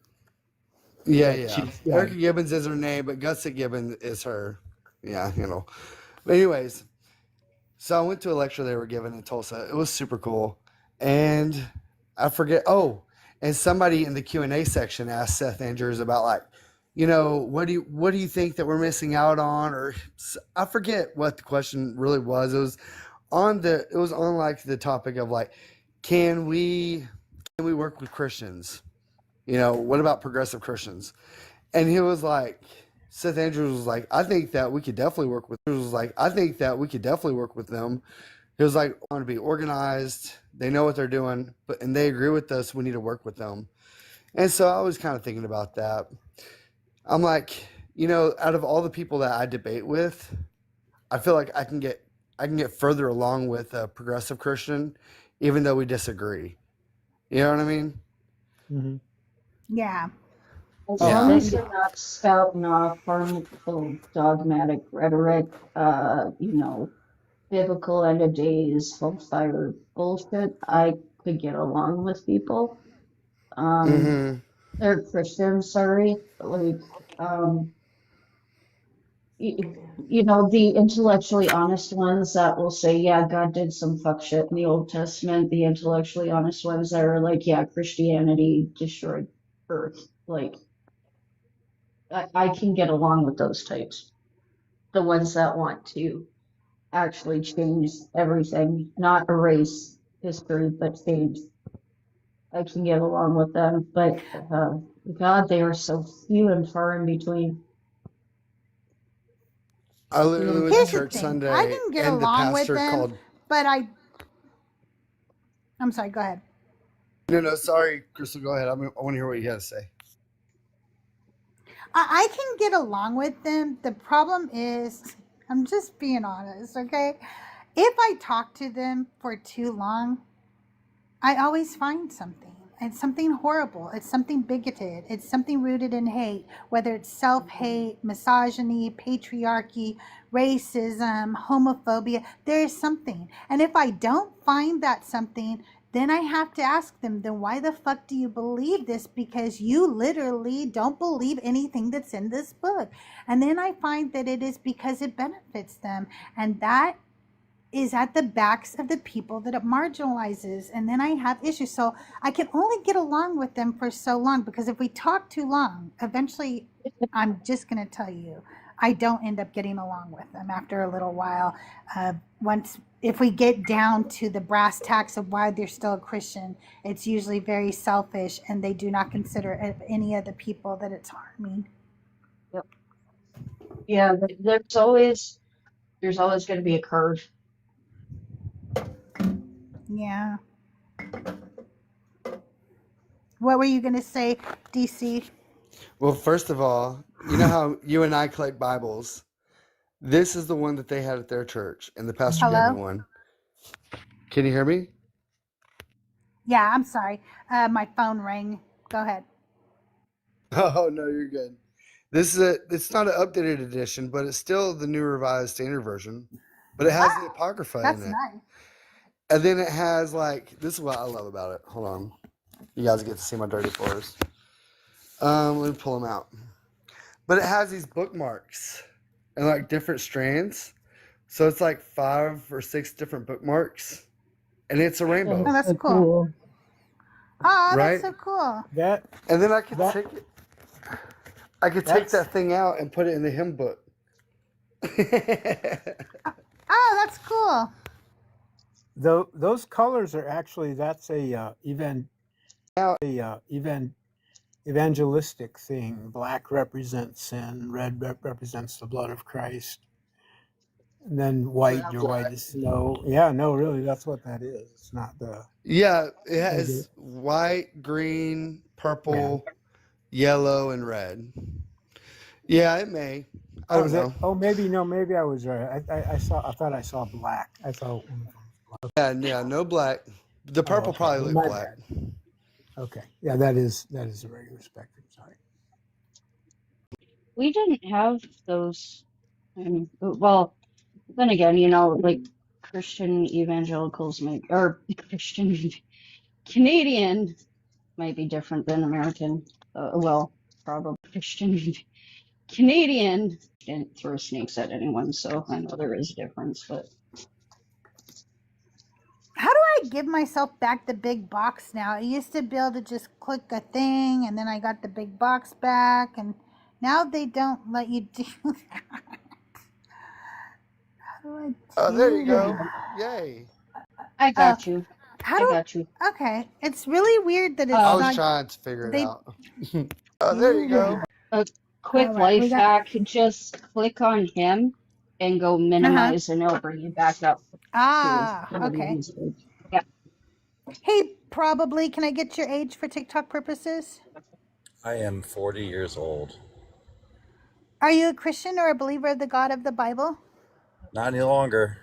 Yeah. Yeah. Erica Gibbons is her name, but Gutsit Gibbons is her, But anyways, so I went to a lecture they were giving in Tulsa. It was super cool. And I forget, and somebody in the Q&A section asked Seth Andrews about what do you think that we're missing out on? Or I forget what the question really was. It was on the topic of can we work with Christians? What about progressive Christians? And he was like, Seth Andrews was like, I think that we could definitely work with them. He was like, I want to be organized. They know what they're doing, and they agree with us. We need to work with them. And so I was kind of thinking about that. I'm like, out of all the people that I debate with, I feel like I can get further along with a progressive Christian, even though we disagree. You know what I mean? Mm-hmm. Yeah. as long as you're not spouting off harmful dogmatic rhetoric, biblical end of days, hellfire bullshit, I could get along with people. They're Christians, sorry, but the intellectually honest ones that will say, yeah, God did some fuck shit in the Old Testament. The intellectually honest ones that are like, yeah, Christianity destroyed Earth. I can get along with those types. The ones that want to actually change everything, not erase history, but change. I can get along with them, but God, they are so few and far in between. I literally went Here's to the church thing. Sunday, I can get and the along with pastor them, called. but I'm sorry. Go ahead. No, sorry, Crystal. Go ahead. I want to hear what you have to say. I can get along with them. The problem is, I'm just being honest, okay? If I talk to them for too long, I always find something. It's something horrible. It's something bigoted. It's something rooted in hate, whether it's self-hate, misogyny, patriarchy, racism, homophobia. There is something. And if I don't find that something, then I have to ask them, then why the fuck do you believe this? Because you literally don't believe anything that's in this book. And then I find that it is because it benefits them. And that is at the backs of the people that it marginalizes. And then I have issues. So I can only get along with them for so long, because if we talk too long, eventually, I'm just going to tell you, I don't end up getting along with them after a little while. If we get down to the brass tacks of why they're still a Christian, it's usually very selfish, and they do not consider any of the people that it's harming. Yep. Yeah, there's always going to be a curve. Yeah. What were you going to say, DC? Well, first of all, you know how you and I collect Bibles? This is the one that they had at their church, and the pastor gave me Hello? one. Can you hear me? Yeah, I'm sorry. My phone rang. Go ahead. Oh, no, you're good. It's not an updated edition, but it's still the New Revised Standard Version. But it has the Apocrypha That's in it. nice. And then it has, like, this is what I love about it. Hold on. You guys get to see my dirty floors. Let me pull them out. But it has these bookmarks and, like, different strands. So it's like 5 or 6 different bookmarks. And it's a rainbow. Oh, that's cool. Oh, Right? that's so cool. And then I could take it. I could take that thing out and put it in the hymn book. Oh, that's cool. Those colors are actually, that's a evangelistic thing. Black represents sin, red represents the blood of Christ, and then white, your white is snow. Yeah, no, really, that's what that is. It's not the. Yeah, it has white, green, purple, yellow, and red. Yeah, it may. I don't know. Oh, maybe I was right. I thought I saw black. I thought. Yeah, no black. The purple probably looked black. Bad. Okay, yeah, that is a regular spectrum. Sorry. We didn't have those. Well, then again, like Christian evangelicals or Christian Canadian might be different than American. Well, probably Christian Canadian didn't throw snakes at anyone, so I know there is a difference. But how do I give myself back the big box now? I used to be able to just click a thing, and then I got the big box back, and now they don't let you do that. How do I do Oh, there you go. that? Yay. I got you. I got you. Okay, it's really weird that it's I was trying to figure it out. Oh, there you go. A quick life hack: just click on him and go minimize, and it'll bring you back up. Okay. Yeah. Hey, probably, can I get your age for TikTok purposes? I am 40 years old. Are you a Christian or a believer of the God of the Bible? Not any longer.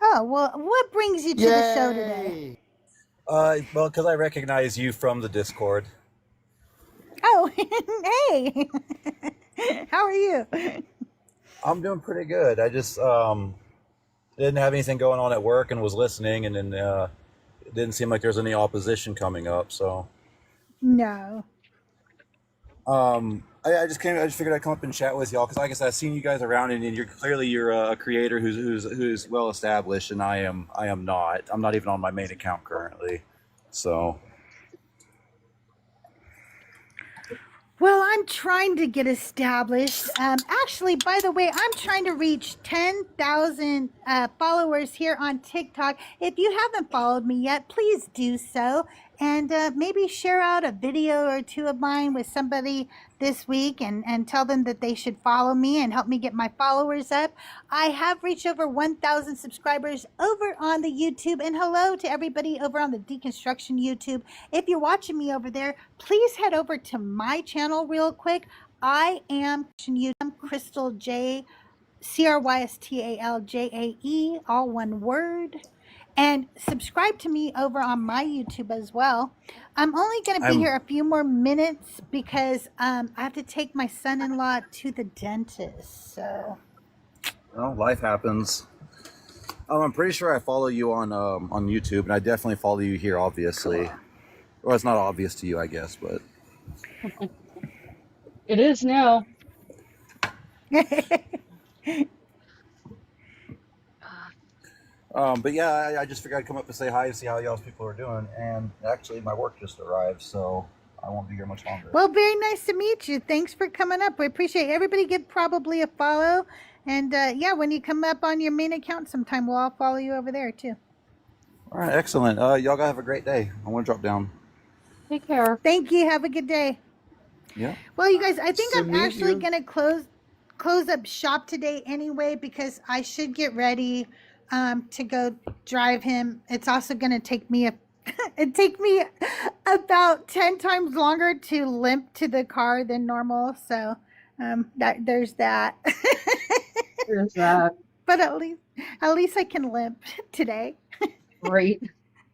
Oh, well, what brings you to the show today? Well, because I recognize you from the Discord. Oh, hey. How are you? I'm doing pretty good. I just didn't have anything going on at work and was listening, and then it didn't seem like there's any opposition coming up, so. No. I just figured I'd come up and chat with y'all because, like I said, I've seen you guys around, and you're a creator who's well established, and I am not. I'm not even on my main account currently, so. Well, I'm trying to get established. Actually, by the way, I'm trying to reach 10,000 followers here on TikTok. If you haven't followed me yet, please do so. And maybe share out a video or two of mine with somebody this week and tell them that they should follow me and help me get my followers up. I have reached over 1,000 subscribers over on the YouTube. And hello to everybody over on the Deconstruction YouTube. If you're watching me over there, please head over to my channel real quick. I am CrystalJae, CrystalJae, all one word. And subscribe to me over on my YouTube as well. I'm only going to be here a few more minutes because I have to take my son-in-law to the dentist. So, Well, life happens. I'm pretty sure I follow you on YouTube, and I definitely follow you here, obviously. cool. Well, it's not obvious to you, I guess, but It is now. but yeah, I just figured I'd come up and say hi and see how y'all's people are doing. And actually, my work just arrived, so I won't be here much longer. Well, very nice to meet you. Thanks for coming up. We appreciate it. Everybody give probably a follow. And yeah, when you come up on your main account sometime, we'll all follow you over there too. All right, excellent. Y'all gotta have a great day. I want to drop down. Take care. Thank you. Have a good day. Yeah. Well, you guys, I think To I'm meet actually you. going to close up shop today anyway, because I should get ready to go drive him. It's also going to take me it take me about 10 times longer to limp to the car than normal. So there's that. There's that. But at least I can limp today. Great.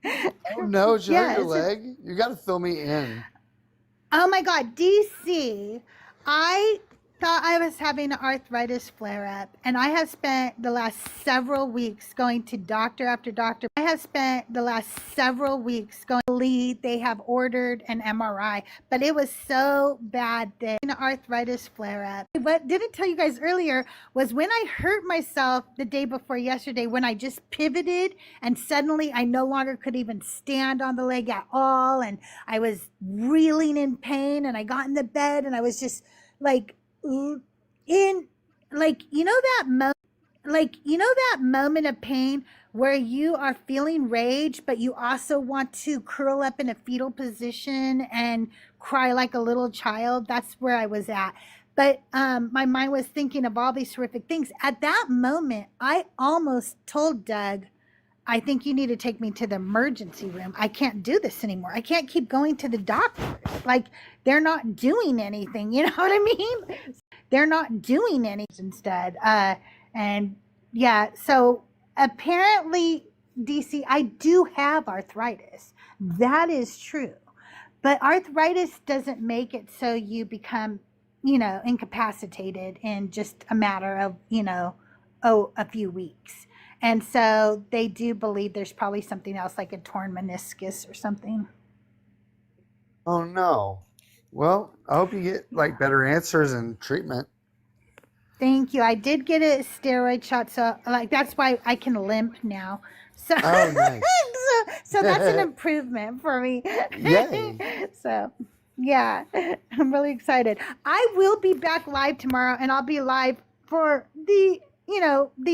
Oh no, did you hurt your Yes. leg? You got to fill me in. Oh my God, DC. I thought I was having an arthritis flare up, and I have spent the last several weeks going to doctor after doctor. I have spent the last several weeks going to lead. They have ordered an MRI, but it was so bad that an arthritis flare up. What didn't tell you guys earlier was when I hurt myself the day before yesterday, when I just pivoted and suddenly I no longer could even stand on the leg at all, and I was reeling in pain, and I got in the bed and I was just like in like that moment of pain where you are feeling rage, but you also want to curl up in a fetal position and cry like a little child. That's where I was at. But my mind was thinking of all these horrific things. At that moment, I almost told Doug, I think you need to take me to the emergency room. I can't do this anymore. I can't keep going to the doctor. Like, they're not doing anything. You know what I mean? They're not doing anything instead. And yeah, so apparently, DC, I do have arthritis. That is true. But arthritis doesn't make it so you become, incapacitated in just a matter of, a few weeks. And so they do believe there's probably something else like a torn meniscus or something. Oh no. Well, I hope you get like better answers and treatment. Thank you. I did get a steroid shot, so like that's why I can limp now. So, Oh, nice. so that's an improvement for me. Yay. So, yeah, I'm really excited. I will be back live tomorrow, and I'll be live for the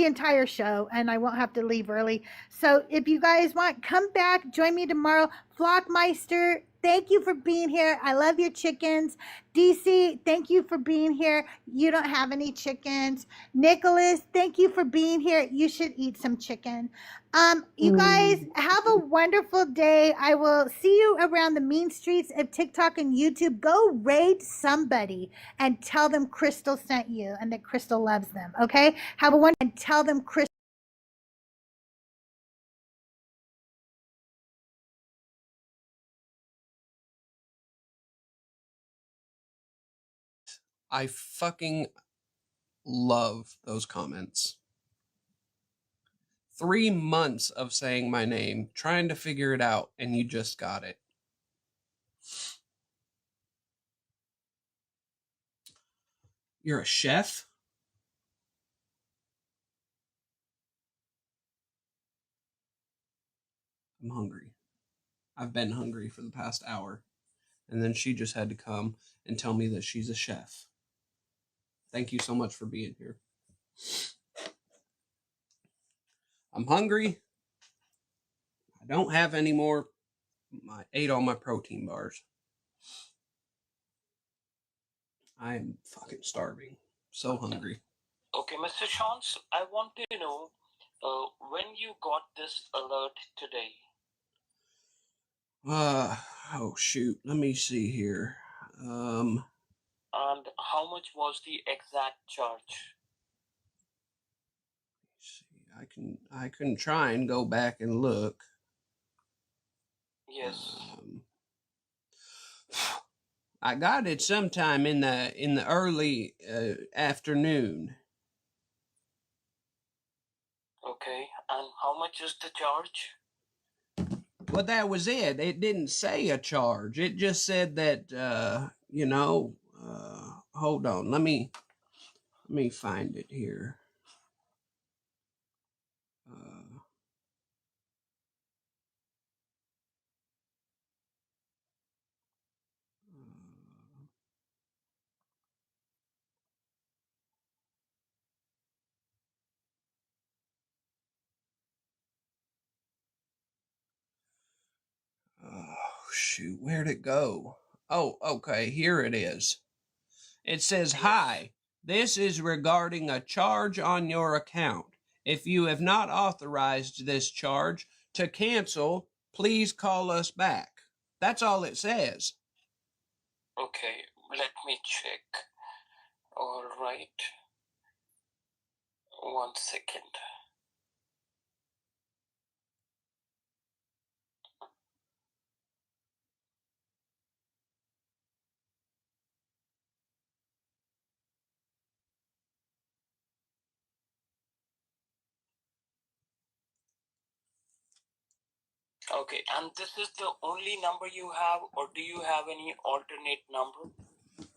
entire show, and I won't have to leave early. So if you guys want, come back, join me tomorrow. Flockmeister, thank you for being here. I love your chickens. DC, thank you for being here. You don't have any chickens. Nicholas, thank you for being here. You should eat some chicken. You guys have a wonderful day. I will see you around the mean streets of TikTok and YouTube. Go raid somebody and tell them Crystal sent you and that Crystal loves them. Okay? Have a wonderful and tell them Crystal. I fucking love those comments. 3 months of saying my name, trying to figure it out, and you just got it. You're a chef? I'm hungry. I've been hungry for the past hour. And then she just had to come and tell me that she's a chef. Thank you so much for being here. I'm hungry. I don't have any more. I ate all my protein bars. I am fucking starving. So hungry. Okay, Mr. Chance, I want to know when you got this alert today. Oh shoot. Let me see here. And how much was the exact charge? I can try and go back and look. Yes. I got it sometime in the early afternoon. Okay. And how much is the charge? Well, that was it. It didn't say a charge. It just said that hold on. Let me find it here. Oh, shoot, where'd it go? Oh, okay, here it is. It says, "Hi, this is regarding a charge on your account. If you have not authorized this charge to cancel, please call us back." That's all it says. Okay, let me check. All right. 1 second. Okay, and this is the only number you have, or do you have any alternate number?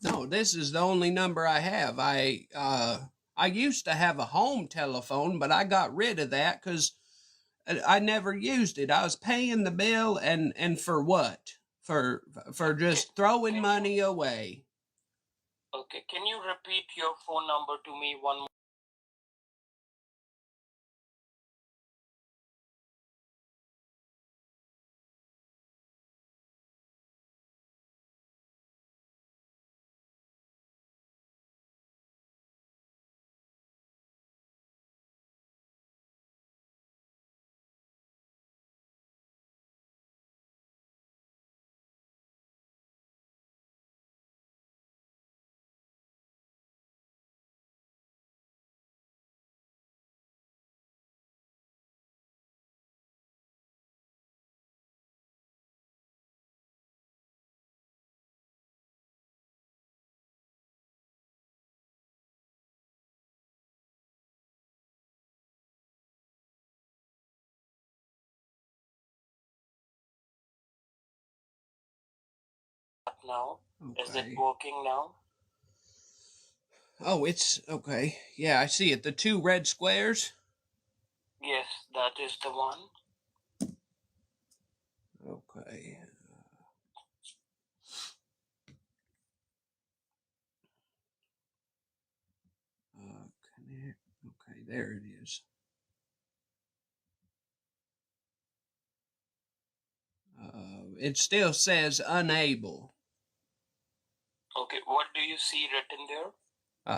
No, this is the only number I have. I used to have a home telephone, but I got rid of that because I never used it. I was paying the bill, and for what? For just throwing money away. Okay, can you repeat your phone number to me one more? Now, is it Okay. working now? Oh, it's okay. Yeah, I see it. The two red squares. Yes, that is the one. Okay. Connect. Okay, there it is. It still says unable. Okay, what do you see written there?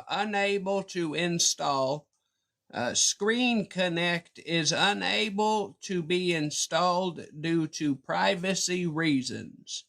Unable to install. Screen Connect is unable to be installed due to privacy reasons.